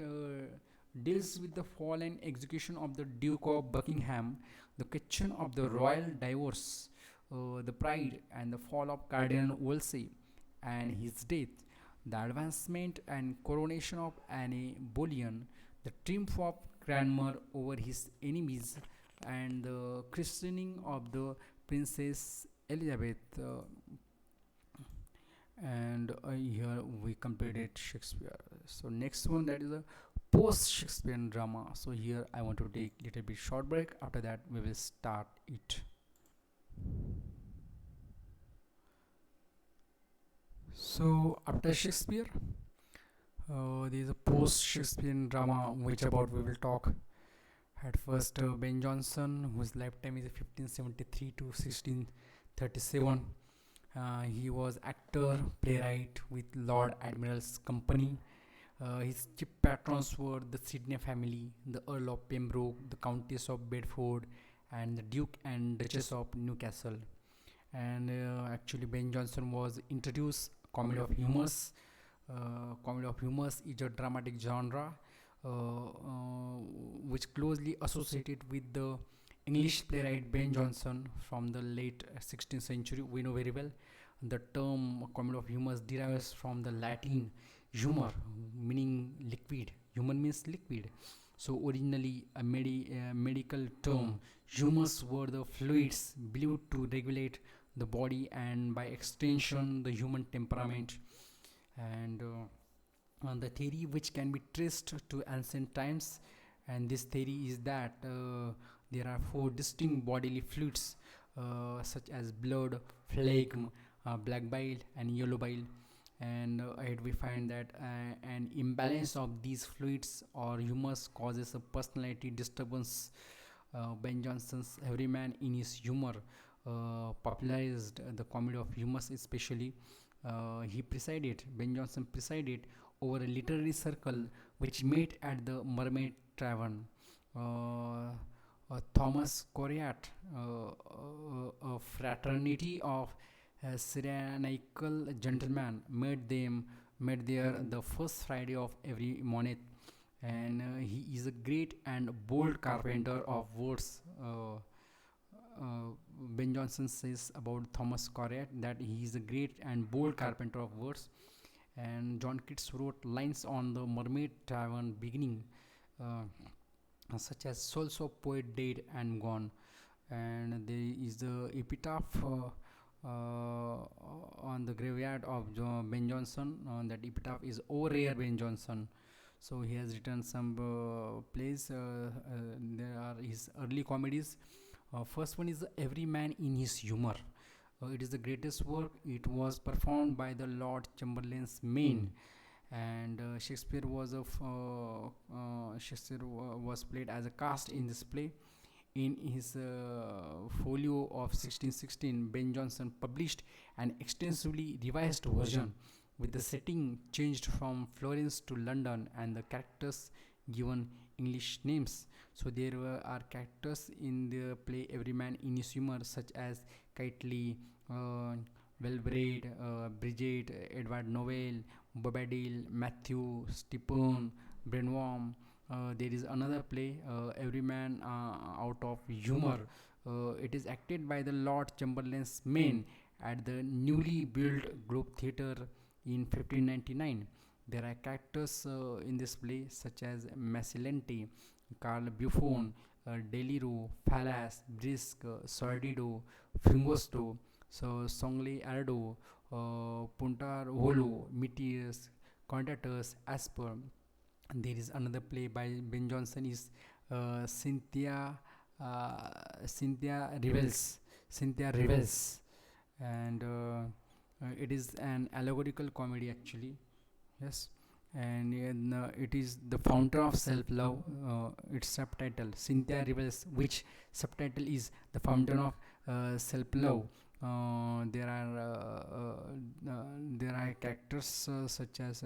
deals with the fall and execution of the Duke of Buckingham, the question of the royal divorce, the pride and the fall of Cardinal Wolsey, and his death, the advancement and coronation of Anne Boleyn, the triumph of Cranmer over his enemies, and the christening of the Princess Elizabeth. And here we completed Shakespeare. So next one, that is a post Shakespearean drama. So here I want to take little bit short break. After that we will start it. So after Shakespeare, there is a post Shakespearean drama which about we will talk. At first, Ben Jonson, whose lifetime is 1573 to 1637. He was actor, playwright with Lord Admiral's company. His chief patrons were the Sidney family, the Earl of Pembroke, the Countess of Bedford, and the Duke and Duchess of Newcastle. And actually, Ben Jonson was introduced comedy of humors. Comedy of humors is a dramatic genre which closely associated with the English playwright Ben Jonson from the late 16th century. We know very well the term comedy of humors derives from the Latin humor, meaning liquid. Human means liquid. So originally a medical term, humors were the fluids believed to regulate the body and by extension the human temperament. And the theory which can be traced to ancient times, and this theory is that there are four distinct bodily fluids such as blood, phlegm, black bile and yellow bile. And ahead we find that an imbalance of these fluids or humors causes a personality disturbance. Ben Jonson's Everyman in his humor popularized the comedy of humors, especially Ben Jonson presided over a literary circle which met at the Mermaid Tavern. Thomas Coriat, a fraternity of Cyrenaical gentlemen, met there the first Friday of every month, and he is a great and bold carpenter of words. Ben Jonson says about Thomas Coriat that he is a great and bold carpenter of words. And John Keats wrote lines on the Mermaid Tavern beginning, uh, such as souls of poet dead and gone. And there is the epitaph on the graveyard of Ben Jonson. That epitaph is "O rare Ben Jonson." So he has written some plays. There are his early comedies. First one is "Every Man in His Humor." It is the greatest work. It was performed by the Lord Chamberlain's Main, and Shakespeare was played as a cast in this play. In his folio of 1616, Ben Jonson published an extensively revised version with the setting changed from Florence to London and the characters given English names. So are characters in the play "Every Man in His Humor" such as Kitely, uh, Wellbraid, Bridget, Edward Novell, Bobadil, Matthew, Stephen, Brenworm. There is another play, "Every Man Out of Humor." It is acted by the Lord Chamberlain's Men at the newly built Globe Theatre in 1599. There are characters in this play such as Masilente, Carl Buffon, Deliro, Phalas, Brisk, Sordido, Fingosto, so Songley Ardo, Puntar Holo, Meteors, Contatus, Asper. And there is another play by Ben Jonson is Cynthia, uh, Cynthia Revels, Cynthia Revels, and it is an allegorical comedy actually. Yes, and it is the fountain of self-love. Its subtitle Cynthia Revels, which subtitle is the fountain of self-love. There are characters such as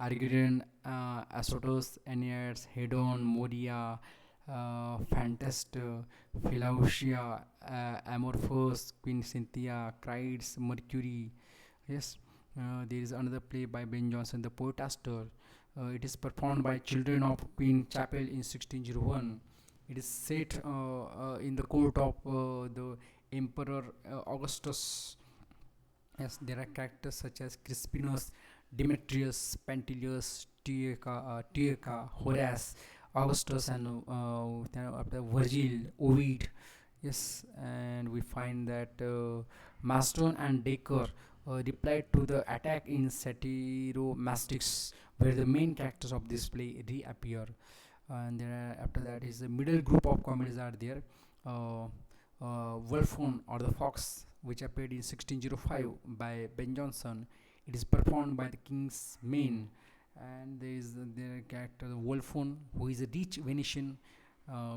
Argirian, Asotos, Enniads, Hedon, Moria, Fantast, Philautia, Amorphous, Queen Cynthia, Crides, Mercury. Yes, there is another play by Ben Jonson, The Poetaster. It is performed by children of Queen Chapel in 1601. It is set in the court of the Emperor Augustus. Yes, there are characters such as Crispinus, Demetrius, Pantilius, Tieca, Horace, Augustus, and after Virgil, Ovid. Yes, and we find that Maston and Dacre replied to the attack in Satyromastics, where the main characters of this play reappear. And after that is the middle group of comedies are there. Uh, Wolfhound or the Fox, which appeared in 1605 by Ben Jonson. It is performed by the King's Men, and there is their character the Wolfhound, who is a rich Venetian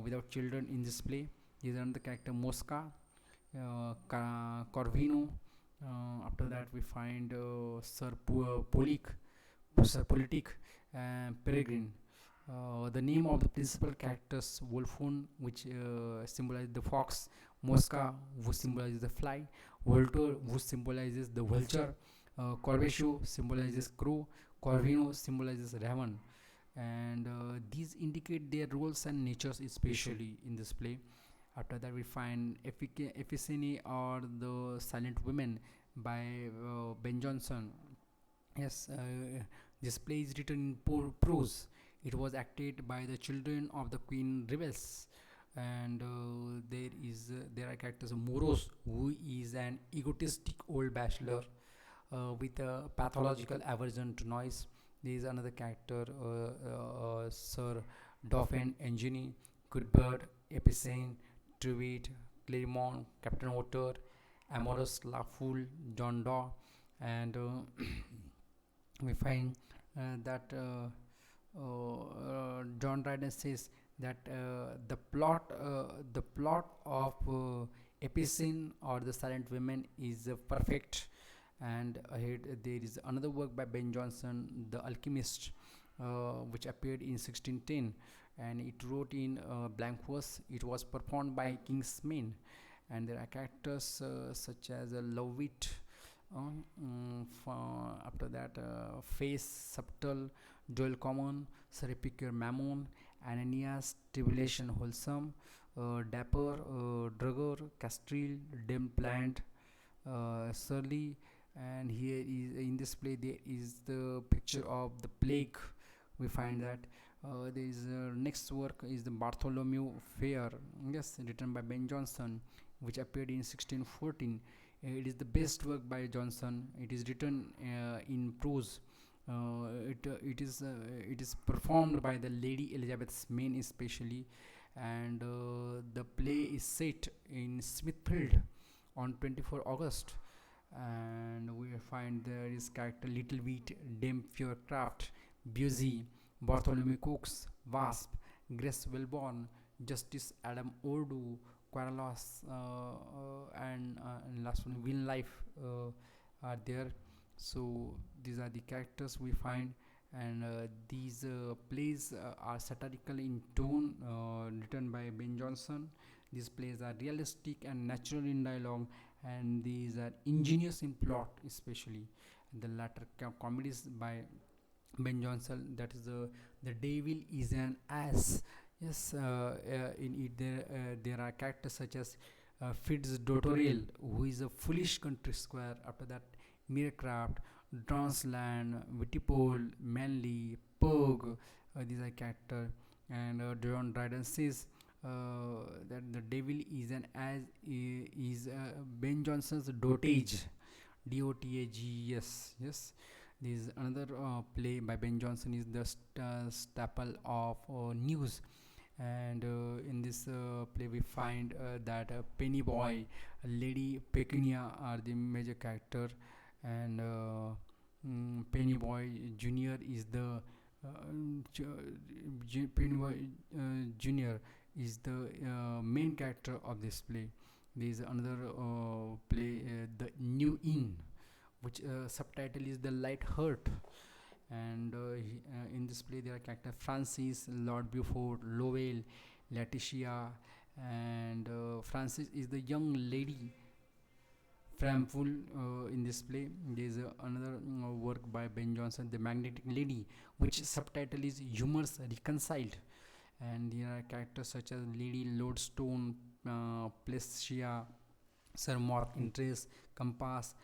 without children in this play. There is another character Mosca, Corvino. After that, we find Sir Politic, and Peregrine. The name of the principal characters Wolfhound, which symbolizes the fox, Mosca, who symbolizes the fly, Voltor, who symbolizes the vulture, Corvesho symbolizes crow, Corvino symbolizes raven, and these indicate their roles and natures, especially in this play. After that, we find Efficini or the Silent Women by Ben Jonson. Yes, this play is written in prose. It was acted by the children of the Queen Rebels, and there are characters of Moros, who is an egotistic old bachelor with a pathological aversion to noise. There is another character, Sir Dauphin Engine, Cuthbert, Epicene, Trevitt, Claremont, Captain Otter, Amorous La Foule, John Daw, and we find that John Dryden says that the plot of Epicene or the Silent Women is perfect. And ahead there is another work by Ben Jonson, The Alchemist, which appeared in 1610, and it wrote in blank verse. It was performed by King's Men, and there are characters such as Lovewit. After that, Face, Subtle, Joel Common, Sir Epicure Mammon, Ananias, Tribulation Wholesome, Dapper, Drugger, Castril, Dim Plant, Surly. And here is in this play there is the picture of the plague. We find that there is next work is the Bartholomew Fair, yes, written by Ben Jonson, which appeared in 1614. It is the best work by Johnson. It is written in prose. It is performed by the Lady Elizabeth's men especially, and the play is set in Smithfield on 24 August. And we find there is character Little Wheat, Dame Fearcraft, Busy, Bartholomew Cox, Wasp, Grace Wellborn, Justice Adam Ordu, Quaralos, and last one Will Life are there. So these are the characters we find, and these plays are satirical in tone, written by Ben Jonson. These plays are realistic and natural in dialogue, and these are ingenious in plot, especially. And the latter comedies by Ben Johnson, that is the devil is an ass. Yes, in it there are characters such as Fitz Dotterel, who is a foolish country squire. After that, Meercraft, Dransland, Wittipole, Manly, Pug. These are characters, and John Dryden says that the devil is an as is Ben Johnson's dotage. Dotage. Yes. This is another play by Ben Jonson is the staple of news, and in this play we find that Penny Boy, Lady Pecunia are the major character, and Penny Boy Junior is the Penny Boy Junior is the main character of this play. There is another play, The New Inn, which subtitle is The Light Heart. And in this play there are characters Francis, Lord Beaufort, Lowell, Letitia, and Francis is the young lady Framful. In this play there is another work by Ben Jonson, The Magnetic Lady, which subtitle is Humors Reconciled. And there are characters such as Lady Lodestone, Plessia, Sir Mark Interest, Compass,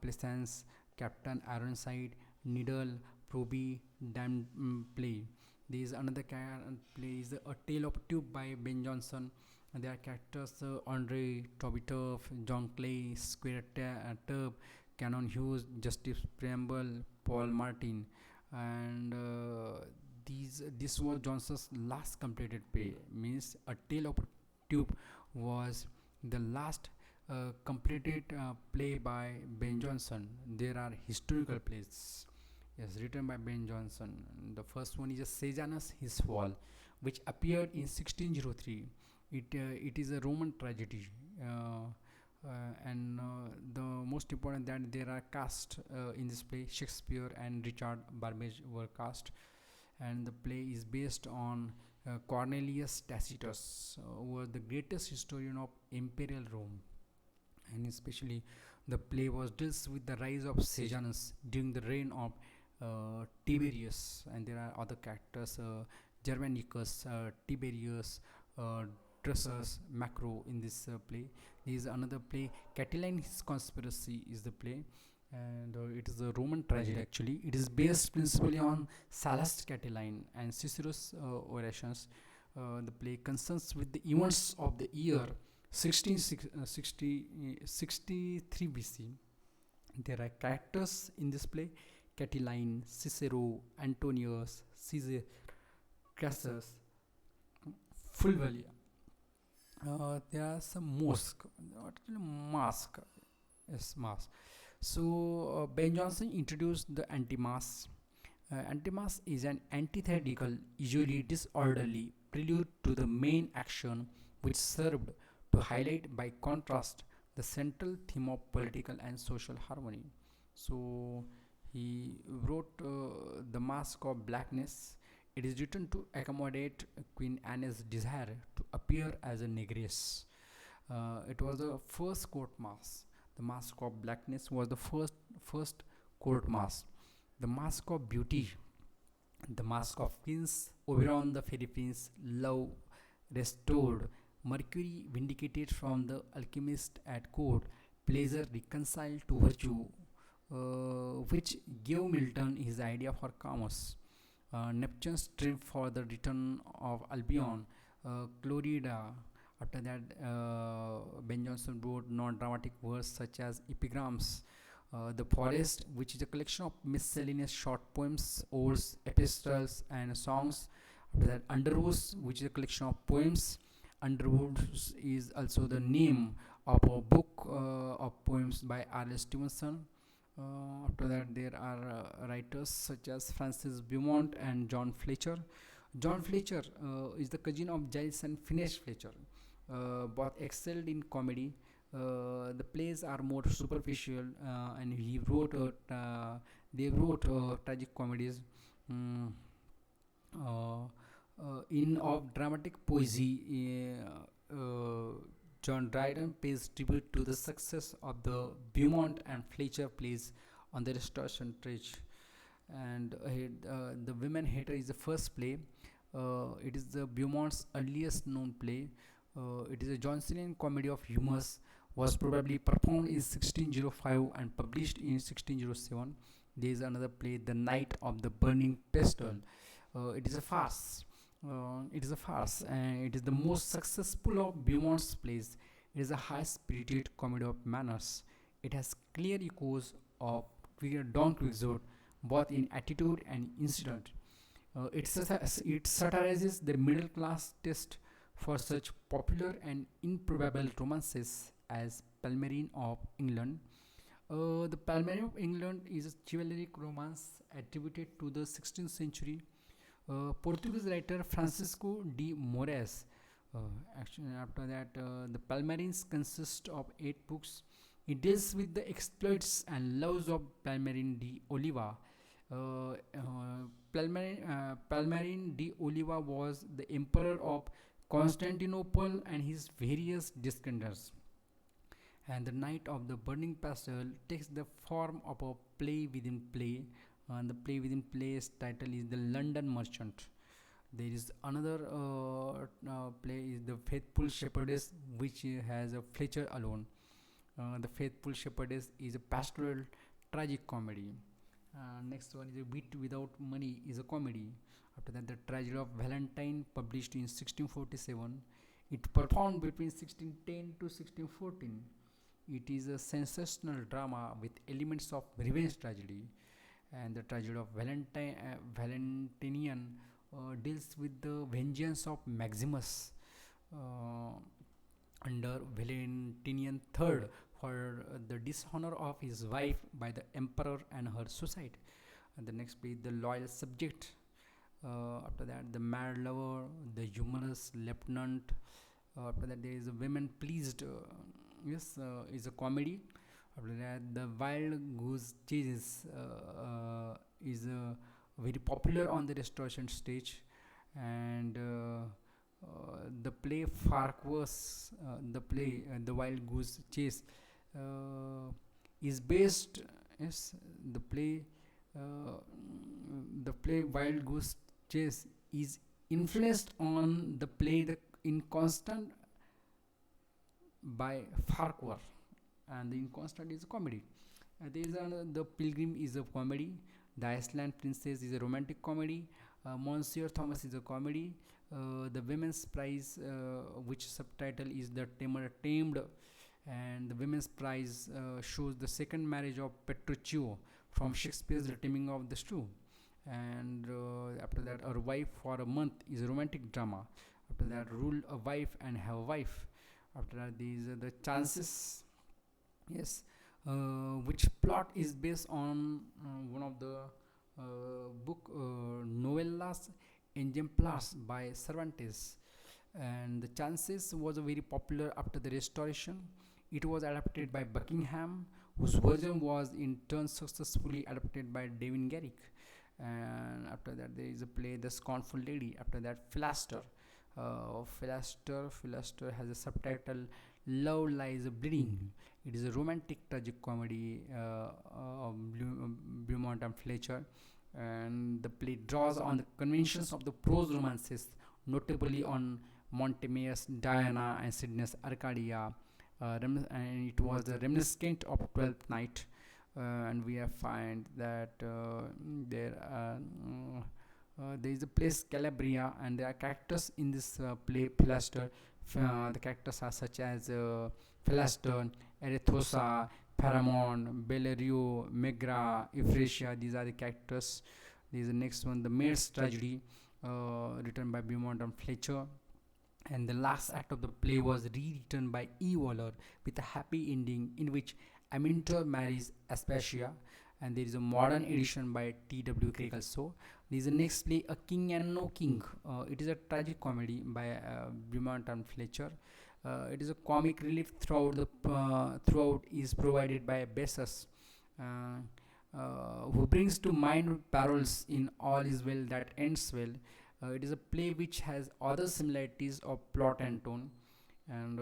Pleasance, Captain Ironside, Needle, Proby, Damn Play. There is another play is A Tale of a Tube by Ben Jonson. And there are characters Andre, Toby Turf, John Clay, Square Tub, Canon Hughes, Justice Preamble, Paul Martin, and this was Johnson's last completed play. Means A Tale of a Tube was the last completed play by Ben Jonson. There are historical plays, yes, written by Ben Jonson. The first one is Sejanus His Fall, which appeared in 1603. It is a Roman tragedy, and the most important that there are cast in this play. Shakespeare and Richard Burbage were cast, and the play is based on Cornelius Tacitus, who was the greatest historian of imperial Rome. And especially the play was deals with the rise of Sejanus during the reign of Tiberius. And there are other characters, Germanicus, Tiberius, uh, Drusus, Macro in this play. There is another play, Catiline's Conspiracy is the play, and it is a Roman tragedy actually. It is based principally on Sallust Catiline and Cicero's orations. The play concerns with the events of the year 63 BC. There are characters in this play, Catiline, Cicero, Antonius, Caesar, Crassus, Fulvalia. There are some mosque, not really mask, yes, mask. So Ben Jonson introduced the anti-mass. Anti-mass is an antithetical, usually disorderly prelude to the main action, which served to highlight by contrast the central theme of political and social harmony. So he wrote The Mask of Blackness. It is written to accommodate Queen Anne's desire to appear as a negress. It was the first court mask. The Mask of Blackness was the first court mask. The Mask of Beauty, the Mask of Prince Oberon the Fairy Prince, Love restored, Mercury vindicated from the alchemist at court, Pleasure reconciled to virtue, which gave Milton his idea for commerce. Neptune's trip for the return of Albion, Clorida, After that, Ben Jonson wrote non-dramatic verse such as epigrams. The Forest, which is a collection of miscellaneous short poems, odes, epistles, and songs. After that, Underwoods, which is a collection of poems. Underwoods is also the name of a book of poems by R.L. Stevenson. After that, there are writers such as Francis Beaumont and John Fletcher. John Fletcher is the cousin of Giles and Phineas Fletcher. Both excelled in comedy. The plays are more superficial, and they wrote tragic comedies. Mm, uh, in of dramatic poesy, John Dryden pays tribute to the success of the Beaumont and Fletcher plays on the Restoration stage. And the Women Hater is the first play. It is the Beaumont's earliest known play. It is a Johnsonian comedy of humors. Was probably performed in 1605 and published in 1607. There is another play, The Night of the Burning Pestle. It is a farce. It is a farce, and it is the most successful of Beaumont's plays. It is a high-spirited comedy of manners. It has clear echoes of Don Quixote, both in attitude and incident. It satirizes the middle class taste for such popular and improbable romances as Palmerin of England. The Palmerin of England is a chivalric romance attributed to the 16th century Portuguese writer Francisco de Moraes. Uh, Actually, after that, the Palmerins consist of 8 books. It deals with the exploits and loves of Palmerin de Oliva. Palmerin de Oliva was the emperor of Constantinople and his various descendants. And the Night of the Burning Pestle takes the form of a play within play. And the play within play's title is The London Merchant. There is another play is The Faithful Shepherdess, which has a Fletcher alone. The Faithful Shepherdess is a pastoral tragic comedy. Next one is A Wit Without Money is a comedy. After that, The Tragedy of Valentine, published in 1647. It performed between 1610 to 1614. It is a sensational drama with elements of revenge tragedy. And The Tragedy of Valentinian deals with the vengeance of Maximus uh, under Valentinian III for the dishonor of his wife by the emperor and her suicide. And the next play, The Loyal Subject. After that, The Mad Lover, The Humorous Lieutenant. After that, there is a Women Pleased. Is a comedy. After that, The Wild Goose Chase is very popular on the Restoration stage, and the play Farquhar's, The Wild Goose Chase is based. Yes, the play uh, the play Wild Goose Chase is influenced on the play The Inconstant by Farquhar, and The Inconstant is a comedy. There is The Pilgrim is a comedy. The Iceland Princess is a romantic comedy. Monsieur Thomas is a comedy. The Women's Prize, which subtitle is The Tamer Tamed, and the Women's Prize shows the second marriage of Petruchio from Shakespeare's The Taming of the Shrew. And after that, Her Wife for a Month is a romantic drama. After that, Rule a Wife and Have a Wife. After that, these are the chances. Yes, which plot is based on one of the book novellas exemplars by Cervantes. And The Chances was a very popular after the Restoration. It was adapted by Buckingham, whose version was in turn successfully adapted by David Garrick. And after that, there is a play The Scornful Lady. After that, Philaster. Philaster has a subtitle Love Lies Bleeding. It is a romantic tragic comedy of Beaumont and Fletcher, and the play draws on the conventions of the prose romances, notably on Montemere's Diana and Sidney's Arcadia. And it was a reminiscent of Twelfth Night, and we have find that there is a place Calabria, and there are characters in this play Philaster. The characters are such as Philaston, Erethosa, Paramount, Bellerio, Megra, Euphrasia. These are the characters. This is the next one, The Maid's Tragedy, written by Beaumont and Fletcher. And the last act of the play was rewritten by E. Waller with a happy ending in which Amintor marries Aspasia, and there is a modern edition by T.W. Craig also. There is the next play, A King and No King. It is a tragic comedy by Beaumont and Fletcher. It is a comic relief throughout is provided by Bessus, uh, who brings to mind parols in All Is Well That Ends Well. It is a play which has other similarities of plot and tone. And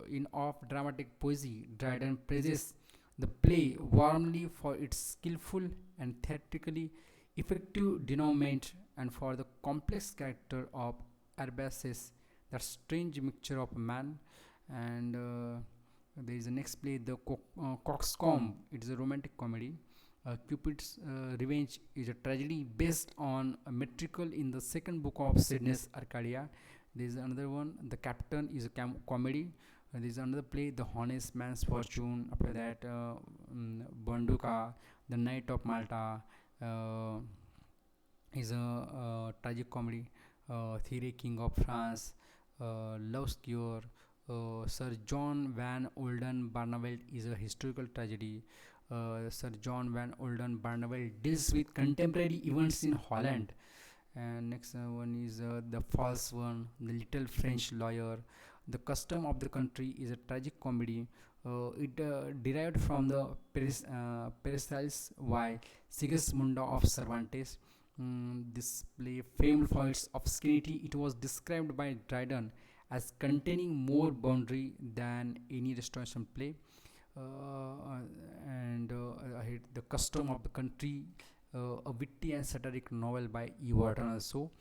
in off dramatic poesy, Dryden praises the play warmly for its skillful and theatrically effective denouement and for the complex character of Arbaces, that strange mixture of man. And there is a next play, The Coxcomb. It is a romantic comedy. Cupid's Revenge is a tragedy based on a metrical in the second book of Sidney's Arcadia. There is another one, The Captain, is a comedy. There is another play, The Honest Man's Fortune. After that, Bonduca, The Knight of Malta, uh, is a tragic comedy. Thierry, King of France, Love's Cure, Sir John Van Olden Barneveld is a historical tragedy. Sir John Van Olden Barneveld deals with contemporary events in Holland. And next one is The False One, The Little French Lawyer. The Custom of the Country is a tragic comedy. It derived from the Pericles y Sigismunda of Cervantes. This play, famed for its obscurity, it was described by Dryden as containing more boundary than any restoration play. And I hate The Custom of the Country, a witty and satiric novel by E. Wharton also.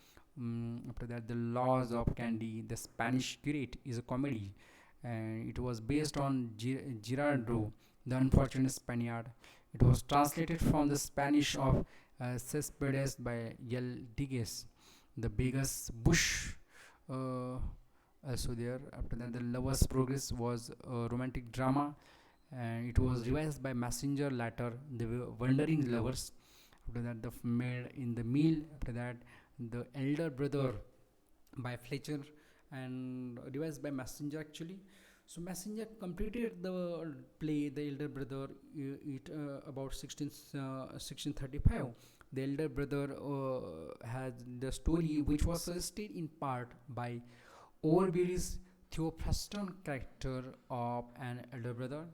After that, The Laws of Candy, The Spanish Curate is a comedy, and it was based on Girardeau, the unfortunate Spaniard. It was translated from the Spanish of Cespedes by L. Diges. The Beggars Bush, also there. After that, The Lover's Progress was a romantic drama, and it was revised by Messenger later, The Wandering Lovers. After that, The Maid in the Meal. After that, The Elder Brother by Fletcher, and revised by Messenger actually. So Messenger completed the play The Elder Brother it about 1635. The Elder Brother has the story which was suggested in part by Overbury's Theophraston character of an elder brother.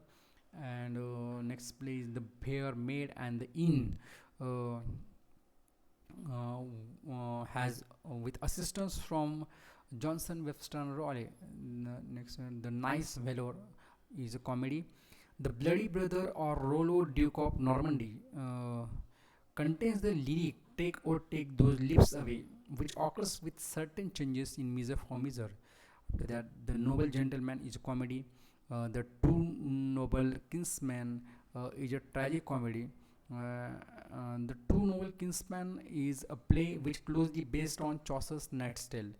And next play is The Fair Maid and the Inn. Uh, has with assistance from Johnson, Webster, and Raleigh. Next one, The Nice Valor is a comedy. The Bloody Brother or Rollo, Duke of Normandy, contains the lyric "Take or take those lips away," which occurs with certain changes in measure for measure. After that, The Noble Gentleman is a comedy. The Two Noble Kinsmen is a tragic comedy. The Two Noble Kinsmen is a play which closely based on Chaucer's Knight's Tale.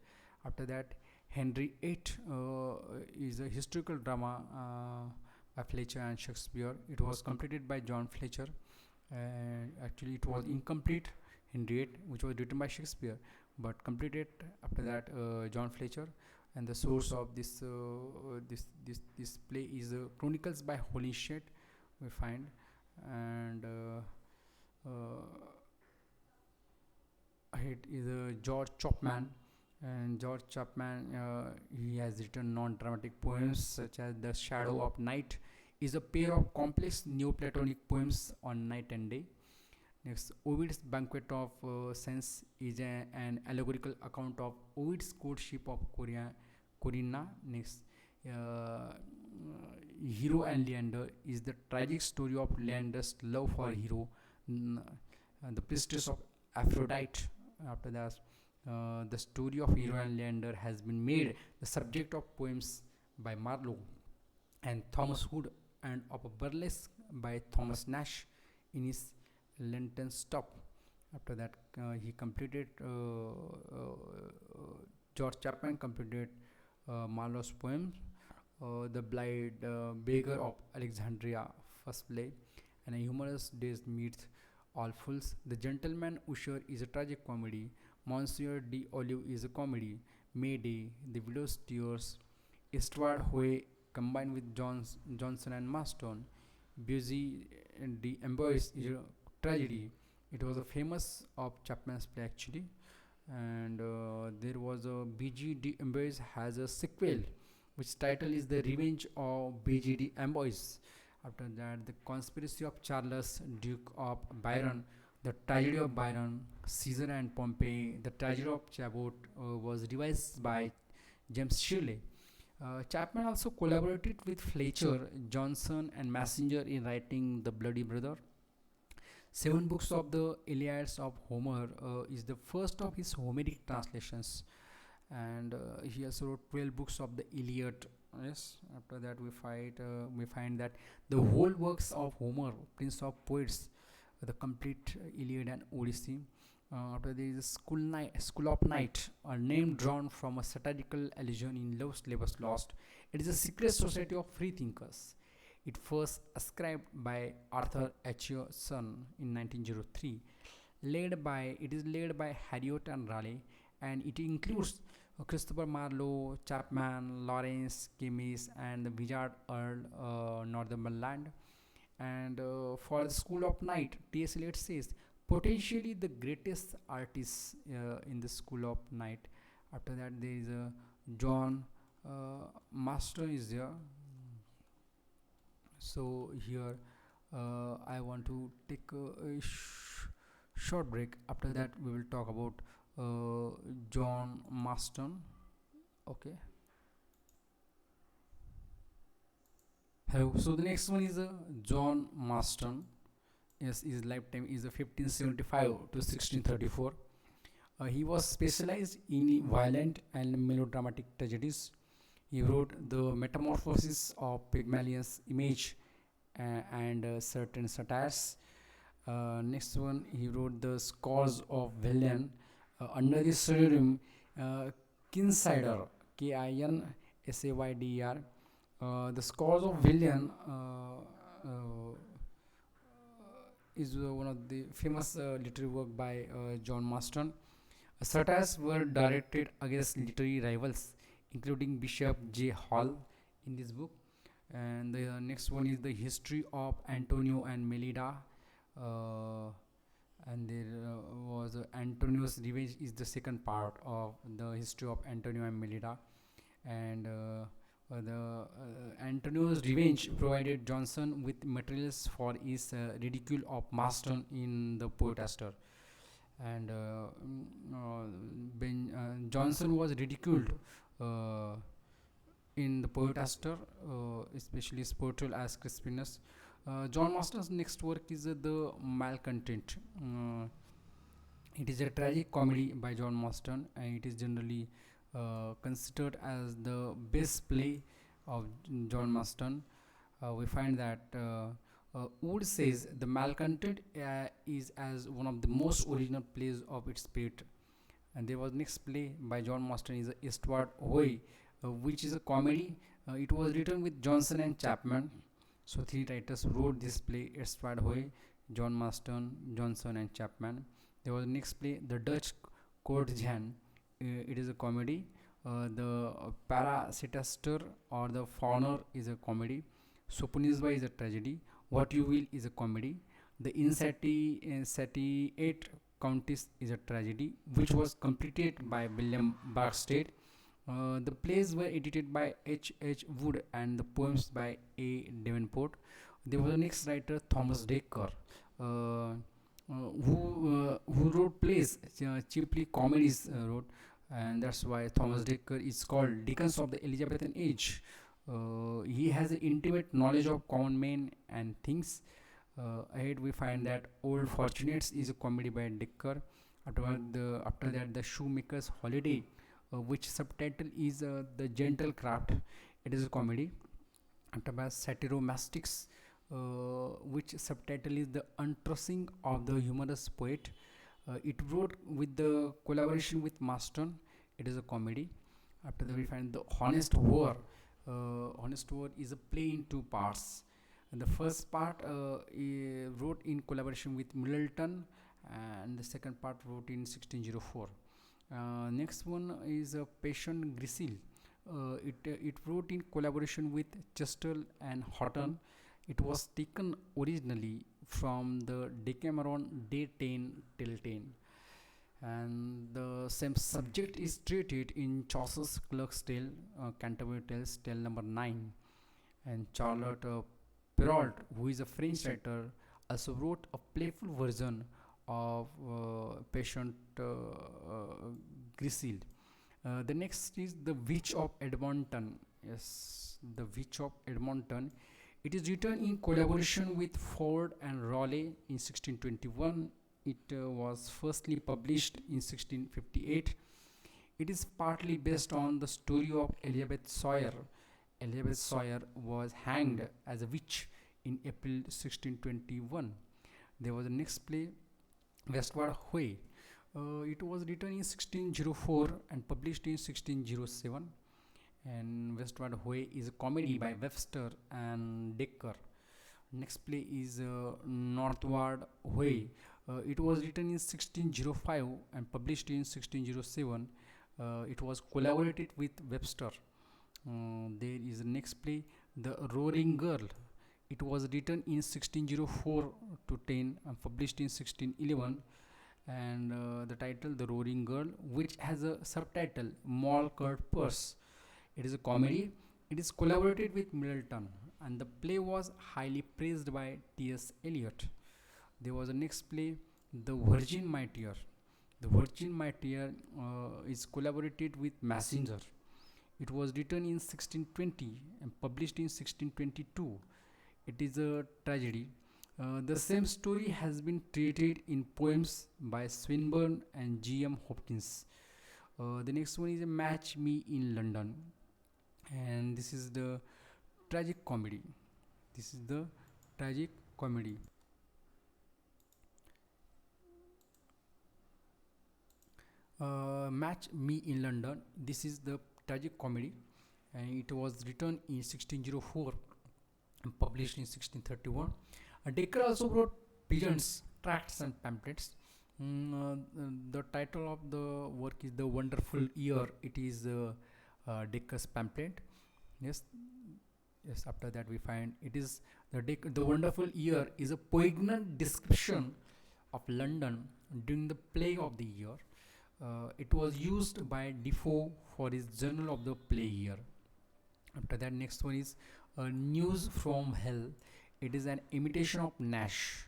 After that, Henry VIII is a historical drama by Fletcher and Shakespeare. It was completed by John Fletcher, and actually it was incomplete, Henry VIII, which was written by Shakespeare, but completed after that John Fletcher. And the source of this play is Chronicles by Holinshed, we find. And it is George Chapman. And George Chapman, he has written non-dramatic poems such as The Shadow of Night is a pair of complex Neoplatonic poems on night and day. Next, Ovid's Banquet of Sense is an allegorical account of Ovid's courtship of Corinna. Next, Hero and Leander is the tragic story of Leander's love for Hero, the priestess of Aphrodite. After that, the story of Hero and Leander has been made the subject of poems by Marlowe and Thomas Hood, and of a burlesque by Thomas Nash in his Lenten Stop. After that, he completed George Chapman completed Marlowe's poem, The Blind Beggar of Alexandria, first play, and A Humorous Day's Meets All Fools. The Gentleman Usher is a tragic comedy. Monsieur de Olive is a comedy. Mayday, The Widow's Tears, Eastward Way combined with Johnson and Marston. Busy the Embrace is a tragedy. It was a famous of Chapman's play actually, and there was a BGD Embrace has a sequel, which title is The Revenge of BGD Embrace. After that, The Conspiracy of Charles, Duke of Byron, The Tragedy of Byron, Caesar and Pompey, The Tragedy of Chabot was revised by James Shirley. Chapman also collaborated with Fletcher, Johnson, and Messenger in writing The Bloody Brother. Seven books of the Iliads of Homer is the first of his Homeric translations, and he also wrote 12 books of the Iliad. Yes, after that we find that the whole works of Homer, Prince of Poets, the complete Iliad and Odyssey. After there is a School of Night, a name drawn from a satirical allusion in Love's Labour's Lost. It is a secret society of free thinkers. It first ascribed by Arthur H. Son in 1903. It is led by Harriet and Raleigh, and it includes Christopher Marlowe, Chapman, Lawrence, Kimis, and the Wizard Earl Northumberland. And for the School of Night, T.S. Eliot says potentially the greatest artist in the School of Night. After that, there is John Master is there. So here I want to take a short break. After that, we will talk about John Marston. Okay. Hello. So the next one is John Marston. Yes, his lifetime is 1575 to 1634. He was specialized in violent and melodramatic tragedies. He wrote The Metamorphosis of Pygmalion's Image and certain satires. Next one, he wrote The Scores of Villian under the pseudonym Kinsider, Kinsayder. The Scores of Villian is one of the famous literary work by John Marston. Satires were directed against literary rivals, including Bishop J. Hall in this book. And the next one is The History of Antonio and Melida. And there was Antonio's Revenge is the second part of the history of Antonio and Melida. And the Antonio's Revenge provided Johnson with materials for his ridicule of Marston in the Poetaster. And Johnson was ridiculed uh, in the Poetaster, especially his portrayal as Crispinus. John Marston's next work is The Malcontent. It is a tragic comedy by John Marston, and it is generally considered as the best play of John Marston. We find that Wood says The Malcontent is as one of the most original plays of its period. And there was next play by John Marston is Eastward Way, which is a comedy. It was written with Johnson and Chapman. So three writers wrote this play, Eastward Way, John Marston, Johnson and Chapman. There was next play, The Dutch Courtesan. It is a comedy. The Parasitaster or The Fauner is a comedy. Soponisba is a tragedy. What You Will is a comedy. The Insatiate Countess is a tragedy, which was completed by William Barksted. The plays were edited by H. H. Wood and the poems by A. Davenport. There was the next writer, Thomas Dekker, who wrote plays, chiefly comedies wrote, and that's why Thomas Dekker is called Dickens of the Elizabethan age. He has an intimate knowledge of common men and things. Ahead we find that Old Fortunates is a comedy by Dekker. After that, The Shoemaker's Holiday, which subtitle is The Gentle Craft. It is a comedy. After that, Satyromastics, which subtitle is The Untrussing of the Humorous Poet. It wrote with the collaboration with Marston. It is a comedy. After that, we find the Honest War. Honest War is a play in two parts. And the first part wrote in collaboration with Middleton, and the second part wrote in 1604. Next one is Patient Grisil. It wrote in collaboration with Chester and Houghton. It was taken originally from the Decameron Day 10 till 10, and the same subject is treated in Chaucer's Clerk's Tale, Canterbury Tales, Tale number 9. And Charlotte Perrault, who is a French writer, also wrote a playful version of Patient Grisil. The next is The Witch of Edmonton. Yes, The Witch of Edmonton. It is written in collaboration with Ford and Raleigh in 1621. It was firstly published in 1658. It is partly based on the story of Elizabeth Sawyer. Elizabeth Sawyer was hanged as a witch in April 1621. There was a next play, Westward Way. It was written in 1604 and published in 1607. And Westward Way is a comedy by Webster and Dekker. Next play is Northward Way. It was written in 1605 and published in 1607. It was collaborated with Webster. There is a next play, The Roaring Girl. It was written in 1604 to 10 and published in 1611. And the title, The Roaring Girl, which has a subtitle, Mall Cut Purse. It is a comedy. It is collaborated with Middleton, and the play was highly praised by T.S. Eliot. There was a next play, The Virgin Mightier. The Virgin Mightier is collaborated with Messenger. It was written in 1620 and published in 1622. It is a tragedy. The same story has been treated in poems by Swinburne and G.M. Hopkins. The next one is a Match Me in London, and this is the tragic comedy. This is the tragic comedy. Match Me in London. This is the tragic comedy, and it was written in 1604 and published in 1631. Dekker also wrote peasants, tracts, and pamphlets. The title of the work is The Wonderful Year. It is Dekker's pamphlet. Yes, yes. After that, we find it is the Wonderful Year is a poignant description of London during the plague of the year. It was used by Defoe for his Journal of the Plague Year. After that, next one is News from Hell. It is an imitation of Nash.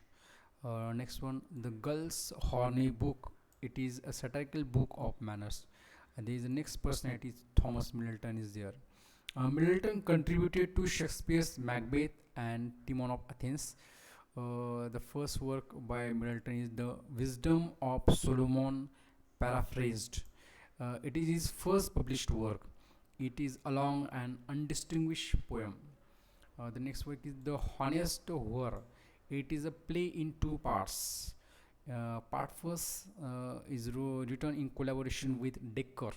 Next one, The Gull's Horny Book. It is a satirical book of manners. And there is the next personality, Thomas Middleton is there. Middleton contributed to Shakespeare's Macbeth and Timon of Athens. The first work by Middleton is The Wisdom of Solomon Paraphrased. It is his first published work. It is a long and undistinguished poem. The next work is The Honest War. It is a play in two parts. Part first is written in collaboration with Dekker,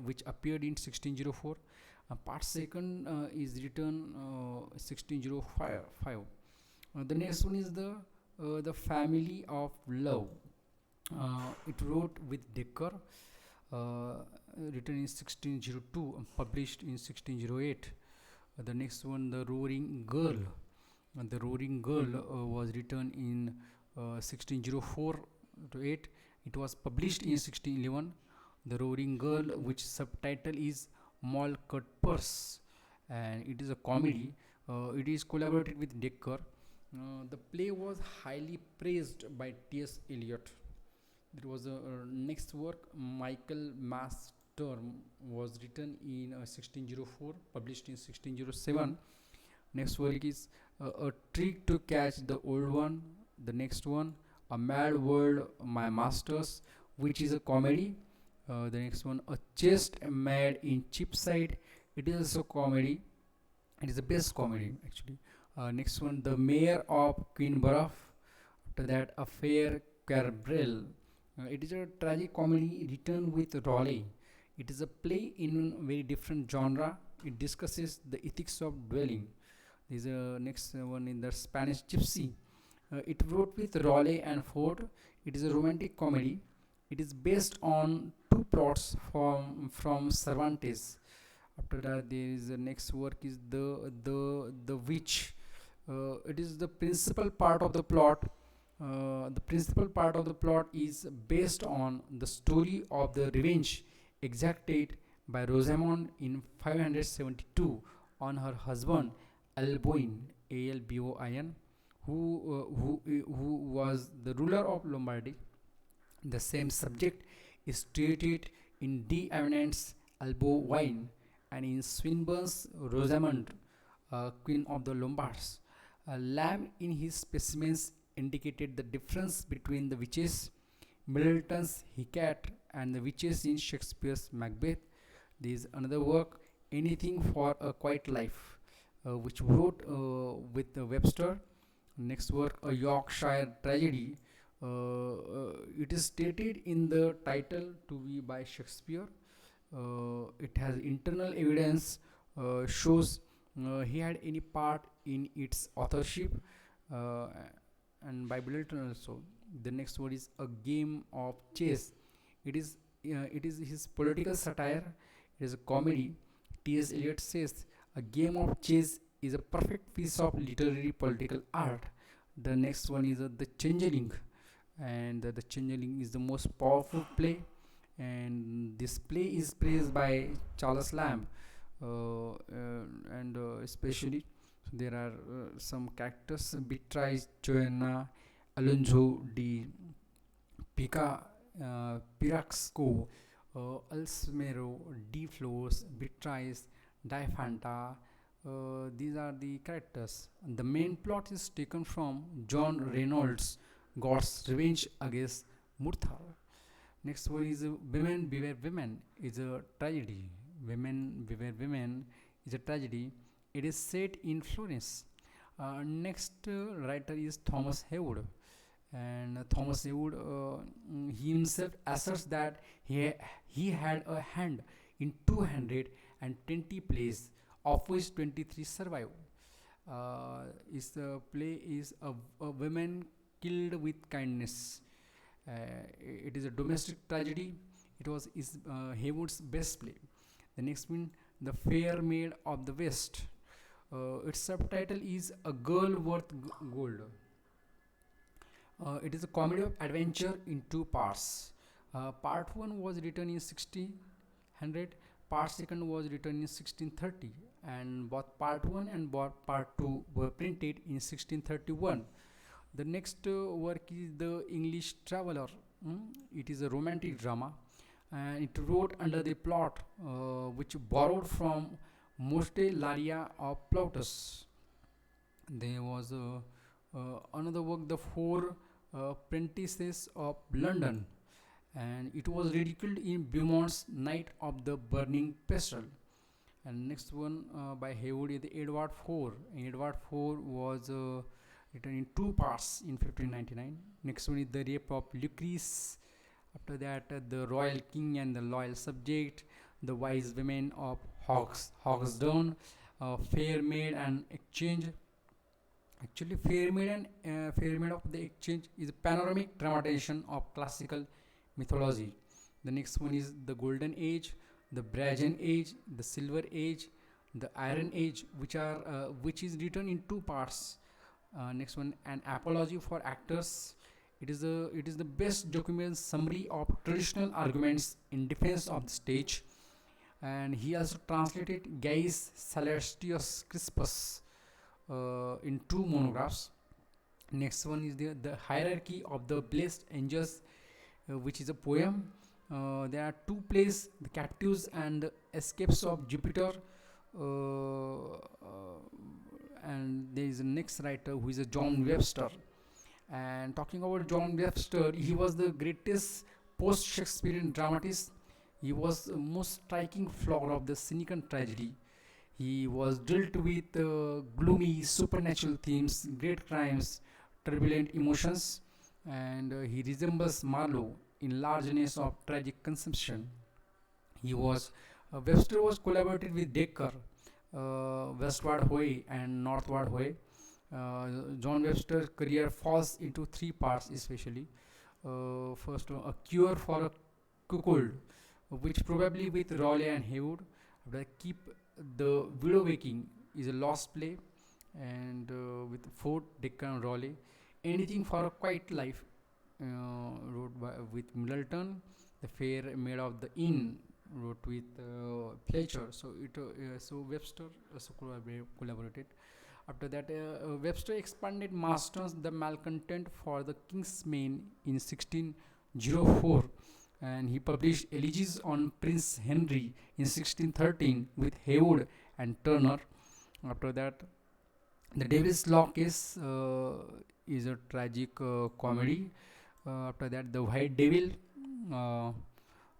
which appeared in 1604. Part second is written 1605. The next one is the Family of Love. It wrote with Dekker, written in 1602 and published in 1608. The next one, The Roaring Girl. The Roaring Girl was written in 1604 to 8. It was published in 1611. The Roaring Girl, which subtitle is Mall Cut Purse, and it is a comedy. It is collaborated with Dekker. The play was highly praised by T.S. Eliot. There was a next work, Michael Mass Term, was written in 1604, published in 1607. Next work is A Trick to Catch the Old One. The next one, A Mad World, My Masters, which is a comedy. The next one, A Chest Made in Cheapside. It is also comedy. It is the best comedy actually. Next one, The Mayor of Queenborough. After that, A Fair Cabrel. It is a tragic comedy written with Raleigh. It is a play in very different genre. It discusses the ethics of dwelling. There is a next one in the Spanish Gypsy. It wrote with Raleigh and Ford. It is a romantic comedy. It is based on two plots from Cervantes. After that, there is the next work is the witch. It is the principal part of the plot. The principal part of the plot is based on the story of the revenge exacted by Rosamond in 572 on her husband Alboin, Alboin, who was the ruler of Lombardy. The same subject is treated in D. Avenant's Alboin and in Swinburne's Rosamond, Queen of the Lombards. Lamb in his specimens indicated the difference between the witches, Middleton's Hecate, and the witches in Shakespeare's Macbeth. There is another work, Anything for a Quiet Life, which wrote with Webster. Next work, A Yorkshire Tragedy. It is stated in the title to be by Shakespeare. It has internal evidence shows he had any part in its authorship, uh, and by Middleton also. The next word is A Game of Chess. It is his political satire. It is a comedy. T.S. Eliot says a game of chess is a perfect piece of literary political art. The next one is The Changeling, and The Changeling is the most powerful play, and this play is praised by Charles Lamb, and especially there are some characters: Beatrice, Joanna, Alonso de Pica, Piraxco, Alsmero, D. Flores, Beatrice, Diphanta. These are the characters. The main plot is taken from John Reynolds' God's Revenge Against Murtha. Next one is Women Beware Women is a tragedy. Women Beware Women is a tragedy. It is set in Florence. Next writer is Thomas Heywood, and Thomas Heywood he himself asserts that he had a hand in 220 plays, of which 23 survive. Is the play is a woman killed with kindness. It is a domestic tragedy. It was is Heywood's best play. The next one, The Fair Maid of the West. Its subtitle is A Girl Worth Gold. It is a comedy of adventure in two parts. Part 1 was written in 1600, part 2 was written in 1630, and both part 1 and part 2 were printed in 1631. The next work is The English Traveller. It is a romantic drama, and it wrote under the plot which borrowed from Moste Laria of Plautus. There was another work, The Four Prentices of London, and it was ridiculed in Beaumont's Night of the Burning Pestle. And next one by Heywood is the Edward IV. Edward IV was written in two parts in 1599. Next one is The Rape of Lucrece. After that, The Royal King and the Loyal Subject, The Wise Women of Hogsdon, Fair Maid and Exchange. Actually, Fair Maid of the Exchange is a panoramic dramatization of classical mythology. The next one is The Golden Age, The Brazen Age, The Silver Age, The Iron Age, which is written in two parts. Next one, An Apology for Actors. It is the best documented summary of traditional arguments in defense of the stage, and he also translated Gaius Sallustius Crispus in two monographs. Next one is the Hierarchy of the Blessed Angels, which is a poem. There are two plays, The Captives and the Escapes of Jupiter. And there is a next writer who is a John Webster. And talking about John Webster, he was the greatest post-Shakespearean dramatist. He was the most striking flaw of the cynical tragedy. He was dealt with gloomy supernatural themes, great crimes, turbulent emotions, and he resembles Marlowe in largeness of tragic consumption. He was Webster was collaborated with Dekker, Westward Hoy and Northward Hoy. John Webster's career falls into three parts, especially. First, a cure for a cold, which probably with Raleigh and Haywood. After keep the widow waking is a lost play, and with Ford, Deccan, Raleigh. Anything for a quiet life, wrote by with Middleton. The Fair Maid of the Inn, wrote with Fletcher. So Webster also collaborated. After that, Webster expanded Master's The Malcontent for the King's Men in 1604, and he published elegies on Prince Henry in 1613 with Haywood and Turner. After that, The Devil's Law Case is a tragic comedy. After that, The White Devil, uh,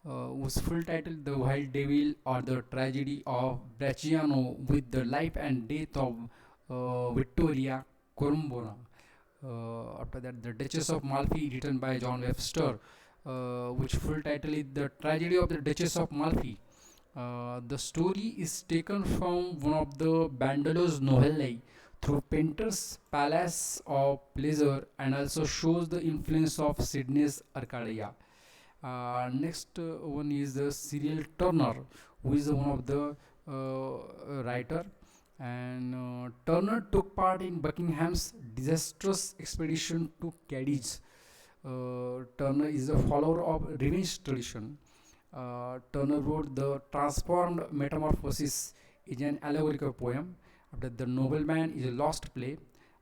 whose full title The White Devil or the Tragedy of Bracciano with the life and death of Vittoria Corombona. After that, The Duchess of Malfi, written by John Webster, which full title is The Tragedy of the Duchess of Malfi. The story is taken from one of the Bandolo's novellae through Painter's Palace of Pleasure and also shows the influence of Sydney's Arcadia. Next one is the Cyril Turner, who is one of the writer, and Turner took part in Buckingham's disastrous expedition to Cadiz. Turner is a follower of revenge tradition. Turner wrote The Transformed Metamorphosis is an allegorical poem. After The Nobleman is a lost play.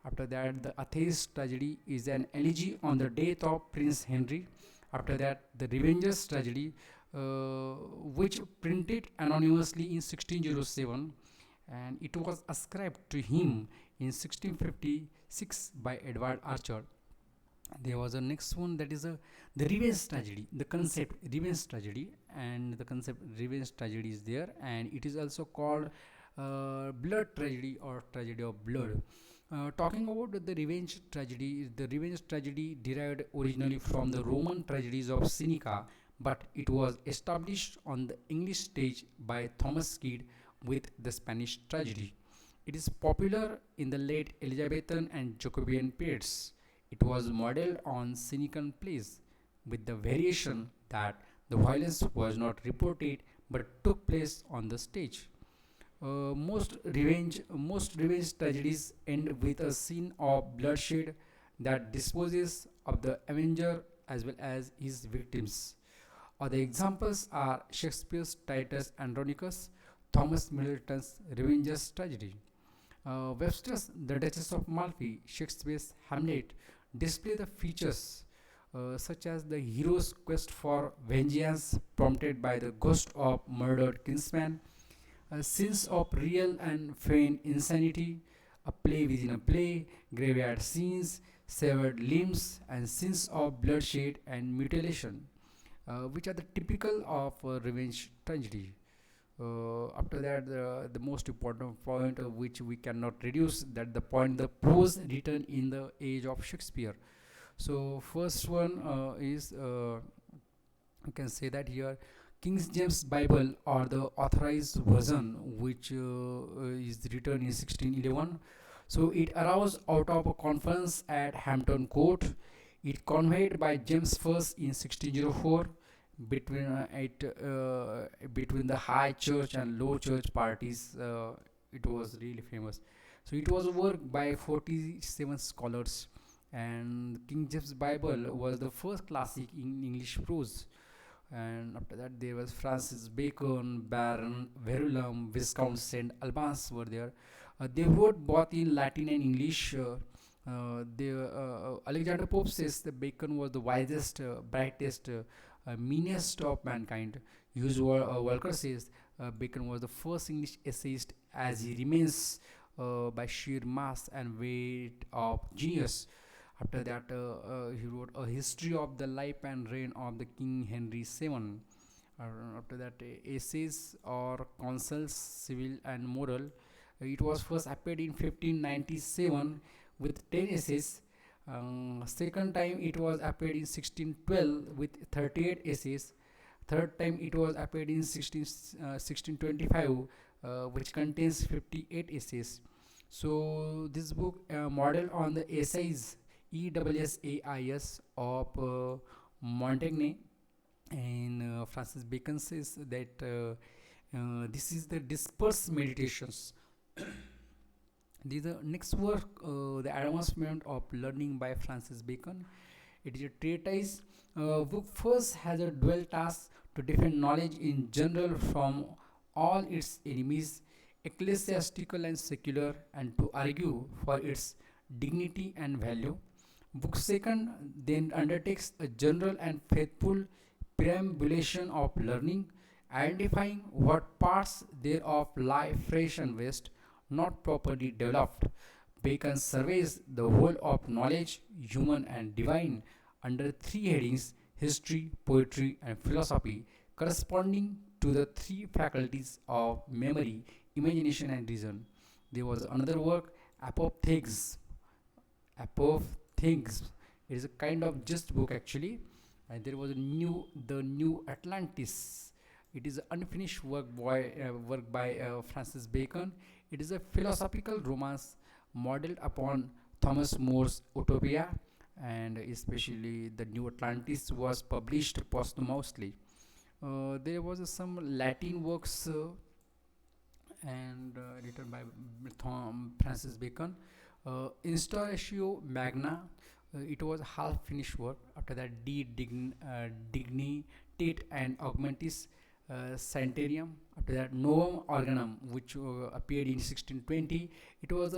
After that, The Atheist Tragedy is an elegy on the death of Prince Henry. After that, The Revenger's Tragedy, which printed anonymously in 1607, and it was ascribed to him in 1656 by Edward Archer. There was a next one, that is the revenge tragedy, the concept revenge tragedy, and the concept revenge tragedy is there, and it is also called blood tragedy or tragedy of blood. Talking about the revenge tragedy derived originally from the Roman tragedies of Seneca, but it was established on the English stage by Thomas Kyd with the Spanish tragedy. It is popular in the late Elizabethan and Jacobean periods. It was modeled on Senecan plays, with the variation that the violence was not reported but took place on the stage. Most revenge tragedies end with a scene of bloodshed that disposes of the avenger as well as his victims. Other examples are Shakespeare's Titus Andronicus, Thomas Middleton's Revenger's Tragedy, Webster's The Duchess of Malfi, Shakespeare's Hamlet display the features such as the hero's quest for vengeance prompted by the ghost of murdered kinsman, scenes of real and feigned insanity, a play within a play, graveyard scenes, severed limbs, and scenes of bloodshed and mutilation, which are the typical of revenge tragedy. After that, the most important point of which we cannot reduce, that the point the prose written in the age of Shakespeare. So first one is you can say that here King James Bible or the authorized version, which is written in 1611. So it arose out of a conference at Hampton Court. It conveyed by James I in 1604 between the high church and low church parties. It was really famous. So it was a work by 47 scholars, and King James Bible was the first classic in English prose. And after that, there was Francis Bacon, Baron Verulam, Viscount St. Albans were there. They wrote both in Latin and English. Alexander Pope says that Bacon was the wisest, brightest, meanest of mankind. Hughes Walker says Bacon was the first English essayist, as he remains by sheer mass and weight of genius. After that, he wrote a history of the life and reign of the King Henry VII. After that, essays or counsels, civil and moral. It was first appeared in 1597 with 10 essays. Second time it was appeared in 1612 with 38 essays. third time it was appeared in 1625, which contains 58 essays. So this book modeled on the essays EWSAIS of Montaigne, and Francis Bacon says that this is the dispersed meditations. The next work, The Advancement of Learning by Francis Bacon. It is a treatise which first has a dual task to defend knowledge in general from all its enemies, ecclesiastical and secular, and to argue for its dignity and value. Book second then undertakes a general and faithful perambulation of learning, identifying what parts thereof lie fresh and waste, not properly developed. Bacon surveys the whole of knowledge, human and divine, under three headings: history, poetry, and philosophy, corresponding to the three faculties of memory, imagination, and reason. There was another work, Apophthegms. Apophthegms. It is a kind of just book actually. And there was the New Atlantis. It is an unfinished work by Francis Bacon. It is a philosophical romance modeled upon Thomas More's Utopia, and especially the New Atlantis was published posthumously. There was some Latin works and written by Francis Bacon. Instauratio Magna, it was a half finished work. After that, Dignitate and Augmentis Santarium. After that, Novum Organum, which appeared in 1620. It was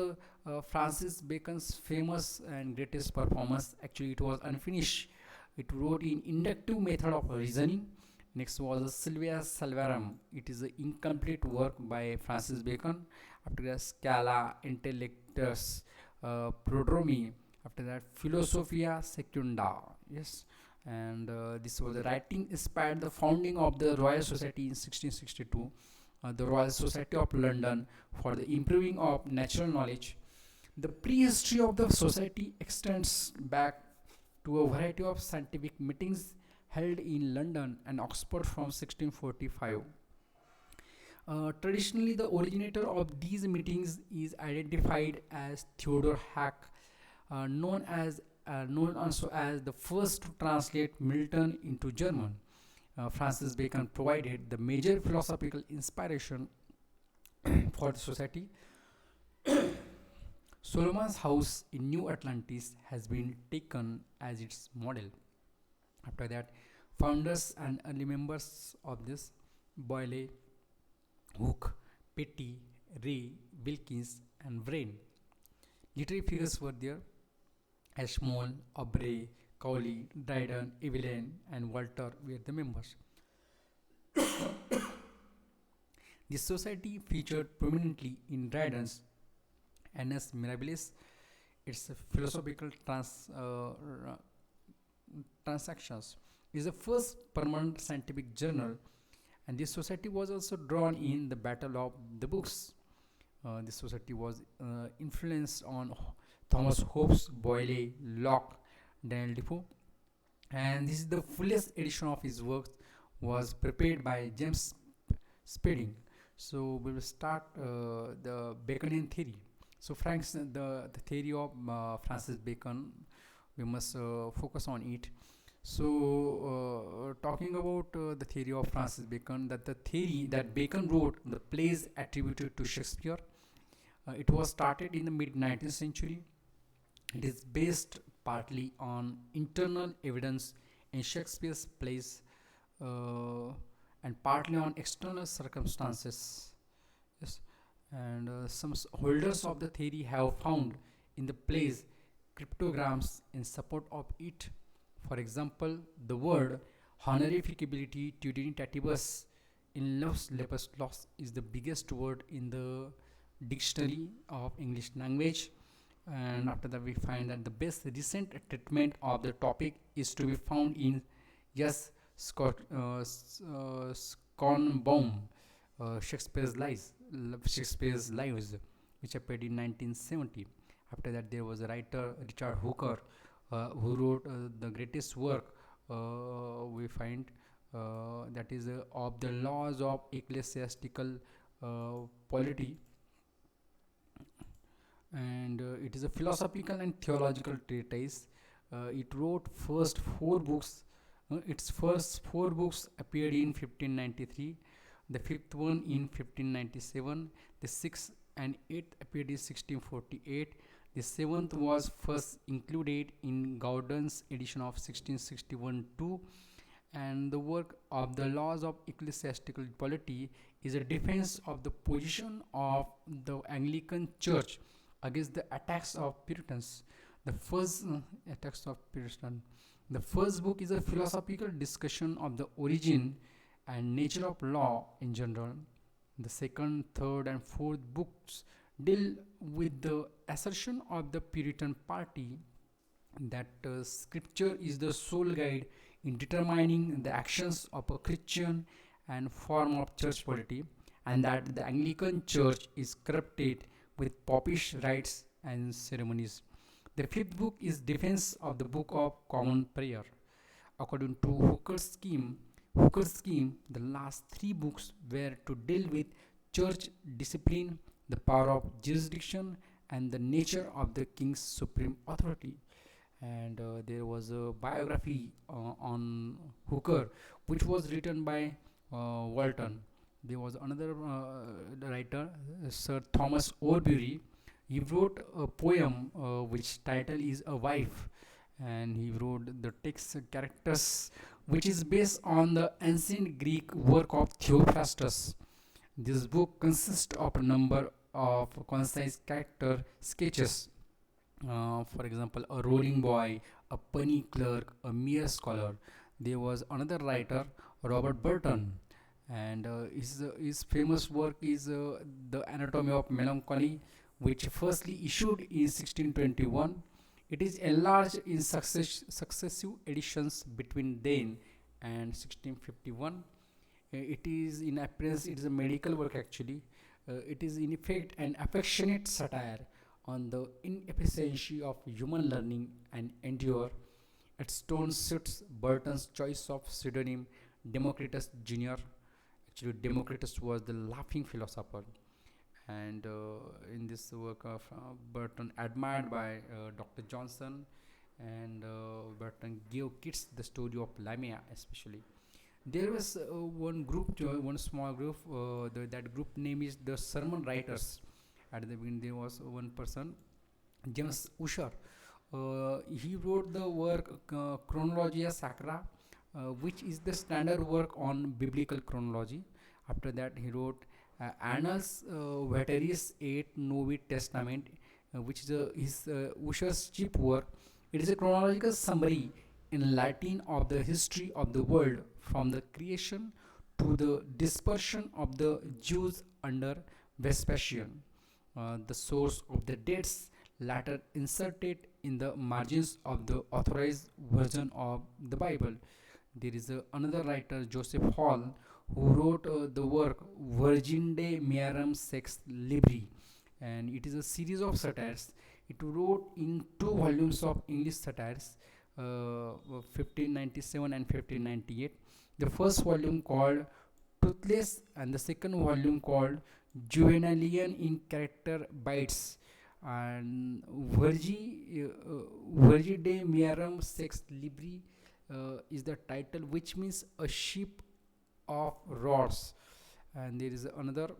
Francis Bacon's famous and greatest performance. Actually, it was unfinished. It wrote in inductive method of reasoning. Next was Sylvia Salvarum. It is an incomplete work by Francis Bacon. After that, Scala Intellectus Prodromi. After that, Philosophia Secunda. Yes, and this was the writing inspired the founding of the Royal Society in 1662, the Royal Society of London for the improving of natural knowledge. The prehistory of the society extends back to a variety of scientific meetings held in London and Oxford from 1645. Traditionally, the originator of these meetings is identified as Theodor Hack, known also as the first to translate Milton into German. Francis Bacon provided the major philosophical inspiration for the society. Solomon's house in New Atlantis has been taken as its model. After that, founders and early members of this: Boyle, Hooke, Petty, Ray, Wilkins, and Vrain. Literary figures were there: Ashmole, Aubrey, Cowley, Dryden, Evelyn, and Walter were the members. This society featured prominently in Dryden's Annus Mirabilis, its philosophical transactions. It is the first permanent scientific journal, and this society was also drawn in the Battle of the Books. This society was influenced on Thomas Hobbes, Boyle, Locke, Daniel Defoe, and this is the fullest edition of his works was prepared by James Spedding. So we will start the Baconian theory. So Frank's the theory of Francis Bacon, we must focus on it. So talking about the theory of Francis Bacon, that the theory that Bacon wrote the plays attributed to Shakespeare. It was started in the mid 19th century. It is based partly on internal evidence in Shakespeare's plays and partly on external circumstances. Yes, and some holders of the theory have found in the plays cryptograms in support of it. For example, the word honorificability tuditatibus in Los Lepus Los is the biggest word in the dictionary of English language. And after that, we find that the best recent treatment of the topic is to be found in Skonbaum, Shakespeare's Lives, which appeared in 1970. After that, there was a writer, Richard Hooker, who wrote the greatest work we find that is of the laws of ecclesiastical polity, and it is a philosophical and theological treatise. It wrote first four books. Its first four books appeared in 1593, the fifth one in 1597, the sixth and eighth appeared in 1648. The seventh was first included in Gordon's edition of 1661 too, and the work of the laws of ecclesiastical polity is a defense of the position of the Anglican Church against the attacks of Puritans. The first attacks of Puritan. The first book is a philosophical discussion of the origin and nature of law in general. The second, third, and fourth books deal with the assertion of the Puritan party that scripture is the sole guide in determining the actions of a Christian and form of church polity, and that the Anglican Church is corrupted with popish rites and ceremonies. The fifth book is defense of the Book of Common Prayer. According to Hooker's scheme, the last three books were to deal with church discipline, the power of jurisdiction, and the nature of the king's supreme authority. And there was a biography on Hooker, which was written by Walton. There was another writer, Sir Thomas Orbury. He wrote a poem which title is A Wife, and he wrote the text characters, which is based on the ancient Greek work of Theophrastus. This book consists of a number of concise character sketches. For example, a rolling boy, a punny clerk, a mere scholar. There was another writer, Robert Burton, and his famous work is The Anatomy of Melancholy, which firstly issued in 1621. It is enlarged in successive editions between then and 1651. It is in appearance, it is a medical work actually. It is in effect an affectionate satire on the inefficiency of human learning and endure. Its tone suits Burton's choice of pseudonym Democritus Jr. Actually, Democritus was the laughing philosopher, and in this work of Burton, admired by Dr. Johnson, and Burton gave kids the story of Lamia, especially. There was one group, one small group. That group name is the Sermon Writers. At the beginning, there was one person, James Usher. He wrote the work Chronologia Sacra, which is the standard work on biblical chronology. After that, he wrote Annals Veteris et Novi Testament, which is his Usher's chief work. It is a chronological summary in Latin of the history of the world from the creation to the dispersion of the Jews under Vespasian. The source of the dates later inserted in the margins of the authorized version of the Bible. There is another writer, Joseph Hall, who wrote the work Virgin de Miarum Sex Libri, and it is a series of satires. It wrote in two volumes of English satires, 1597 and 1598. The first volume called Toothless, and the second volume called Juvenalian in Character Bites. And Virgi de Miarum Sex Libri is the title, which means a ship of rods. And there is another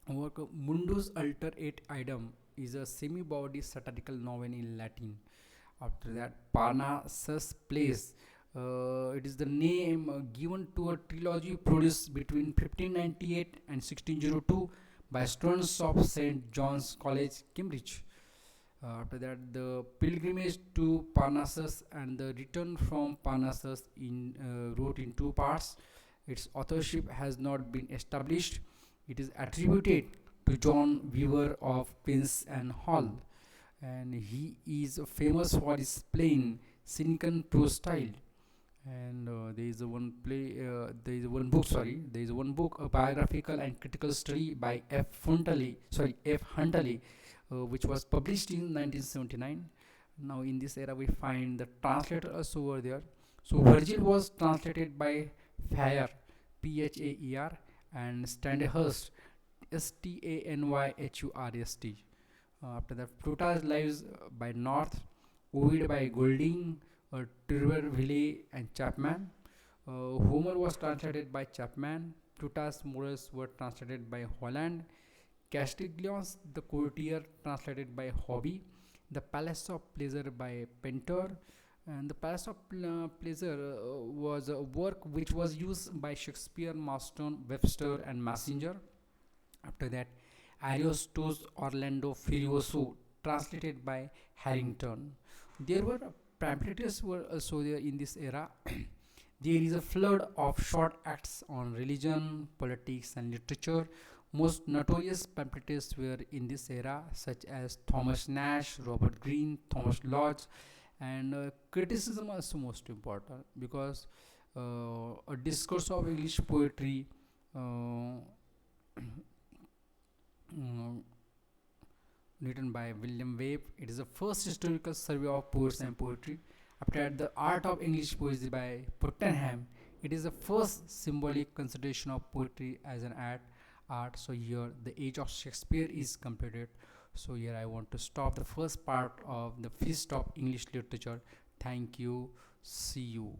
work, Mundus Alter et Idem, is a semi-bawdy satirical novel in Latin. After that, Parnassus Plays. It is the name given to a trilogy produced between 1598 and 1602 by students of St. John's College, Cambridge. After that, the pilgrimage to Parnassus and the return from Parnassus wrote in two parts. Its authorship has not been established. It is attributed to John Weaver of Prince and Hall, and he is famous for his plain, cynical prose style. And there is one book, a biographical and critical study by F. Huntley, which was published in 1979. Now, in this era, we find the translator also over there. So, Virgil was translated by Phayer, Phaer, and Standhurst, Stanyhurst. After that, Plutarch's Lives by North, Ovid by Golding, Trevor and Chapman. Homer was translated by Chapman. Plutarch's Morals were translated by Holland. Castiglion's The Courtier translated by Hobby. The Palace of Pleasure by Pinter. And the Palace of Pleasure was a work which was used by Shakespeare, Marston, Webster, and Messenger. After that, Ariosto's Orlando Furioso, translated by Harrington. There were pamphlets were also there in this era. There is a flood of short acts on religion, politics, and literature. Most notorious pamphlets were in this era, such as Thomas Nash, Robert Greene, Thomas Lodge, and criticism also most important because a discourse of English poetry uh, mm, written by William Webb. It is the first historical survey of poets and poetry. After that, The Art of English Poesy by Puttenham. It is the first symbolic consideration of poetry as an art. So here the age of Shakespeare is completed. So here I want to stop the first part of the feast of English literature. Thank you. See you.